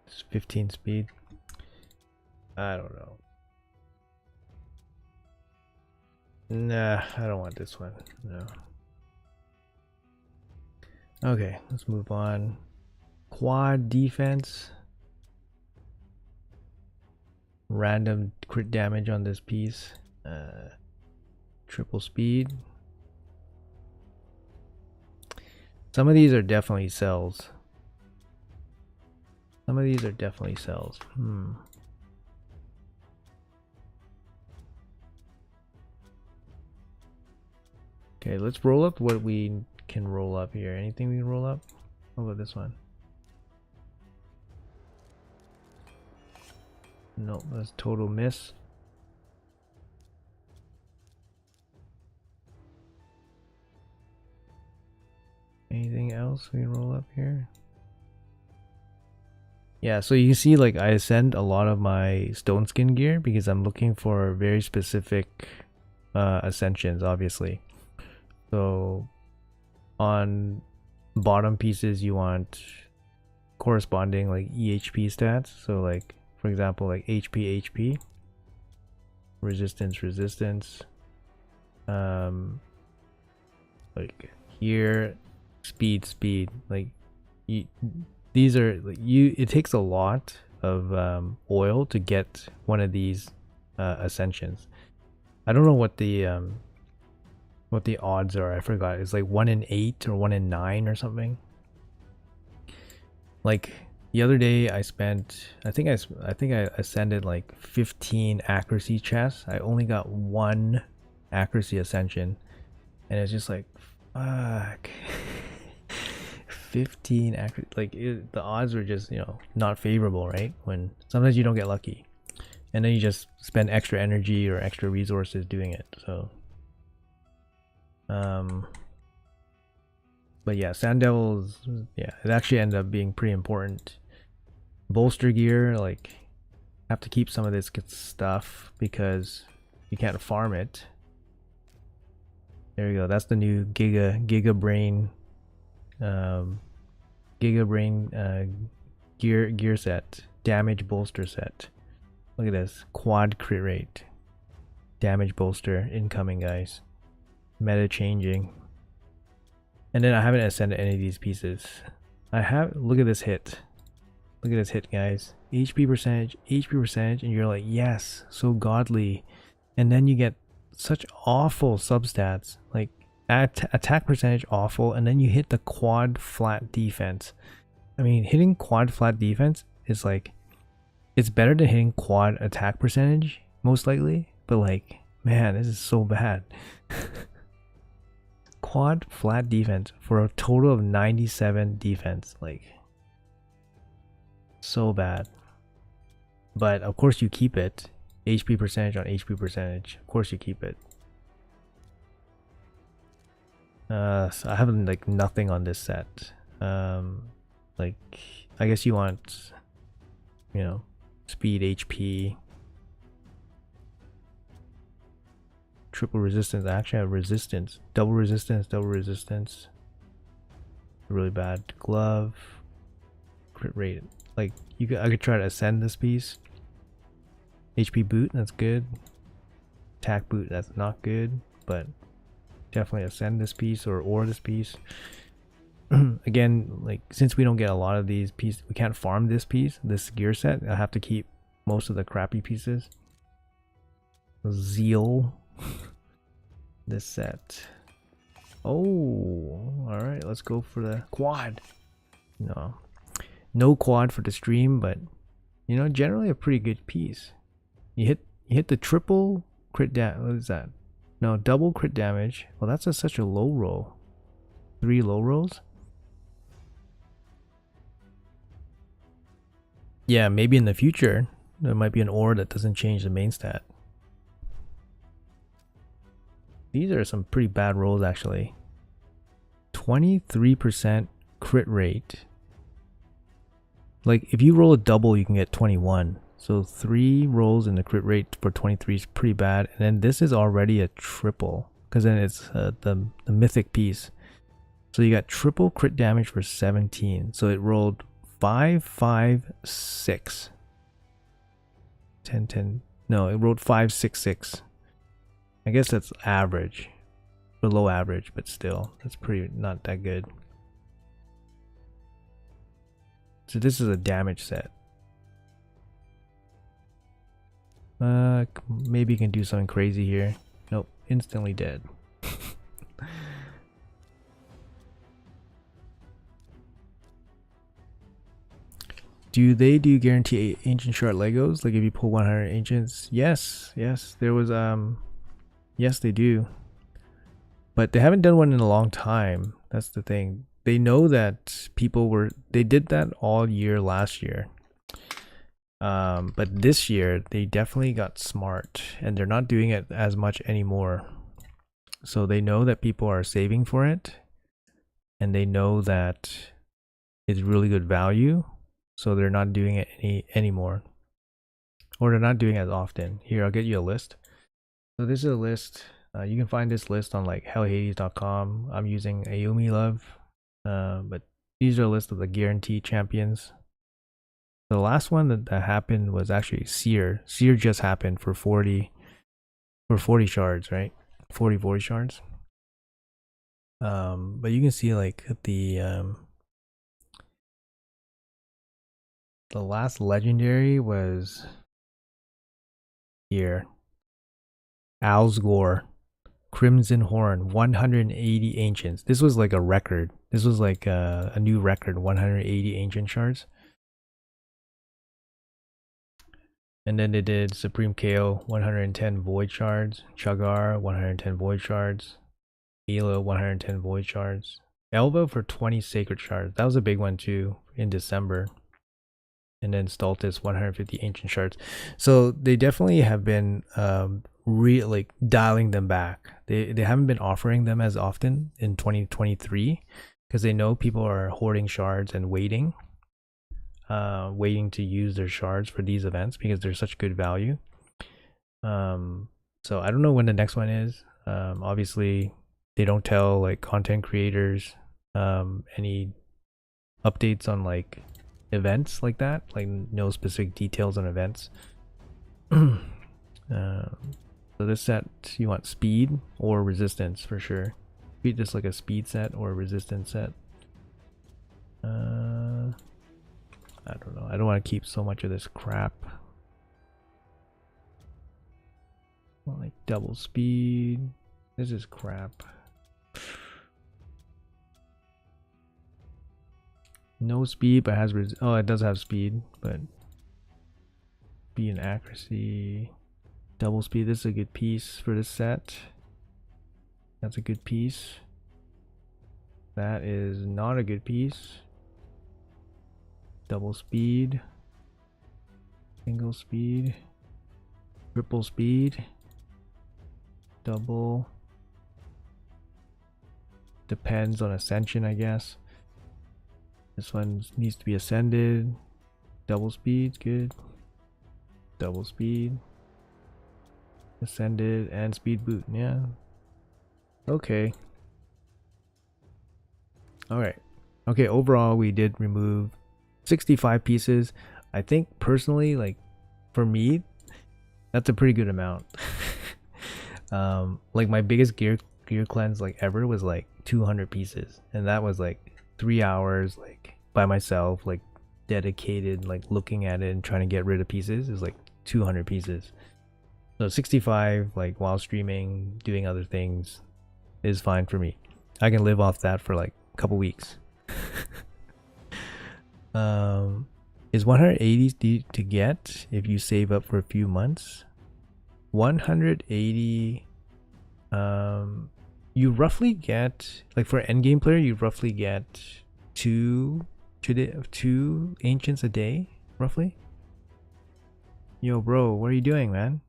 It's 15 speed. I don't know. Nah, I don't want this one. No. Okay, let's move on. Quad defense. Random crit damage on this piece. Triple speed. Some of these are definitely cells. Some of these are definitely cells. Okay, let's roll up what we can roll up here. Anything we can roll up? How about this one? No, that's total miss. Anything else we can roll up here? Yeah, so you see, like, I ascend a lot of my stone skin gear because I'm looking for very specific ascensions, obviously. So on bottom pieces you want corresponding like EHP stats. So like, for example, like HP, resistance, like here, speed. Like these are like it takes a lot of oil to get one of these ascensions. I don't know what the odds are. I forgot. It's like 1 in 8 or 1 in 9 or something. Like the other day I spent, I think I ascended like 15 accuracy chests. I only got 1 accuracy ascension, and it's just like, fuck. 15 accuracy, like the odds were just, not favorable, right? When sometimes you don't get lucky, and then you just spend extra energy or extra resources doing it. So but yeah, Sand Devils, yeah, it actually ended up being pretty important. Bolster gear, like, have to keep some of this stuff because you can't farm it. There we go. That's the new Giga Brain gear set, damage bolster set. Look at this, quad crit rate, damage bolster incoming, guys. Meta changing. And then I haven't ascended any of these pieces. Look at this hit. Look at this hit, guys. HP percentage, and you're like, yes, so godly. And then you get such awful substats, like attack percentage awful, and then you hit the quad flat defense. I mean, hitting quad flat defense is like, it's better than hitting quad attack percentage, most likely, but like, man, this is so bad. Quad flat defense for a total of 97 defense, like, so bad. But of course you keep it. HP percentage on HP percentage, of course you keep it. So I have like nothing on this set. Like, I guess you want, speed, HP, triple resistance. I actually have resistance, double resistance. Really bad. Glove, crit rate. Like, I could try to ascend this piece. HP boot, that's good. Attack boot, that's not good, but definitely ascend this piece or this piece. Again, like, since we don't get a lot of these pieces, we can't farm this gear set. I have to keep most of the crappy pieces. Zeal. This set. Oh, all right, let's go for the quad. No, no quad for the stream, but you know, generally a pretty good piece. You hit the triple crit what is that? No, double crit damage. Well, that's such a low roll. 3 low rolls. Yeah, maybe in the future there might be an ore that doesn't change the main stat. These are some pretty bad rolls actually. 23% crit rate. Like if you roll a double, you can get 21. So 3 rolls in the crit rate for 23 is pretty bad. And then this is already a triple because then it's the mythic piece. So you got triple crit damage for 17. So it rolled 5, 5, 6. 10, 10. No, it rolled 5, 6, 6. I guess that's average. Below average, but still, that's pretty not that good. So this is a damage set. Maybe you can do something crazy here. Nope, instantly dead. Do they do guarantee ancient shard Legos? Like if you pull 100 ancients? Yes, yes. There was yes they do. But they haven't done one in a long time. That's the thing. They know that they did that all year last year. But this year they definitely got smart and they're not doing it as much anymore. So they know that people are saving for it and they know that it's really good value. So they're not doing it anymore. Or they're not doing it as often. Here, I'll get you a list. So this is a list. You can find this list on like hellhades.com. I'm using Ayumi Love. But these are a list of the guaranteed champions. The last one that happened was actually Seer. Seer just happened for 40 shards, right? 40 shards. But you can see like the last legendary was here. Owl's Gore. Crimson Horn, 180 ancients. This was like a record. This was like a new record, 180 ancient shards. And then they did Supreme KO, 110 void shards. Chagar, 110 void shards. Elo, 110 void shards. Elva for 20 sacred shards. That was a big one too in December. And then Stultus, 150 ancient shards. So they definitely have been really dialing them back. They haven't been offering them as often in 2023 because they know people are hoarding shards and waiting to use their shards for these events because they're such good value. So I don't know when the next one is. Obviously they don't tell like content creators any updates on like events like that, like no specific details on events. So this set, you want speed or resistance for sure. Treat this like a speed set or a resistance set. I don't know. I don't want to keep so much of this crap. Like double speed. This is crap. No speed, but has oh, it does have speed, but speed and accuracy. Double speed. This is a good piece for this set. That's a good piece. That is not a good piece. Double speed. Single speed. Triple speed. Double. Depends on ascension, I guess. This one needs to be ascended. Double speed, good. Double speed. Ascended and speed boot, yeah. Okay. Alright. Okay, overall we did remove 65 pieces. I think personally, like for me, that's a pretty good amount. Like my biggest gear cleanse like ever was like 200 pieces, and that was like 3 hours like by myself, like dedicated, like looking at it and trying to get rid of pieces. Is like 200 pieces. So 65 like while streaming, doing other things is fine for me. I can live off that for like a couple weeks. Is 180 to get if you save up for a few months? 180, you roughly get, like for an endgame player, you roughly get two ancients a day, roughly. Yo, bro, what are you doing, man?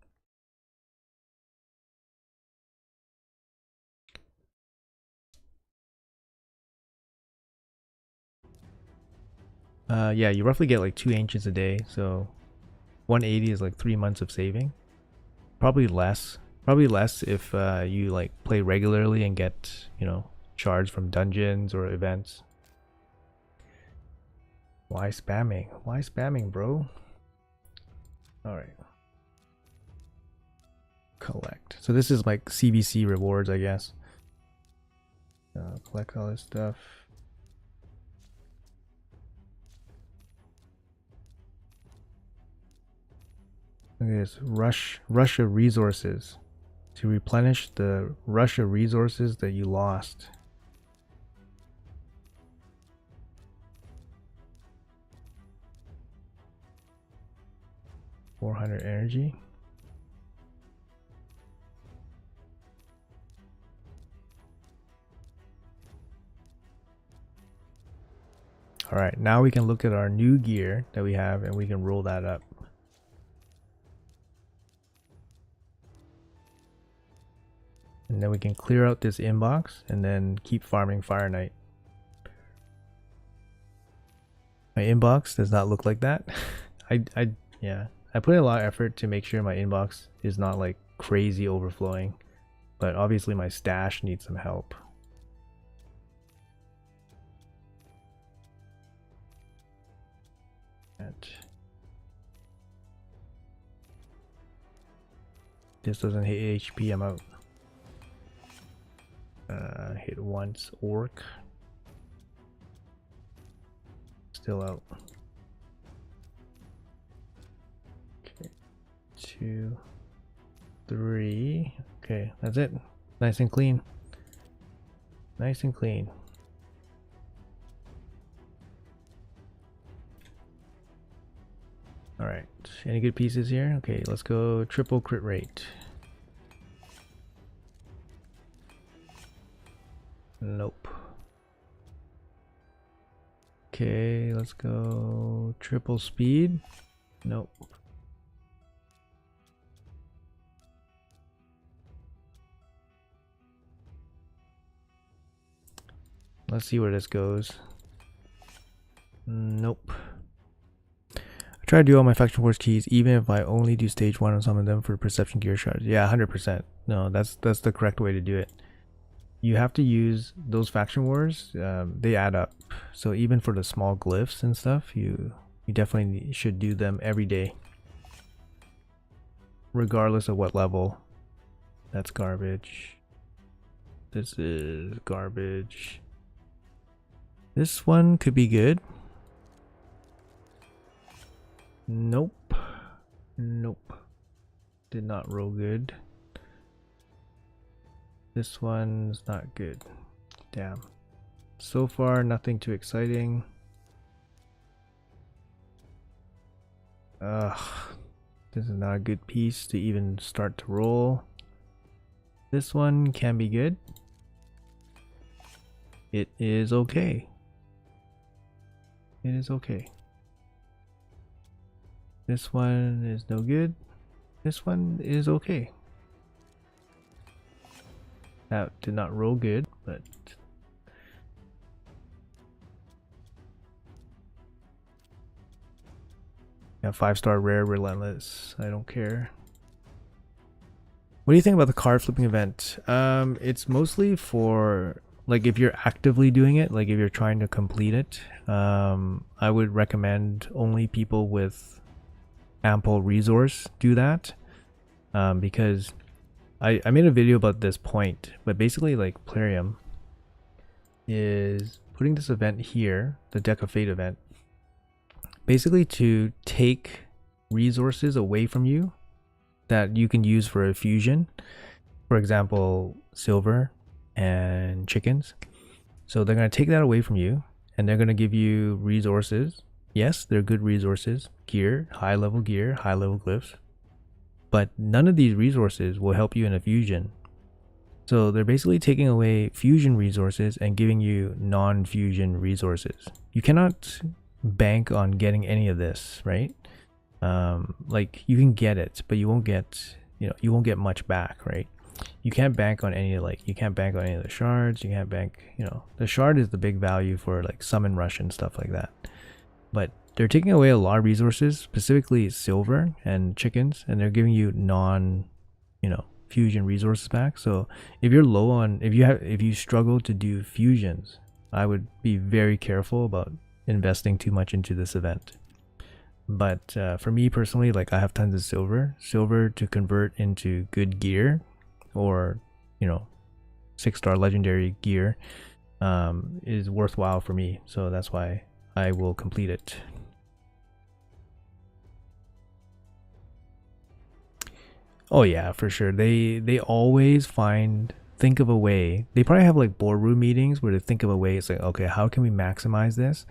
Yeah, you roughly get like 2 ancients a day, so 180 is like 3 months of saving. Probably less. Probably less if you like play regularly and get, you know, shards from dungeons or events. Why spamming? Why spamming, bro? Alright. Collect. So this is like CBC rewards, I guess. Collect all this stuff. Look at this. Rush of resources. To replenish the rush of resources that you lost. $400 energy. Alright, now we can look at our new gear that we have and we can roll that up. And then we can clear out this inbox and then keep farming Fire Knight. My inbox does not look like that. Yeah, I put in a lot of effort to make sure my inbox is not like crazy overflowing, but obviously my stash needs some help. This doesn't hit HP, I'm out. Hit once, orc. Still out. Okay, 2, 3. Okay, that's it. Nice and clean. Nice and clean. Alright, any good pieces here? Okay, let's go triple crit rate. Nope. Okay, let's go triple speed. Nope. Let's see where this goes. Nope. I try to do all my faction wars keys, even if I only do stage 1 on some of them for perception gear shards. Yeah, 100%. No, that's the correct way to do it. You have to use those faction wars. They add up. So even for the small glyphs and stuff, you definitely should do them every day, regardless of what level. That's garbage. This is garbage. This one could be good. Nope. Nope. Did not roll good. This one's not good. Damn. So far, nothing too exciting. Ugh. This is not a good piece to even start to roll. This one can be good. It is okay. It is okay. This one is no good. This one is okay. That did not roll good, but yeah, 5-star rare relentless. I don't care. What do you think about the card flipping event? It's mostly for like if you're actively doing it, like if you're trying to complete it. I would recommend only people with ample resource do that, because I made a video about this point, but basically like Plarium is putting this event here, the Deck of Fate event, basically to take resources away from you that you can use for a fusion. For example, silver and chickens. So they're going to take that away from you and they're going to give you resources Yes, they're good resources, gear, high level gear, high level glyphs, but none of these resources will help you in a fusion. So they're basically taking away fusion resources and giving you non-fusion resources. You cannot bank on getting any of this, right? Like you can get it, but you won't get, you won't get much back, right? You can't bank on any, like, you can't bank on any of the shards. You can't bank, the shard is the big value for like summon rush and stuff like that. But they're taking away a lot of resources, specifically silver and chickens, and they're giving you non, fusion resources back. So if you're low on, if you struggle to do fusions, I would be very careful about investing too much into this event. But for me personally, like, I have tons of silver to convert into good gear, or 6-star legendary gear, is worthwhile for me. So that's why I will complete it. Oh yeah, for sure. They always think of a way. They probably have like boardroom meetings where they think of a way. It's like, okay, how can we maximize this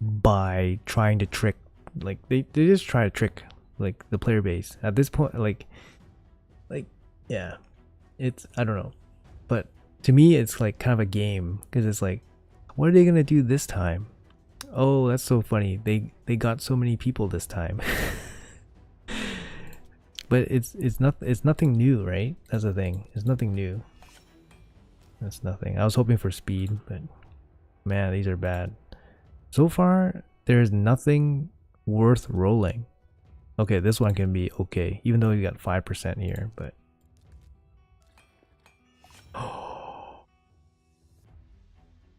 by trying to trick, like they just try to trick like the player base at this point. Like yeah, it's, I don't know, but to me it's like kind of a game, because it's like, what are they gonna do this time? Oh, that's so funny. They got so many people this time. But it's nothing new, right? That's the thing. It's nothing new. That's nothing. I was hoping for speed, but man, these are bad. So far, there's nothing worth rolling. Okay, this one can be okay, even though you got 5% here, but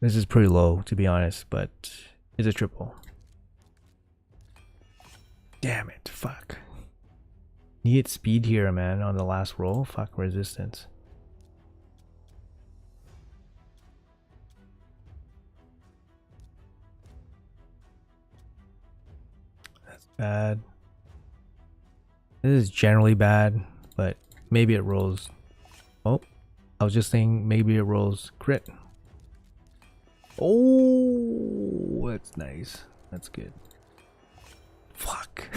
this is pretty low, to be honest, but it's a triple. Damn it, fuck. Need speed here, man, on the last roll. Fuck resistance. That's bad. This is generally bad, but maybe it rolls. Oh, I was just saying maybe it rolls crit. Oh, that's nice. That's good. Fuck.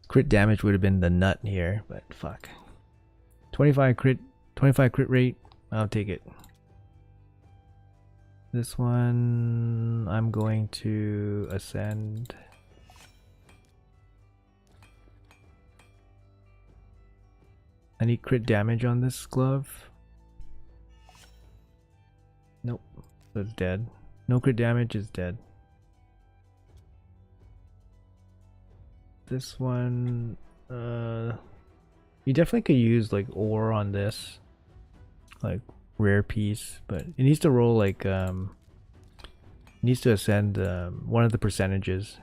Crit damage would have been the nut here, but fuck. 25 crit rate. I'll take it. This one I'm going to ascend. I need crit damage on this glove. Nope. So it's dead. No crit damage is dead. This one, you definitely could use like ore on this, like rare piece, but it needs to roll like needs to ascend one of the percentages.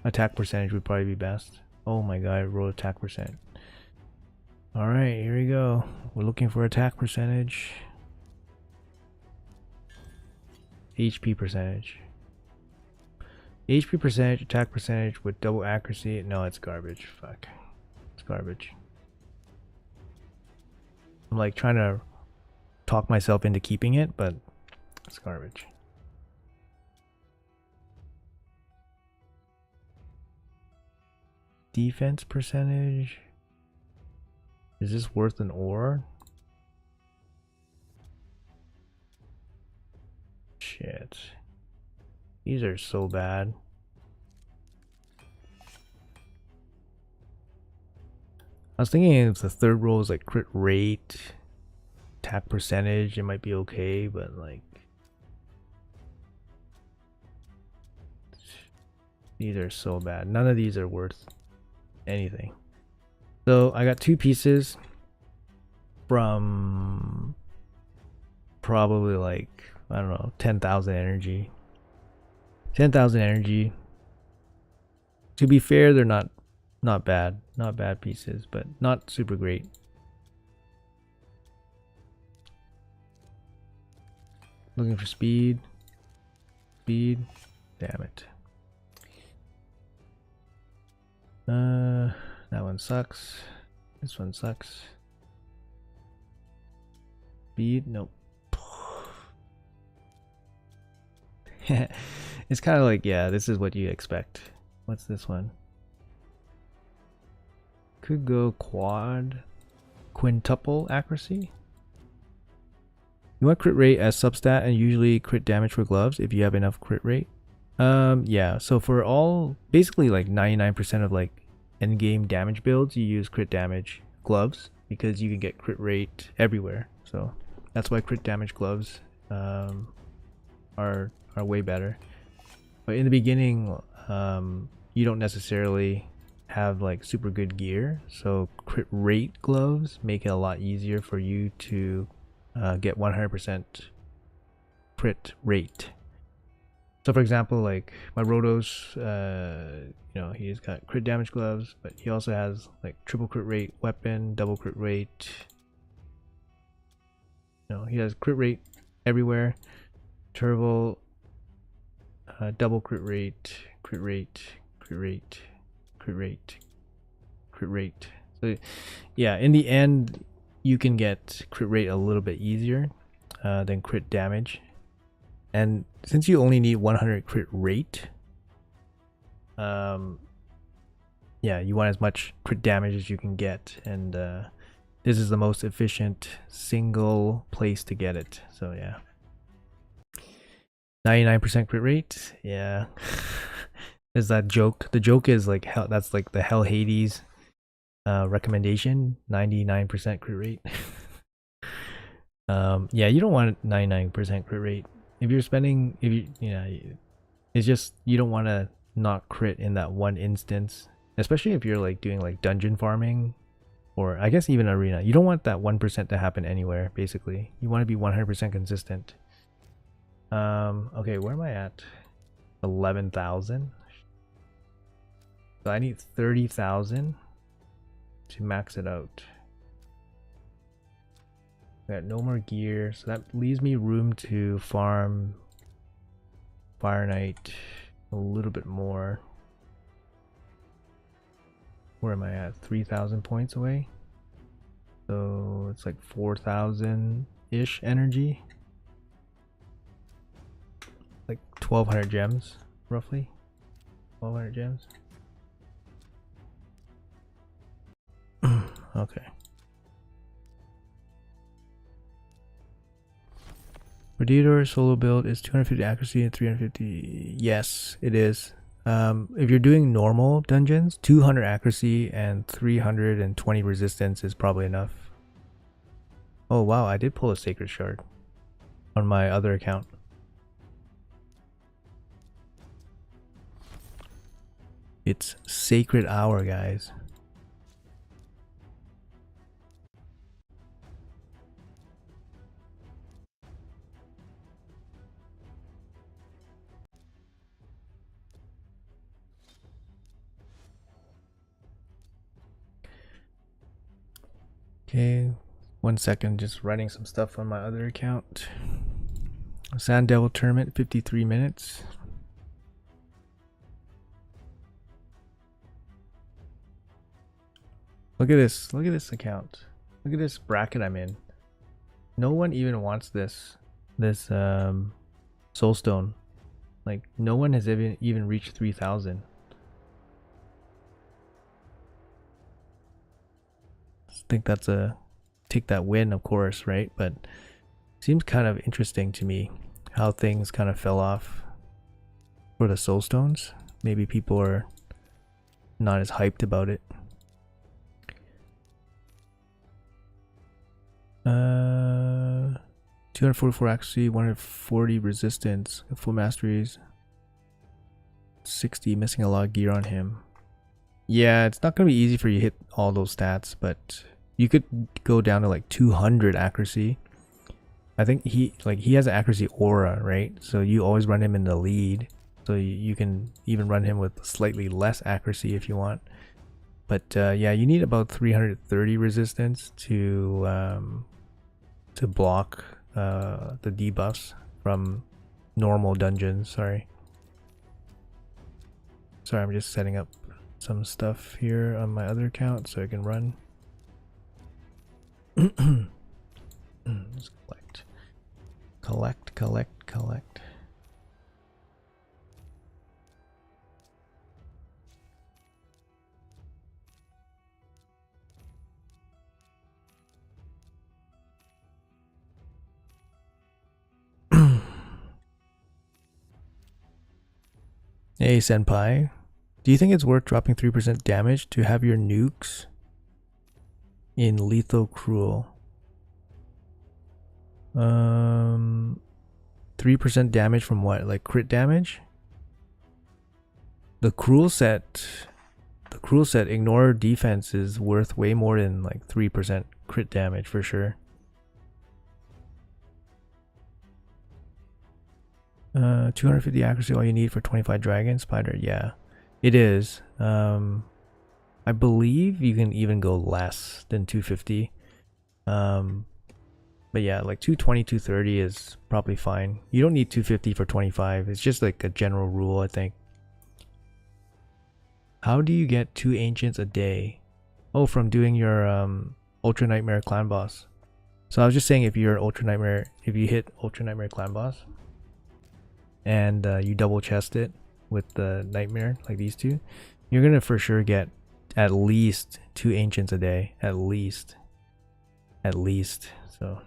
Attack percentage would probably be best. Oh my god, roll attack percent. Alright, here we go. We're looking for attack percentage. HP percentage. HP percentage, attack percentage with double accuracy. No, it's garbage. Fuck. It's garbage. I'm like trying to talk myself into keeping it, but it's garbage. Defense percentage. Is this worth an ore? Shit. These are so bad. I was thinking if the third roll is like crit rate, attack percentage, it might be okay, but like these are so bad. None of these are worth anything. So I got 2 pieces from probably like, I don't know, 10,000 energy. 10,000 energy. To be fair, they're not bad. Not bad pieces, but not super great. Looking for speed. Speed. Damn it. That one sucks. This one sucks. Speed. Nope. It's kind of like, yeah, this is what you expect. What's this one? Could go quad, quintuple accuracy. You want crit rate as substat and usually crit damage for gloves if you have enough crit rate. Yeah, so for all, basically like 99% of like endgame damage builds, you use crit damage gloves because you can get crit rate everywhere. So that's why crit damage gloves are way better. But in the beginning, you don't necessarily have like super good gear, so crit rate gloves make it a lot easier for you to get 100% crit rate. So for example, like my Rotos, you know, he's got crit damage gloves, but he also has like triple crit rate weapon, double crit rate. You know, he has crit rate everywhere. Turbo, double crit rate, crit rate, crit rate, crit rate, crit rate. So yeah, in the end, you can get crit rate a little bit easier than crit damage. And since you only need 100 crit rate, yeah, you want as much crit damage as you can get, and this is the most efficient single place to get it. So yeah, 99% crit rate. Yeah, is that joke? The joke is like hell. That's like the Hell Hades recommendation. 99% crit rate. Yeah, you don't want 99% crit rate. If you're spending, if you know, it's just you don't want to not crit in that one instance, especially if you're like doing like dungeon farming, or I guess even arena. You don't want that 1% to happen anywhere. Basically, you want to be 100% consistent. Okay, where am I at? 11,000. So I need 30,000 to max it out. Got no more gear, so that leaves me room to farm Fire Knight a little bit more. Where am I at? 3,000 points away. So it's like 4,000-ish energy. Like 1,200 gems, roughly. 1,200 gems. Okay. Predator solo build is 250 accuracy and 350. Yes, it is. If you're doing normal dungeons, 200 accuracy and 320 resistance is probably enough. Oh wow, I did pull a sacred shard on my other account. It's sacred hour, guys. Okay, 1 second, just writing some stuff on my other account. Sand Devil Tournament, 53 minutes. Look at this account. Look at this bracket I'm in. No one even wants this soulstone. Like no one has even reached 3,000. I think that's a take that win, of course, right? But seems kind of interesting to me how things kind of fell off for the soulstones. Maybe people are not as hyped about it. 244 accuracy, 140 resistance, full masteries, 60, missing a lot of gear on him. Yeah, it's not gonna be easy for you to hit all those stats, but you could go down to like 200 accuracy. I think he has an accuracy aura, right? So you always run him in the lead. So you can even run him with slightly less accuracy if you want. But yeah, you need about 330 resistance to block the debuffs from normal dungeons. Sorry, I'm just setting up some stuff here on my other account so I can run. Let's collect. Hey Senpai, do you think it's worth dropping 3% damage to have your nukes in lethal cruel? 3% damage from what? Like crit damage? The cruel set ignore defense is worth way more than like 3% crit damage for sure. 250 accuracy, all you need for 25 dragon spider. Yeah, it is. I believe you can even go less than 250. But yeah, like 220, 230 is probably fine. You don't need 250 for 25. It's just like a general rule, I think. How do you get 2 ancients a day? Oh, from doing your Ultra Nightmare clan boss. So I was just saying, if you're Ultra Nightmare, if you hit Ultra Nightmare clan boss and you double chest it with the Nightmare, like these two, you're gonna for sure get at least 2 ancients a day. At least. So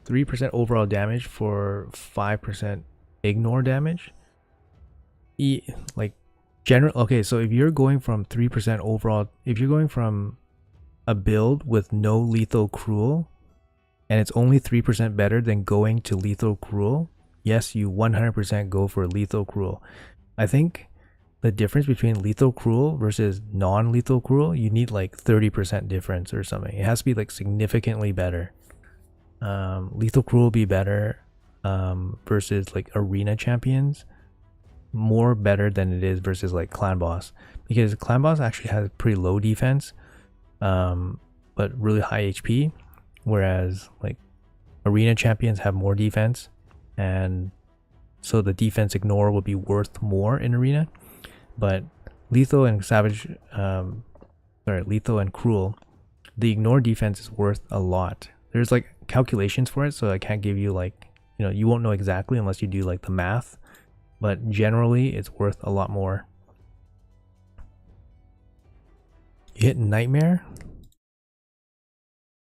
3% overall damage for 5% ignore damage. Like general. Okay, so if you're going from 3% overall, if you're going from a build with no lethal cruel and it's only 3% better than going to lethal cruel, yes, you 100% go for lethal cruel. I think the difference between lethal cruel versus non-lethal cruel, you need like 30% difference or something. It has to be like significantly better. Lethal cruel will be better versus like arena champions, more better than it is versus like clan boss, because clan boss actually has pretty low defense but really high HP, whereas like arena champions have more defense, and so the defense ignore will be worth more in arena. But lethal and lethal and cruel, the ignore defense is worth a lot. There's like calculations for it, so I can't give you like, you won't know exactly unless you do like the math, but generally it's worth a lot more. You hit Nightmare,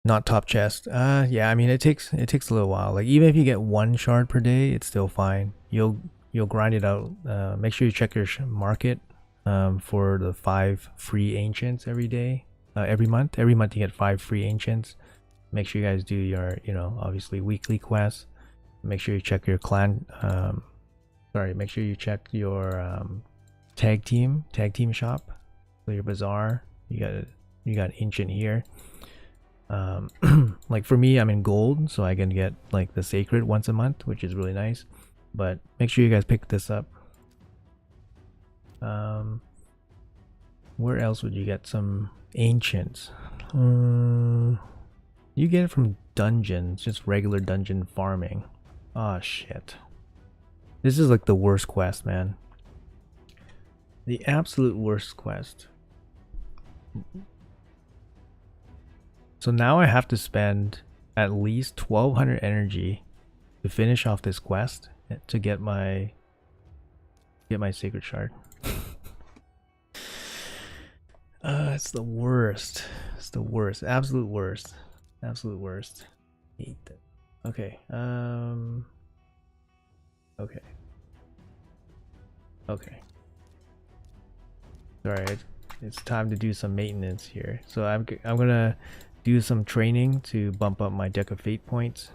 not top chest. Yeah, I mean it takes a little while. Like even if you get 1 shard per day, it's still fine. You'll grind it out. Make sure you check your market for the 5 free ancients every day. Every month you get 5 free ancients. Make sure you guys do your, obviously weekly quests. Make sure you check your clan. Make sure you check your tag team shop. So your bazaar, you got ancient here. Like for me, I'm in gold, so I can get like the sacred once a month, which is really nice. But make sure you guys pick this up. Where else would you get some ancients? You get it from dungeons, just regular dungeon farming. Oh shit. This is like the worst quest, man. The absolute worst quest. So now I have to spend at least 1200 energy to finish off this quest to get my sacred shard. It's the worst. It's the worst. Absolute worst. Absolute worst. Hate that. Okay. Okay. Okay. Alright. It's time to do some maintenance here. So I'm gonna do some training to bump up my deck of fate points.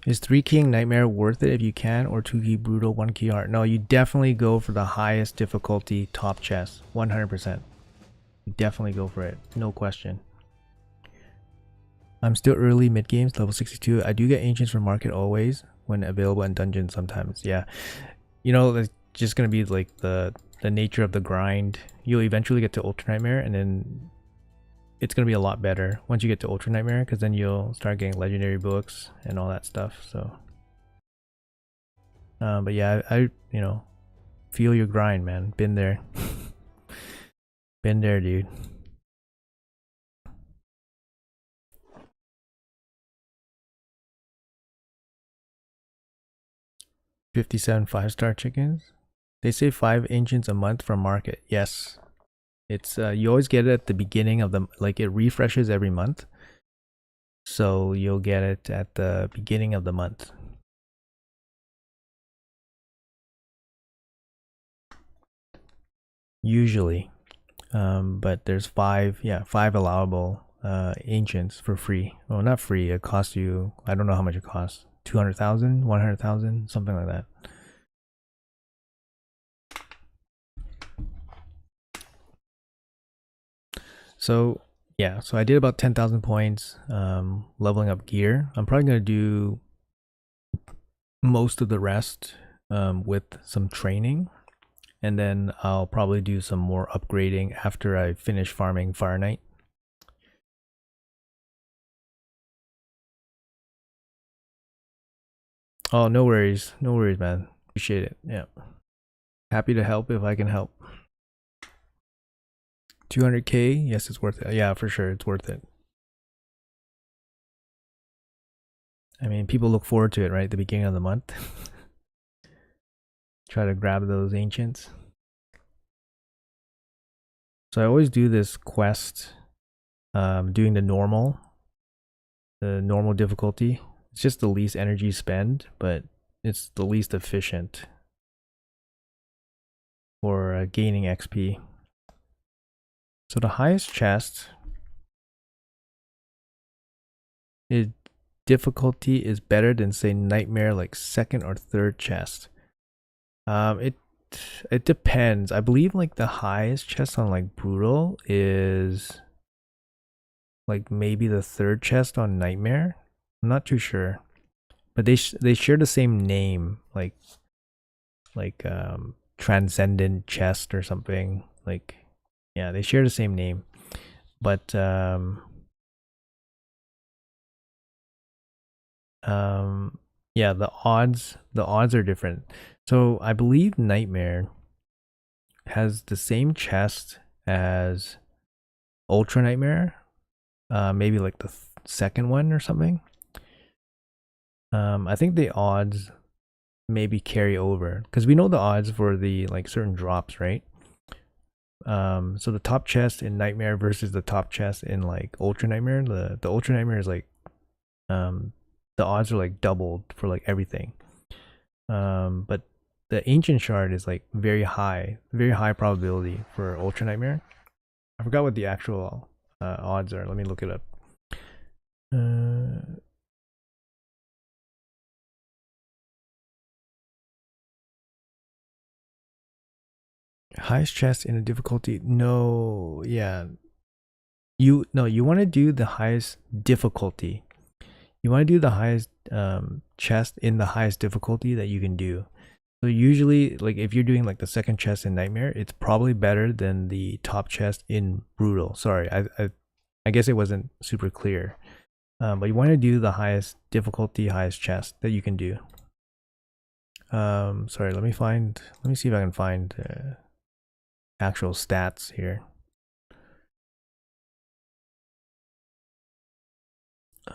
Is 3 King Nightmare worth it if you can, or 2 key Brutal, 1 key Art? No, you definitely go for the highest difficulty top chest. 100%. You definitely go for it. No question. I'm still early mid games, level 62. I do get ancients from market always when available in dungeons sometimes. Yeah. It's just gonna be like the the nature of the grind, you'll eventually get to Ultra Nightmare, and then it's gonna be a lot better once you get to Ultra Nightmare, because then you'll start getting legendary books and all that stuff. So, but yeah, I you know, feel your grind, man. Been there, been there, dude. 57 5-star chickens. They say 5 ancients a month from market. Yes, it's you always get it at the beginning of the, like, it refreshes every month, so you'll get it at the beginning of the month. Usually, but there's 5 allowable ancients for free. Well, not free, it costs you, I don't know how much it costs, 200,000, 100,000, something like that. So yeah, so I did about 10,000 points leveling up gear. I'm probably gonna do most of the rest with some training, and then I'll probably do some more upgrading after I finish farming Fire Knight. Oh, no worries, man. Appreciate it. Yeah, happy to help if I can help. 200k, yes, it's worth it. Yeah, for sure, it's worth it. I mean, people look forward to it, right? At the beginning of the month. Try to grab those ancients. So I always do this quest, doing the normal difficulty. It's just the least energy spend, but it's the least efficient for gaining XP. So the highest chest, difficulty is better than, say, Nightmare, like 2nd or 3rd chest. It depends. I believe like the highest chest on like Brutal is like maybe the 3rd chest on Nightmare. I'm not too sure, but they share the same name, like Transcendent Chest or something. Like, yeah, they share the same name, but yeah, the odds are different. So I believe Nightmare has the same chest as Ultra Nightmare, maybe like the 2nd one or something. I think the odds maybe carry over, because we know the odds for the like certain drops, right? So the top chest in Nightmare versus the top chest in like Ultra Nightmare, the Ultra Nightmare is like the odds are like doubled for like everything. But the Ancient Shard is like very high probability for Ultra Nightmare. I forgot what the actual odds are. Let me look it up. Highest chest in a difficulty. No, yeah. You want to do the highest difficulty. You want to do the highest chest in the highest difficulty that you can do. So usually, like if you're doing like the 2nd chest in Nightmare, it's probably better than the top chest in Brutal. Sorry, I guess it wasn't super clear. But you want to do the highest difficulty, highest chest that you can do. Sorry, let me see if I can find actual stats here.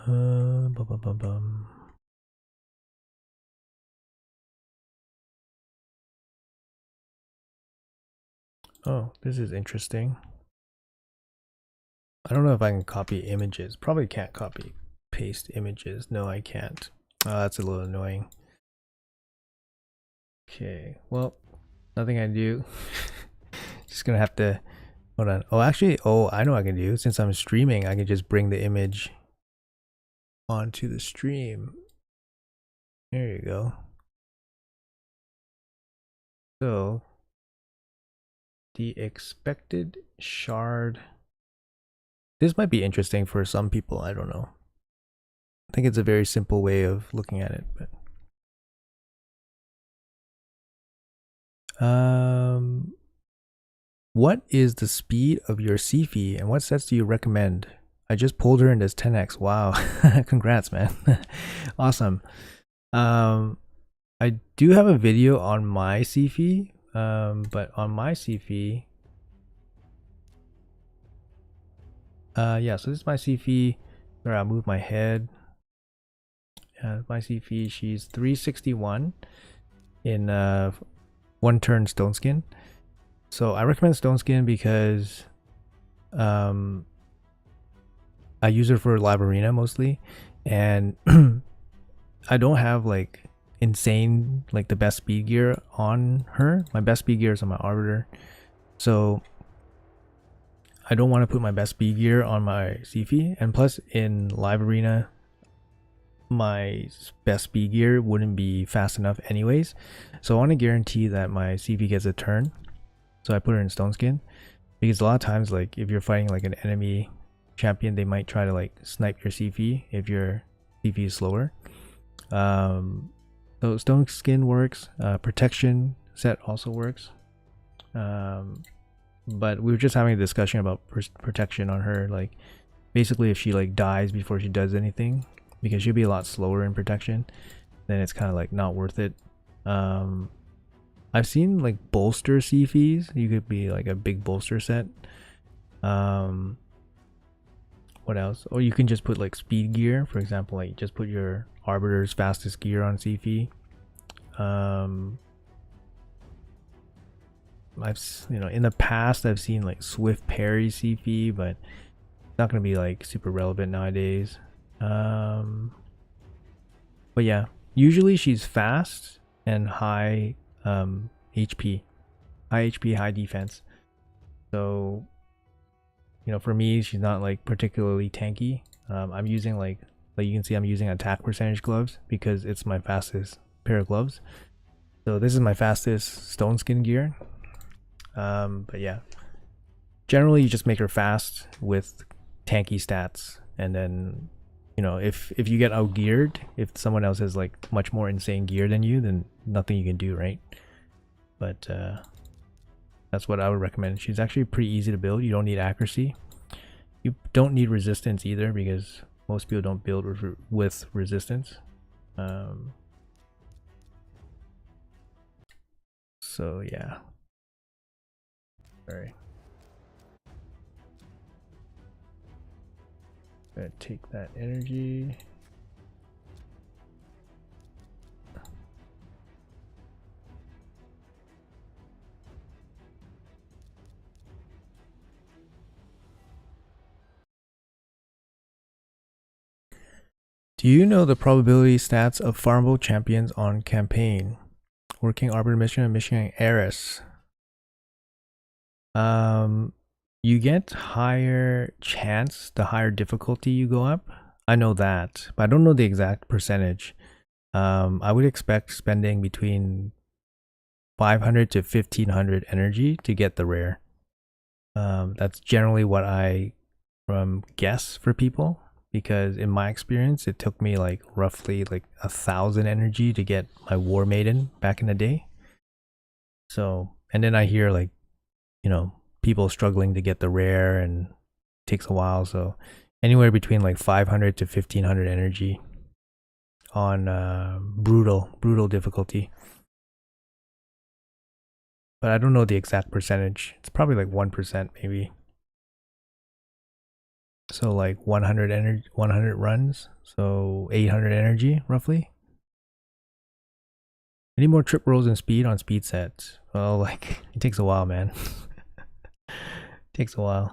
Bum, bum, bum, bum. Oh, this is interesting. I don't know if I can copy images. Probably can't copy paste images. No, I can't. Oh, that's a little annoying. Okay, well, nothing I can do. Just gonna have to, hold on. Oh, actually, I know what I can do. Since I'm streaming, I can just bring the image onto the stream. There you go. So the expected shard. This might be interesting for some people. I don't know. I think it's a very simple way of looking at it, but What is the speed of your Sifi and what sets do you recommend? I just pulled her in this 10x. Wow. Congrats, man. Awesome. I do have a video on my Sifi, but on my Sifi, yeah, so this is my Sifi. Where I'll move my head. My Sifi, she's 361 in one turn stone skin. So I recommend stone skin because I use her for live arena mostly, and I don't have like insane like the best speed gear on her. My best speed gear is on my arbiter, so I don't want to put my best speed gear on my Sifi. And plus in live arena, my best speed gear wouldn't be fast enough anyways, so I want to guarantee that my Sifi gets a turn. So I put her in stone skin because a lot of times, like if you're fighting like an enemy champion, they might try to like snipe your Sifi if your Sifi is slower. So stone skin works. Protection set also works. But we were just having a discussion about protection on her. Like basically, if she like dies before she does anything, because she'll be a lot slower in protection, then it's kind of like not worth it. I've seen like bolster Sifis. You could be like a big bolster set. What else? Or you can just put like speed gear, for example, like just put your arbiter's fastest gear on Sifi. In the past I've seen like swift parry Sifi, but it's not gonna be like super relevant nowadays. But yeah, usually she's fast and high HP, high defense. So for me, she's not like particularly tanky. I'm using like you can see I'm using attack percentage gloves because it's my fastest pair of gloves. So this is my fastest stone skin gear. But yeah, generally you just make her fast with tanky stats, and then if you get outgeared, if someone else has like much more insane gear than you, then nothing you can do, right? But that's what I would recommend. She's actually pretty easy to build. You don't need accuracy. You don't need resistance either, because most people don't build with resistance. So yeah. Sorry. Gonna take that energy. Do you know the probability stats of farmable champions on campaign? Working Arbiter mission and mission Heiress. You get higher chance the higher difficulty you go up. I know that, but I don't know the exact percentage. I would expect spending between 500 to 1500 energy to get the rare. That's generally what I guess for people, because in my experience it took me like roughly like 1,000 energy to get my War Maiden back in the day. So, and then I hear like people struggling to get the rare and it takes a while, so anywhere between like 500 to 1500 energy on brutal difficulty. But I don't know the exact percentage. It's probably like 1% maybe. So like 100 energy, 100 runs, so 800 energy roughly. Any more trip rolls and speed on speed sets? Well, like it takes a while, man. Takes a while.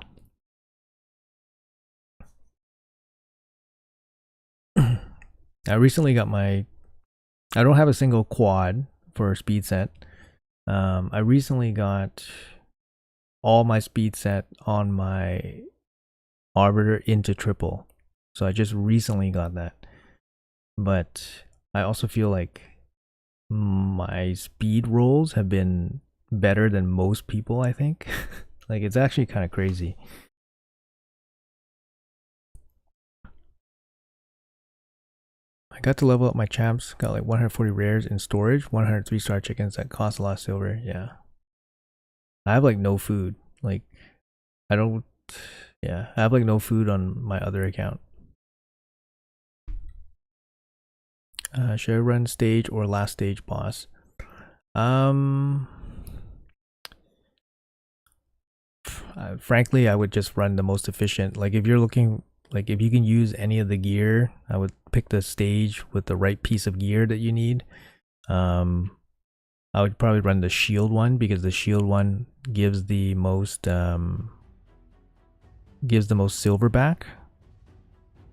I recently got I don't have a single quad for a speed set. I recently got all my speed set on my arbiter into triple. So I just recently got that. But I also feel like my speed rolls have been better than most people, I think. Like it's actually kind of crazy. I got to level up my champs, got like 140 rares in storage, 103 star chickens that cost a lot of silver. Yeah. I have like no food. Like, I don't. Yeah, I have like no food on my other account. Should I run stage or last stage boss? Um, Frankly, I would just run the most efficient. Like if you're looking, like if you can use any of the gear, I would pick the stage with the right piece of gear that you need. Um, I would probably run the shield one because the shield one gives the most silver back,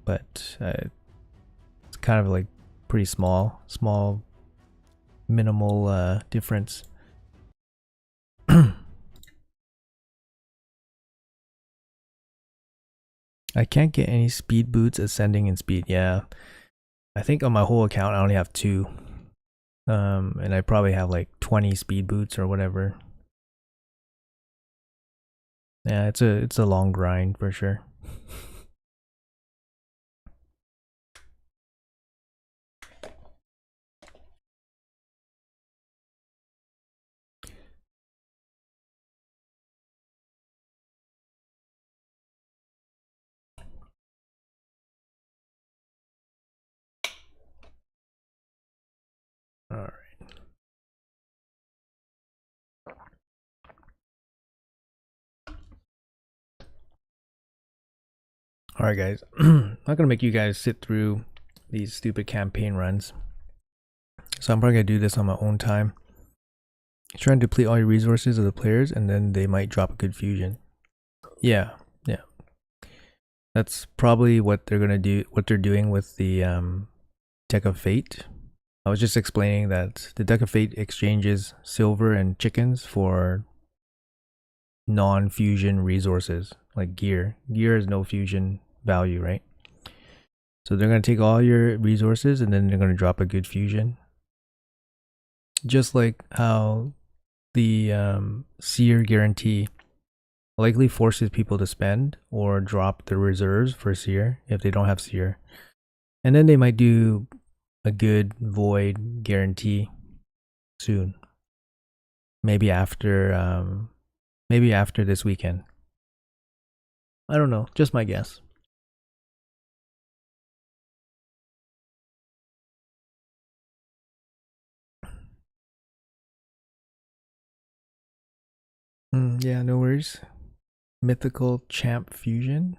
but it's kind of like pretty small minimal difference. I can't get any speed boots ascending in speed. Yeah, I think on my whole account I only have 2. And I probably have like 20 speed boots or whatever. Yeah, it's a long grind for sure. All right. All right, guys. I'm not gonna make you guys sit through these stupid campaign runs, so I'm probably gonna do this on my own time. Try and deplete all your resources of the players, and then they might drop a good fusion. Yeah, yeah. That's probably what they're gonna do. What they're doing with the deck of fate. I was just explaining that the deck of fate exchanges silver and chickens for non-fusion resources like gear. Gear has no fusion value, right? So they're going to take all your resources and then they're going to drop a good fusion. Just like how the seer guarantee likely forces people to spend or drop their reserves for seer if they don't have seer. And then they might do a good void guarantee soon. Maybe after this weekend. I don't know, just my guess. Yeah, no worries. Mythical champ fusion.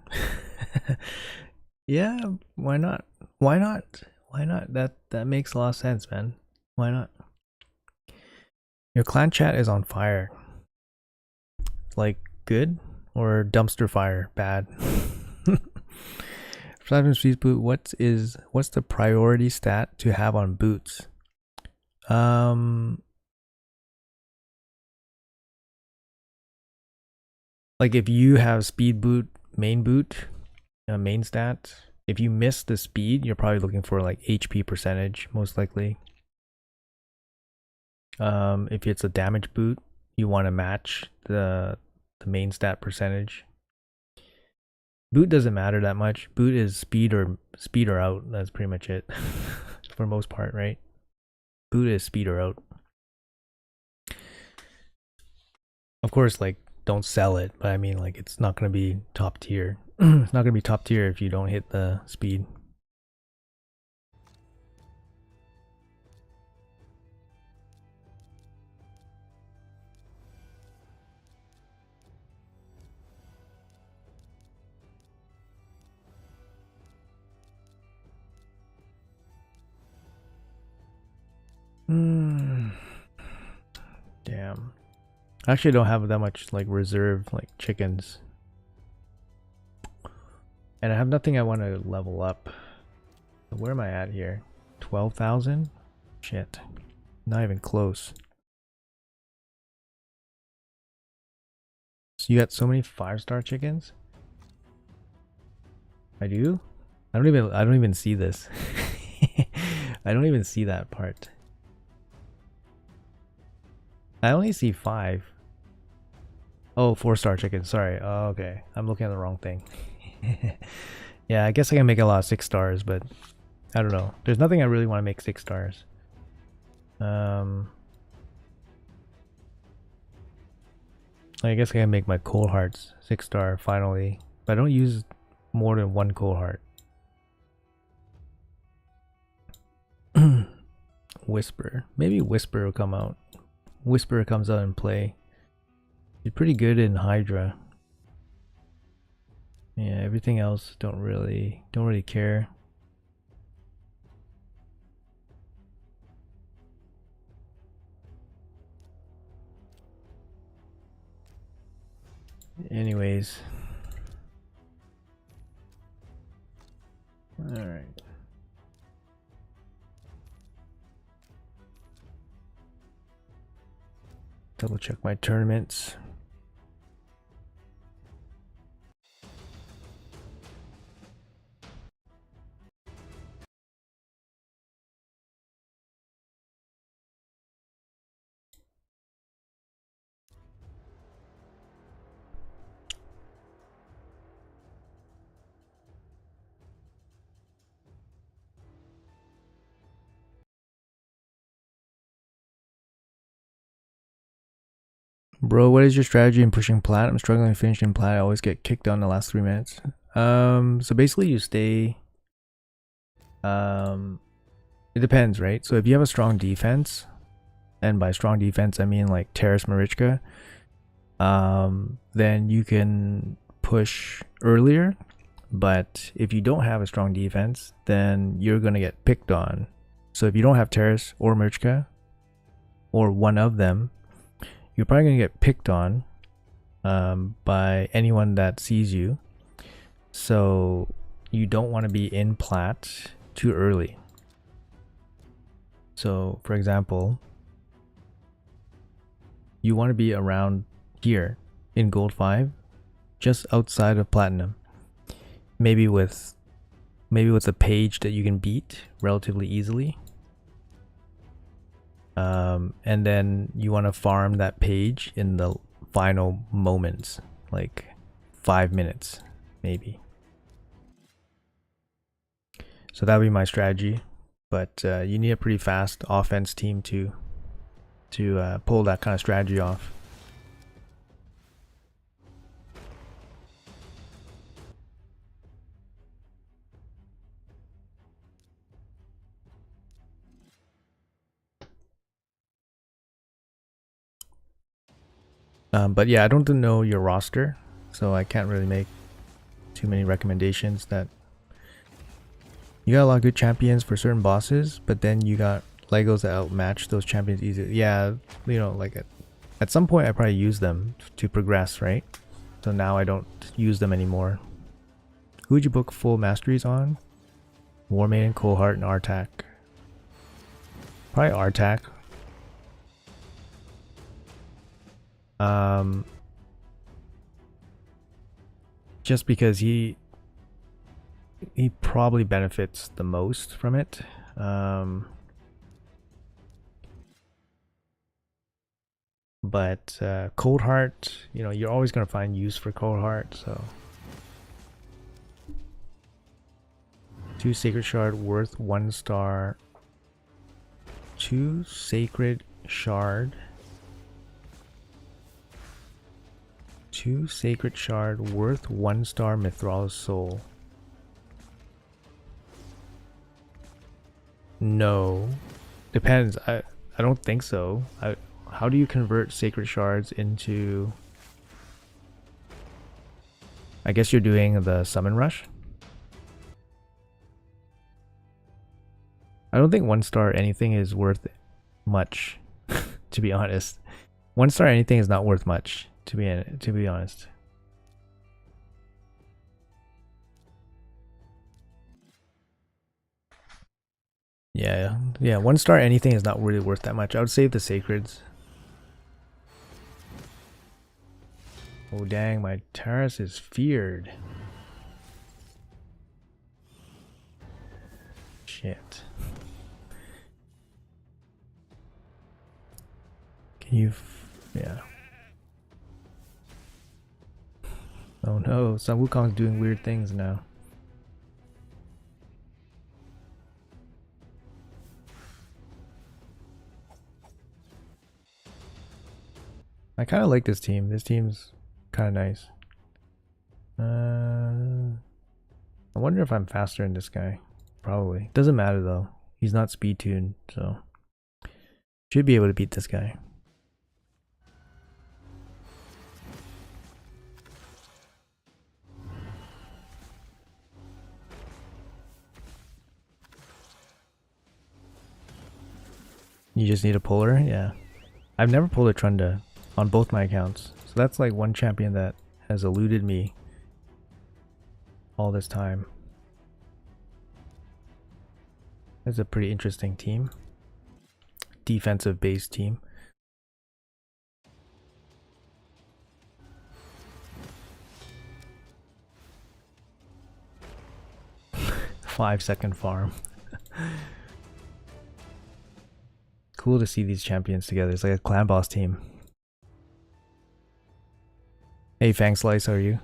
Yeah, why not? Why not? Why not? That makes a lot of sense, man. Why not? Your clan chat is on fire. Like good or dumpster fire bad? Platinum Speed Boot, what's the priority stat to have on boots? Like if you have speed boot, main stat, if you miss the speed, you're probably looking for like HP percentage, most likely. If it's a damage boot, you want to match the main stat percentage. Boot doesn't matter that much. Boot is speed or out. That's pretty much it for most part, right? Boot is speed or out. Of course, like don't sell it, but I mean like it's not gonna be top tier. It's not gonna be top tier if you don't hit the speed. Damn. I actually don't have that much like reserve like chickens. And I have nothing I want to level up. Where am I at here? 12,000? Shit. Not even close. So you got so many 5-star chickens? I do? I don't even see this. I don't even see that part. I only see 5. Oh, 4-star chicken. Sorry. Oh, okay. I'm looking at the wrong thing. Yeah, I guess I can make a lot of 6 stars, but I don't know. There's nothing I really want to make 6 stars. I guess I can make my cold hearts 6-star finally, but I don't use more than one cold heart. Whisper. Maybe Whisper will come out. Whisper comes out and play. You're pretty good in Hydra. Yeah, everything else don't really care. Anyways. Alright. Double check my tournaments. Bro, what is your strategy in pushing plat? I'm struggling to finish in plat. I always get kicked on the last 3 minutes. So basically you stay. It depends, right? So if you have a strong defense, and by strong defense I mean like Terrace Marichka, then you can push earlier. But if you don't have a strong defense, then you're gonna get picked on. So if you don't have Terrace or Marichka, or one of them, you're probably gonna get picked on by anyone that sees you. So you don't want to be in plat too early. So for example, you want to be around here in gold 5, just outside of platinum, maybe with a page that you can beat relatively easily, and then you want to farm that page in the final moments, like 5 minutes maybe. So that would be my strategy, but you need a pretty fast offense team to pull that kind of strategy off. But yeah, I don't know your roster, so I can't really make too many recommendations. That you got a lot of good champions for certain bosses, but then you got Legos that outmatch those champions easily. Yeah, you know, like at some point I probably use them to progress, right? So now I don't use them anymore. Who would you book full masteries on? War Maiden, Coldheart, and Artak. Probably Artak. Just because he probably benefits the most from it. But Coldheart, you know, you're always gonna find use for Coldheart. So 2 Sacred Shard worth 1 star. 2 Sacred Shard. 2 Sacred Shard worth 1 star Mithral's Soul. No. Depends. I don't think so. How do you convert Sacred Shards into... I guess you're doing the Summon Rush? I don't think 1 star anything is worth much, to be honest. 1 star anything is not worth much, to be honest. Yeah, 1 star anything is not really worth that much. I would save the Sacreds. Oh dang, my Terrace is feared. Shit. Can you... yeah. Oh no, Sun Wukong's doing weird things now. I kind of like this team. This team's kind of nice. I wonder if I'm faster than this guy. Probably. Doesn't matter though. He's not speed tuned, so should be able to beat this guy. You just need a puller? Yeah. I've never pulled a Trunda on both my accounts. So that's like one champion that has eluded me all this time. That's a pretty interesting team. Defensive based team. Five-second farm. Cool to see these champions together. It's like a clan boss team. Hey, Fang Slice, how are you?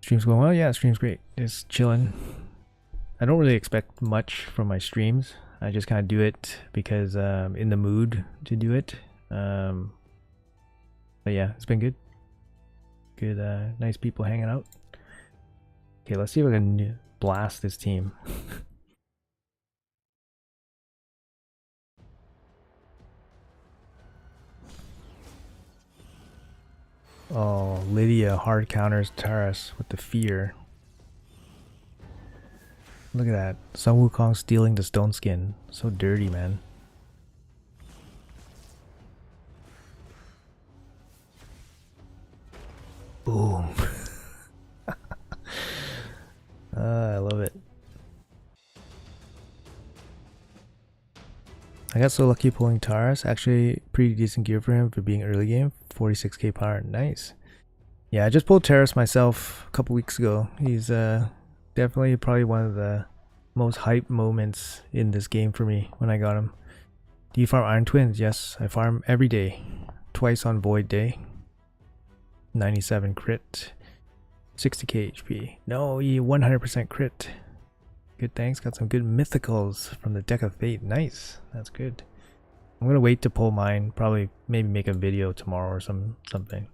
Stream's going well? Yeah, stream's great. Just chilling. I don't really expect much from my streams. I just kind of do it because I'm in the mood to do it. But yeah, it's been good. Good, nice people hanging out. Okay, let's see if I can blast this team. Oh, Lydia hard counters Taras with the fear. Look at that. Sun Wukong stealing the stone skin. So dirty, man. Boom. I love it. I got so lucky pulling Taras. Actually, pretty decent gear for him for being early game. 46k power. Nice. Yeah, I just pulled Taras myself a couple weeks ago. He's definitely probably one of the most hype moments in this game for me when I got him. Do you farm Iron Twins? Yes, I farm every day. Twice on Void Day. 97 crit. 60k HP. No, you 100% crit. Good, thanks. Got some good mythicals from the Deck of Fate. Nice. That's good. I'm gonna wait to pull mine. Probably maybe make a video tomorrow or something.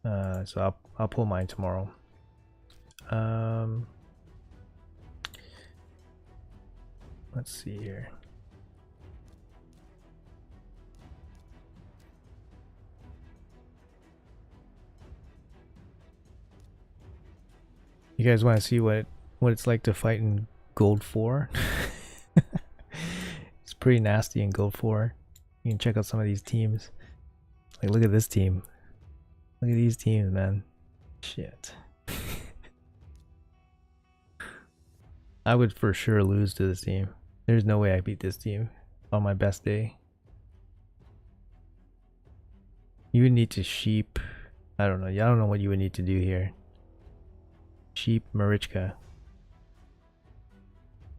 So I'll pull mine tomorrow. Let's see here. You guys want to see what it's like to fight in Gold 4? It's pretty nasty in Gold 4. You can check out some of these teams. Like, look at this team. Look at these teams, man. Shit. I would for sure lose to this team. There's no way I beat this team on my best day. You would need to sheep. I don't know. I don't know what you would need to do here. Sheep Marichka.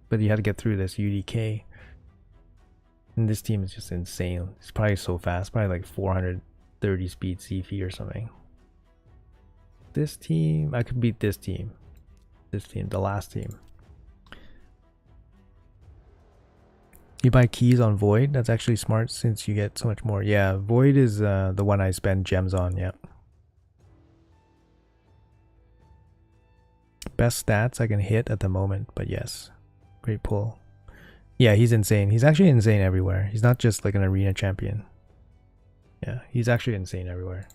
But you had to get through this UDK. And this team is just insane. It's probably so fast. Probably like 430 speed CP or something. This team, I could beat this team. This team, the last team. You buy keys on Void? That's actually smart since you get so much more. Yeah, Void is the one I spend gems on, yeah. Best stats I can hit at the moment, but yes. Great pull. Yeah, he's insane. He's actually insane everywhere. He's not just like an arena champion. Yeah, he's actually insane everywhere.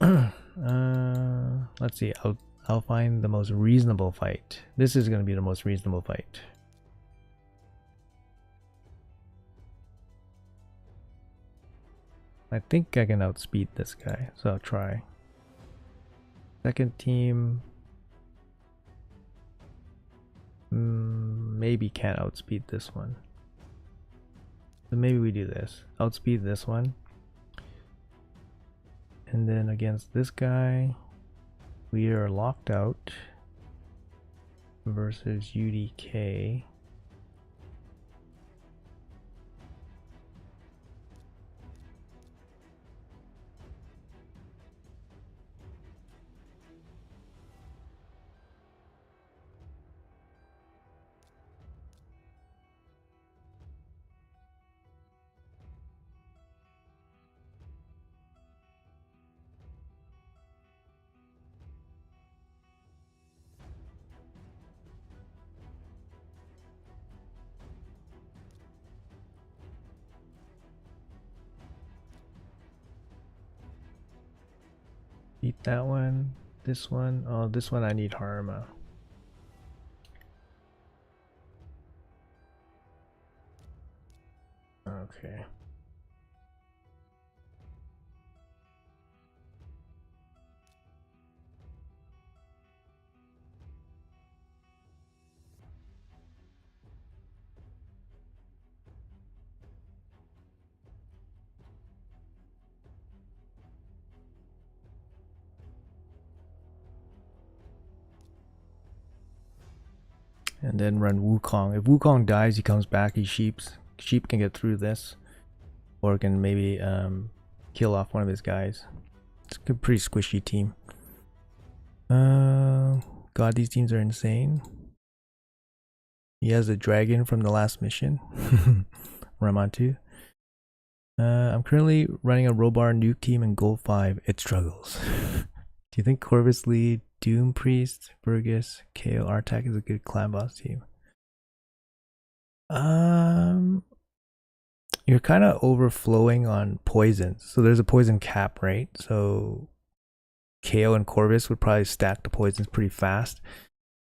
Let's see. I'll find the most reasonable fight. This is gonna be the most reasonable fight. I think I can outspeed this guy, so I'll try. Second team. Maybe can't outspeed this one. So maybe we do this. Outspeed this one. And then against this guy, we are locked out versus UDK. Beat that one. This one. Oh, this one I need Harma. Okay. And then run Wukong. If Wukong dies, he comes back. He sheeps. Sheep can get through this, or can maybe kill off one of his guys. It's a pretty squishy team. God, these teams are insane. He has a dragon from the last mission. Ramantu. I'm currently running a Robar nuke team in Gold 5. It struggles. Do you think Corvus Lee, Doom Priest, Burgess, KO, Artak is a good clan boss team? You're kind of overflowing on poisons. So there's a poison cap, right? So KO and Corvus would probably stack the poisons pretty fast.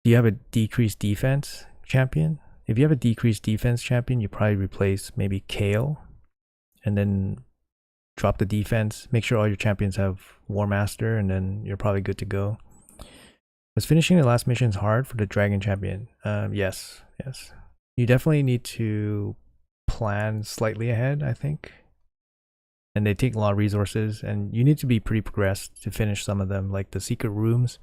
Do you have a decreased defense champion? If you have a decreased defense champion, you probably replace maybe KO and then drop the defense. Make sure all your champions have War Master, and then you're probably good to go. Was finishing the last missions hard for the Dragon champion? Yes. You definitely need to plan slightly ahead, I think. And they take a lot of resources, and you need to be pretty progressed to finish some of them, like the secret rooms.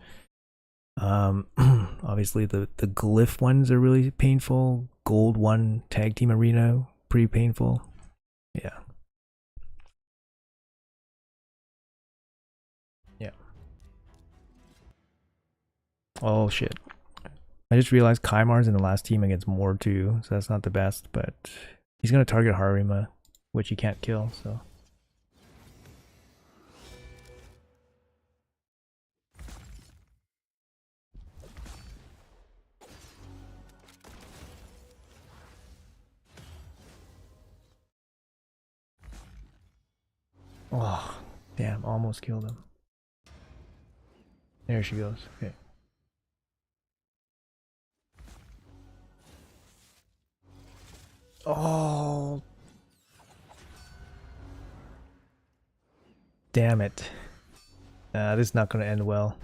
Obviously the glyph ones are really painful. Gold 1 tag team arena, pretty painful. Yeah. Oh shit. I just realized Kaimar's in the last team against Moore too, so that's not the best, but he's gonna target Harima, which he can't kill, so. Oh, damn, almost killed him. There she goes. Okay. Oh. Damn it. This is not gonna end well.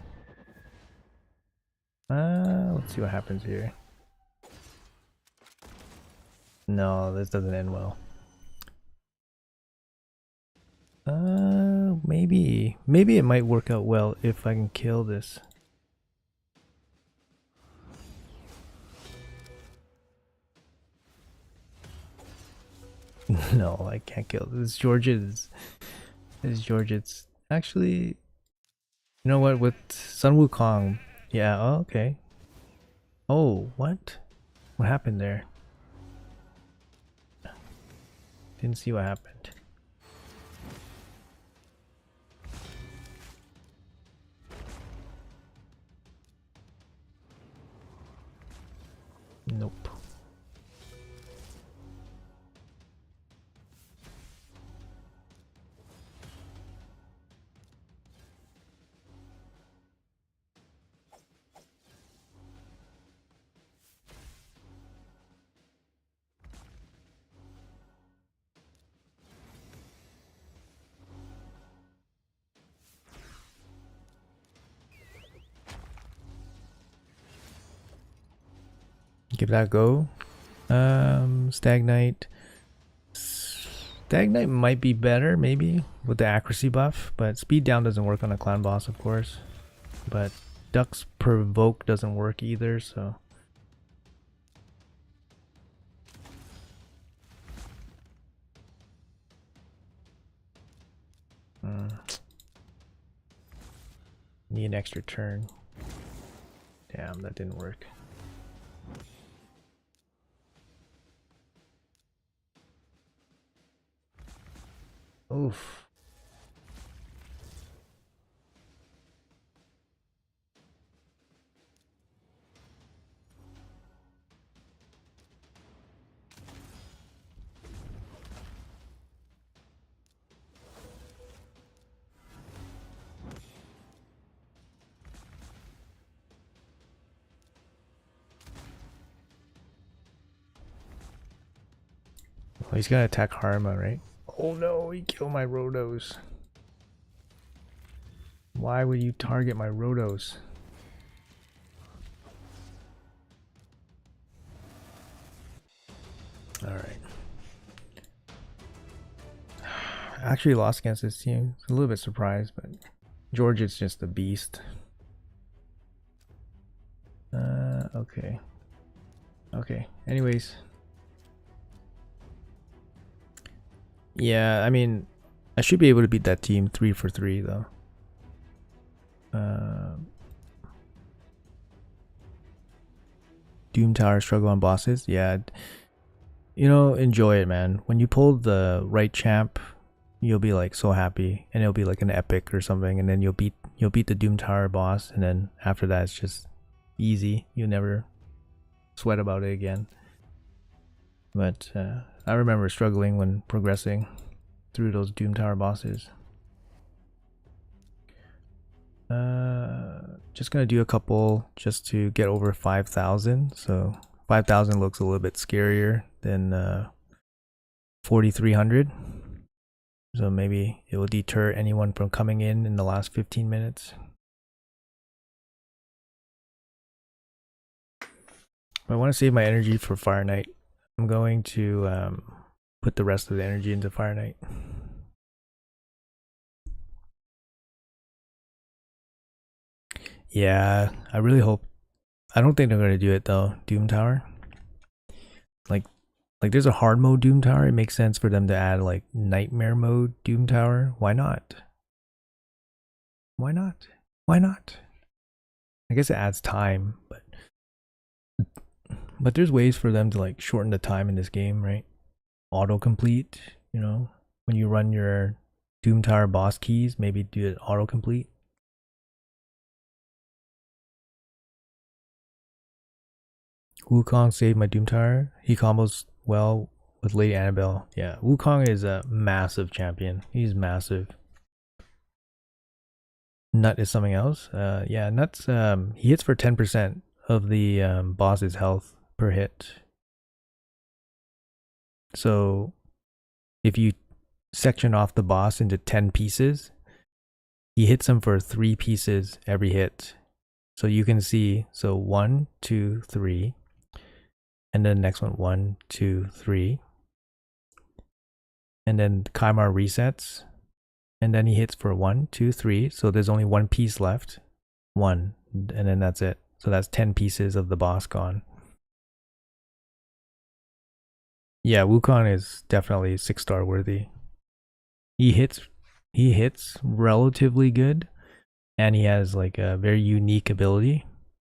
Let's see what happens here. No, this doesn't end well. Maybe it might work out well if I can kill this. No, I can't kill this. George's. It's actually. You know what? With Sun Wukong, yeah. Oh, okay. Oh, what? What happened there? Didn't see what happened. Nope. Give that a go. Stagnite. Stagnite might be better, maybe, with the accuracy buff, but speed down doesn't work on a clan boss, of course. But Duck's Provoke doesn't work either, so. Need an extra turn. Damn, that didn't work. Oof. Oh, he's gonna attack Harma, right? Oh no, he killed my Rotos. Why would you target my Rotos? Alright. Actually lost against this team. A little bit surprised, but George is just a beast. Okay. Okay, anyways. Yeah, I mean, I should be able to beat that team 3 for 3 though. Doom Tower struggle on bosses. Yeah, you know, enjoy it, man. When you pull the right champ, you'll be like so happy, and it'll be like an epic or something, and then you'll beat the Doom Tower boss, and then after that it's just easy. You never sweat about it again. But I remember struggling when progressing through those Doom Tower bosses. Just gonna do a couple just to get over 5,000. So 5,000 looks a little bit scarier than 4,300. So maybe it will deter anyone from coming in the last 15 minutes. I want to save my energy for Fire Knight. I'm going to put the rest of the energy into Fire Knight. Yeah, I really hope. I don't think they're going to do it though. Doom Tower. Like there's a hard mode Doom Tower. It makes sense for them to add like nightmare mode Doom Tower. Why not? Why not? Why not? I guess it adds time, but there's ways for them to like shorten the time in this game, right? Autocomplete, you know, when you run your Doom Tower boss keys, maybe do it autocomplete. Wukong saved my Doom Tower. He combos well with Lady Annabelle. Yeah, Wukong is a massive champion. He's massive. Nut is something else. Yeah, Nut's he hits for 10% of the boss's health per hit. So if you section off the boss into 10 pieces, he hits him for 3 pieces every hit. So you can see, so 1, 2, 3, and then the next one 1, 2, 3, and then Kaimar resets, and then he hits for 1, 2, 3. So there's only 1 piece left, 1, and then that's it. So that's 10 pieces of the boss gone. Yeah, Wukong is definitely 6-star worthy. He hits relatively good, and he has like a very unique ability.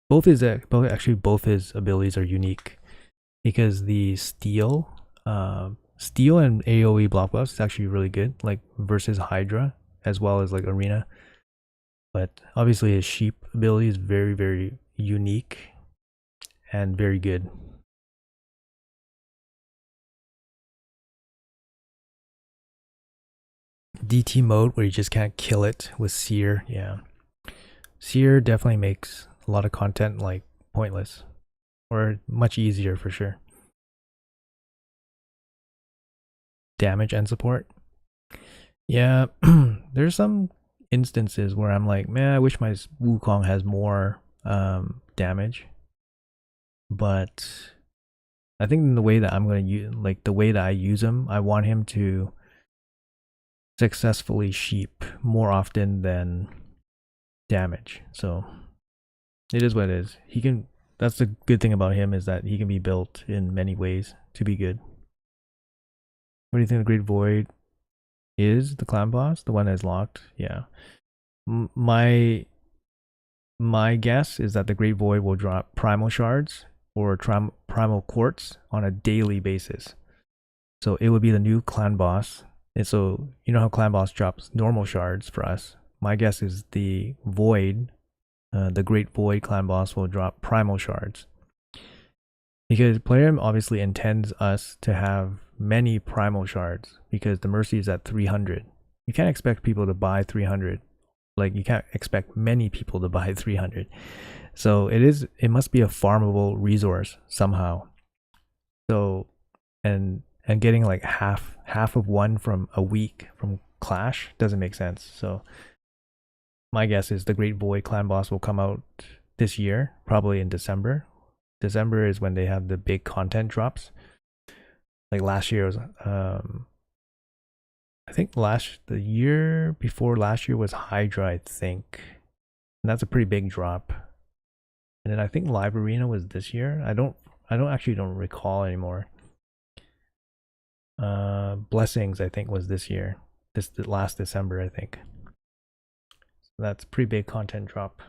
Both his abilities are unique, because the steel and AoE block buffs is actually really good, like versus Hydra as well as like Arena. But obviously his sheep ability is very, very unique and very good. DT mode where you just can't kill it with Seer. Yeah, Seer definitely makes a lot of content like pointless, or much easier for sure. Damage and support. Yeah, there's some instances where I'm like, man, I wish my Wukong has more damage. But I think in the way that I'm gonna use, like the way that I use him, I want him to successfully sheep more often than damage. So it is what it is. He can. That's the good thing about him, is that he can be built in many ways to be good. What do you think the Great Void is? The clan boss, the one that's locked? Yeah. My guess is that the Great Void will drop primal shards or primal quartz on a daily basis. So it would be the new clan boss. And so you know how clan boss drops normal shards for us. My guess is the Void, the Great Void clan boss will drop primal shards. Because player obviously intends us to have many primal shards, because the mercy is at 300. You can't expect people to buy 300. Like you can't expect many people to buy 300. So it must be a farmable resource somehow. So, and and getting like half of one from a week from Clash doesn't make sense. So my guess is the Great Void clan boss will come out this year, probably in December. December is when they have the big content drops. Like last year was I think the year before last year was Hydra, I think. And that's a pretty big drop. And then I think Live Arena was this year. I don't recall anymore. Blessings I think was this year. This last December, I think. So that's a pretty big content drop.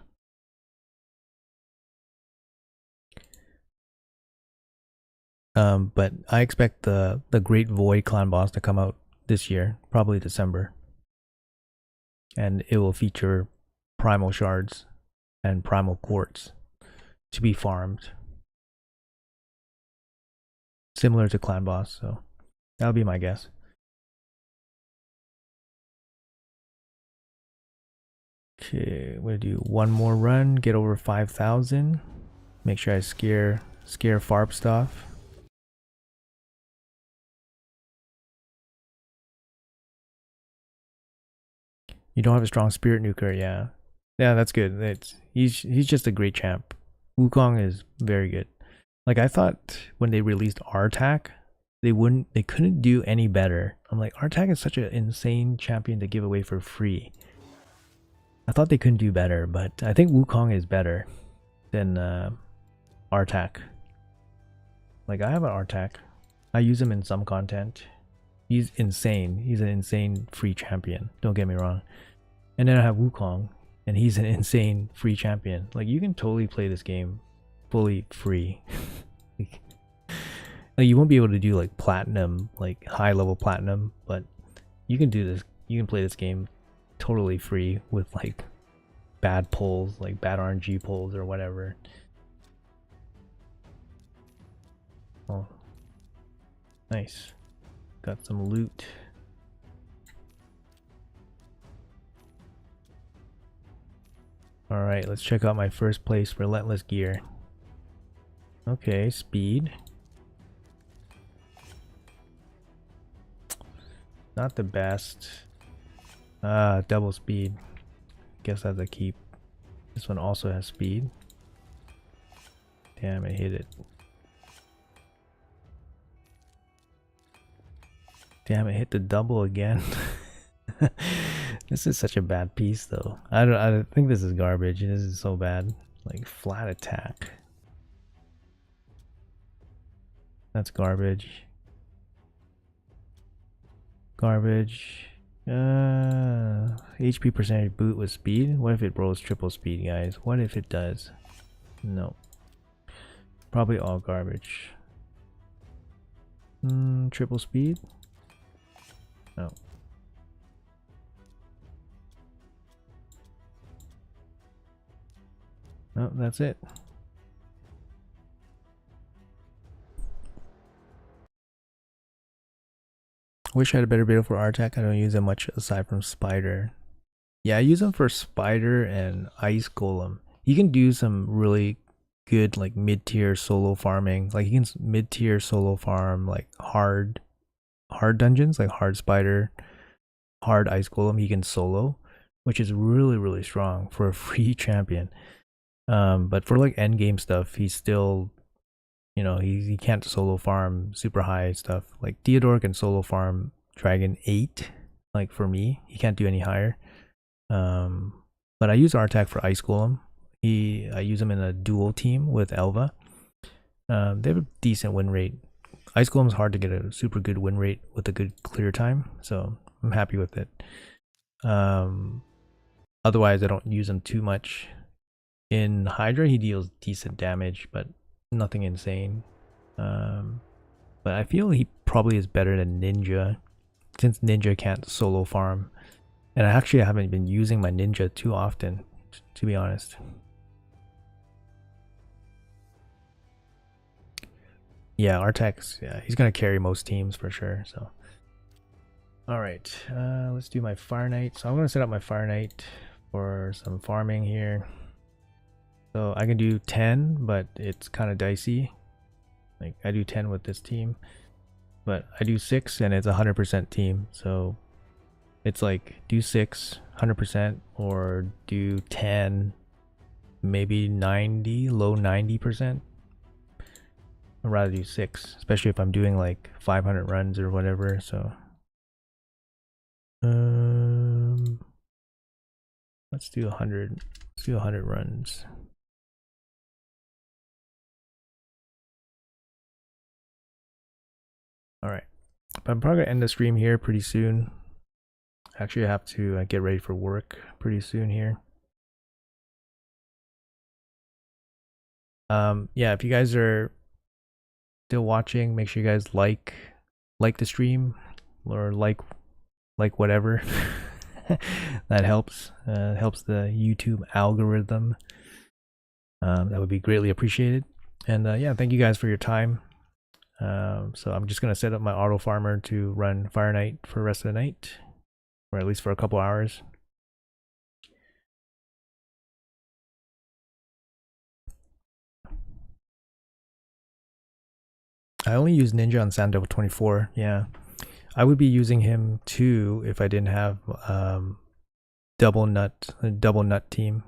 But I expect the Great Void clan boss to come out this year, probably December. And it will feature primal shards and primal quartz to be farmed. Similar to clan boss, so that'll be my guess. Okay, I'm gonna do one more run, get over 5,000. Make sure I scare Farp stuff. You don't have a strong spirit nuker, yeah. Yeah, that's good. He's just a great champ. Wukong is very good. Like I thought when they released R-Tac, they couldn't do any better. I'm like, R-Tac is such an insane champion to give away for free. I thought they couldn't do better, but I think Wukong is better than R-Tac. Like I have an R-Tac. I use him in some content. He's insane. He's an insane free champion. Don't get me wrong. And then I have Wukong, and he's an insane free champion. Like you can totally play this game fully free. like you won't be able to do like platinum, like high level platinum, but you can do this. You can play this game totally free with like bad pulls, like bad RNG pulls or whatever. Oh, nice. Got some loot. Alright, let's check out my first place Relentless gear. Okay, speed. Not the best. Double speed. Guess that's a keep. This one also has speed. Damn, I hit it. Damn, it hit the double again. This is such a bad piece though. I think this is garbage. This is so bad. Like flat attack. That's garbage. Garbage. HP percentage boot with speed. What if it rolls triple speed, guys? What if it does? No. Probably all garbage. Triple speed? No. No, that's it. Wish I had a better build for R-Tac. I don't use them much aside from Spider. Yeah, I use them for Spider and Ice Golem. You can do some really good like mid-tier solo farming. Like you can mid-tier solo farm like hard dungeons, like hard Spider, hard Ice Golem. He can solo, which is really strong for a free champion. But for like end game stuff, he's still, you know, he can't solo farm super high stuff. Like Theodore can solo farm Dragon 8. Like for me, he can't do any higher. But I use R-Tac for Ice Golem. I use him in a duo team with Elva. They have a decent win rate. Ice Golem is hard to get a super good win rate with a good clear time, so I'm happy with it. Otherwise, I don't use him too much. In Hydra, he deals decent damage, but nothing insane. But I feel he probably is better than Ninja, since Ninja can't solo farm. And I haven't been using my Ninja too often, to be honest. Yeah, Artax, yeah, he's gonna carry most teams for sure. So, all right, let's do my Fire Knight. So I'm gonna set up my Fire Knight for some farming here. So I can do 10, but it's kind of dicey. Like I do 10 with this team. but I do 6 and it's 100% team. So it's like do 6 100% or do 10 maybe 90 low 90%. I'd rather do 6, especially if I'm doing like 500 runs or whatever. So let's do 100. Let's do 100 runs. All right, I'm probably gonna end the stream here pretty soon. Actually, I have to get ready for work pretty soon here. Yeah, if you guys are still watching, make sure you guys like the stream or like whatever. That helps. Helps the YouTube algorithm. That would be greatly appreciated. And yeah, thank you guys for your time. So I'm just gonna set up my auto farmer to run Fire Knight for the rest of the night, or at least for a couple hours. I only use Ninja on Sand Devil 24. Yeah, I would be using him too if I didn't have double nut team.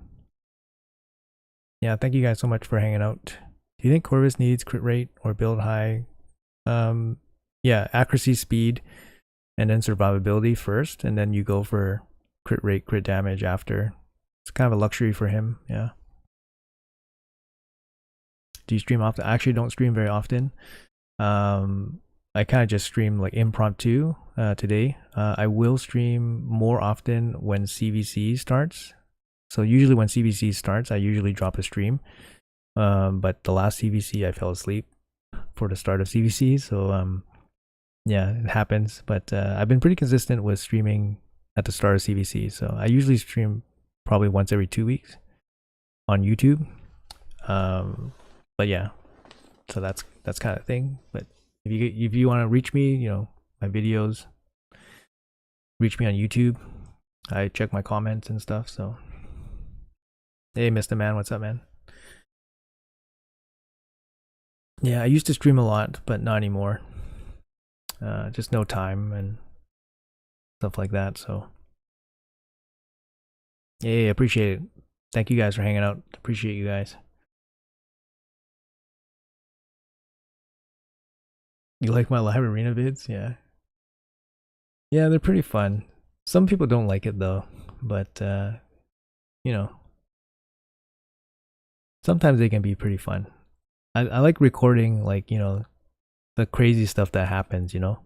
Yeah, thank you guys so much for hanging out. Do you think Corvus needs crit rate or build high? Yeah, accuracy, speed, and then survivability first, and then you go for crit rate, crit damage after. It's kind of a luxury for him. Yeah. Do you stream often? I actually don't stream very often. I kind of just stream like impromptu today. I will stream more often when CVC starts. So usually when CVC starts, I usually drop a stream. But the last CVC I fell asleep for the start of CVC. So yeah, it happens. But I've been pretty consistent with streaming at the start of CVC. So I usually stream probably once every 2 weeks on YouTube. But yeah, so that's kind of thing. But if you want to reach me, you know, my videos, reach me on YouTube. I check my comments and stuff. So hey, Mr. Man, what's up, man? Yeah, I used to stream a lot, but not anymore. Just no time and stuff like that. So yeah, appreciate it. Thank you guys for hanging out. Appreciate you guys. You like my live arena vids? Yeah. Yeah, they're pretty fun. Some people don't like it though, but you know, sometimes they can be pretty fun. I like recording, like, you know, the crazy stuff that happens, you know.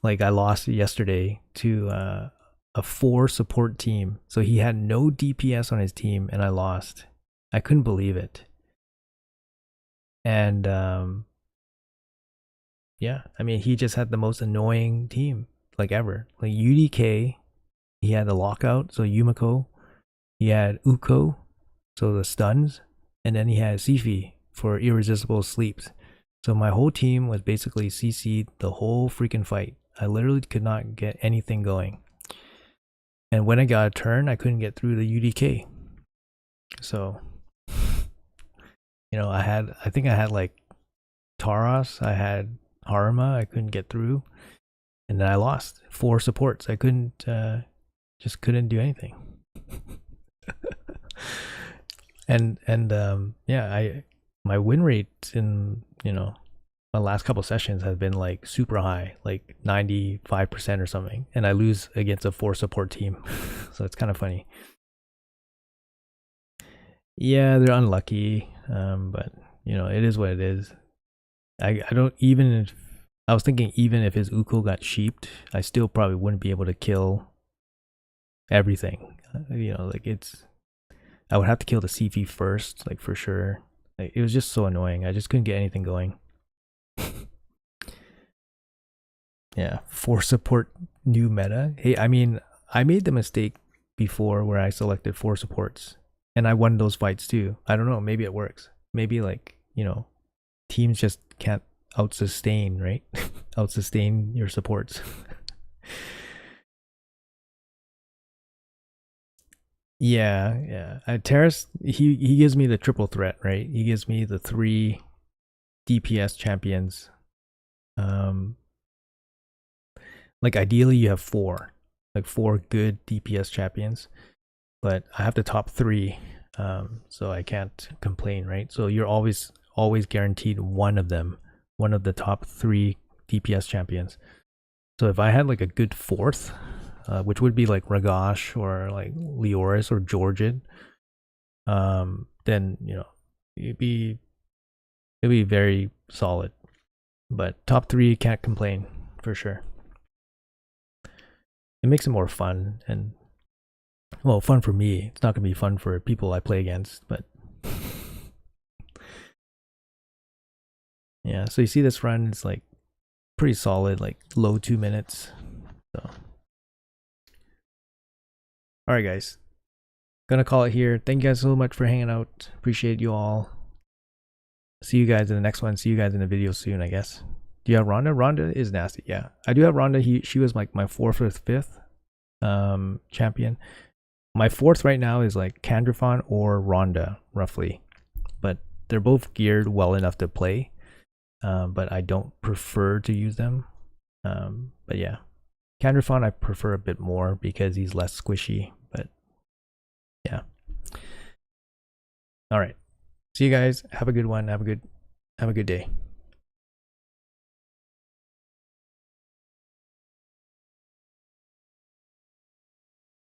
Like I lost yesterday to a 4 support team. So he had no DPS on his team and I lost. I couldn't believe it. And yeah, I mean, he just had the most annoying team like ever. Like UDK, he had the lockout, so Yumiko. He had Uko, so the stuns, and then he had Sifi for irresistible sleeps. So my whole team was basically CC'd the whole freaking fight. I literally could not get anything going. And when I got a turn, I couldn't get through the UDK. So, you know, I think I had like Taros, I had Haruma, I couldn't get through. And then I lost 4 supports. I couldn't, just couldn't do anything. and yeah, my win rate in, you know, my last couple sessions have been like super high, like 95% or something, and I lose against a 4 support team. So it's kind of funny. Yeah, they're unlucky, but you know, it is what it is. I don't, even if I was thinking, even if his Uko got sheeped, I still probably wouldn't be able to kill everything. You know, like I would have to kill the CP first, like for sure. Like, it was just so annoying. I just couldn't get anything going. Yeah, 4 support new meta. Hey, I mean, I made the mistake before where I selected 4 supports and I won those fights too. I don't know, maybe it works. Maybe, like, you know, teams just can't out-sustain, right? Out-sustain your supports. Yeah. Terrace, he gives me the triple threat, right? He gives me the 3 DPS champions Um, like ideally you have four good DPS champions, but I have the top three, so I can't complain, right? So you're always guaranteed one of them, one of the top three DPS champions. So if I had like a good fourth, which would be like Ragash or like Leoris or Georgian, then it'd be very solid. But top three, can't complain for sure. It makes it more fun, and well, fun for me. It's not gonna be fun for people I play against, but yeah. So you see this run, it's like pretty solid, like low 2 minutes. So all right, guys, gonna call it here. Thank you guys so much for hanging out. Appreciate you all. See you guys in the next one. See you guys in the video soon, I guess. Do you have Ronda? Ronda is nasty. Yeah, I do have Ronda. She was like my fourth or fifth champion. My fourth right now is like Candrafon or Ronda, roughly, but they're both geared well enough to play. But I don't prefer to use them. But yeah, Candrafon I prefer a bit more because he's less squishy. But yeah. All right. See you guys. Have a good one. Have a good day.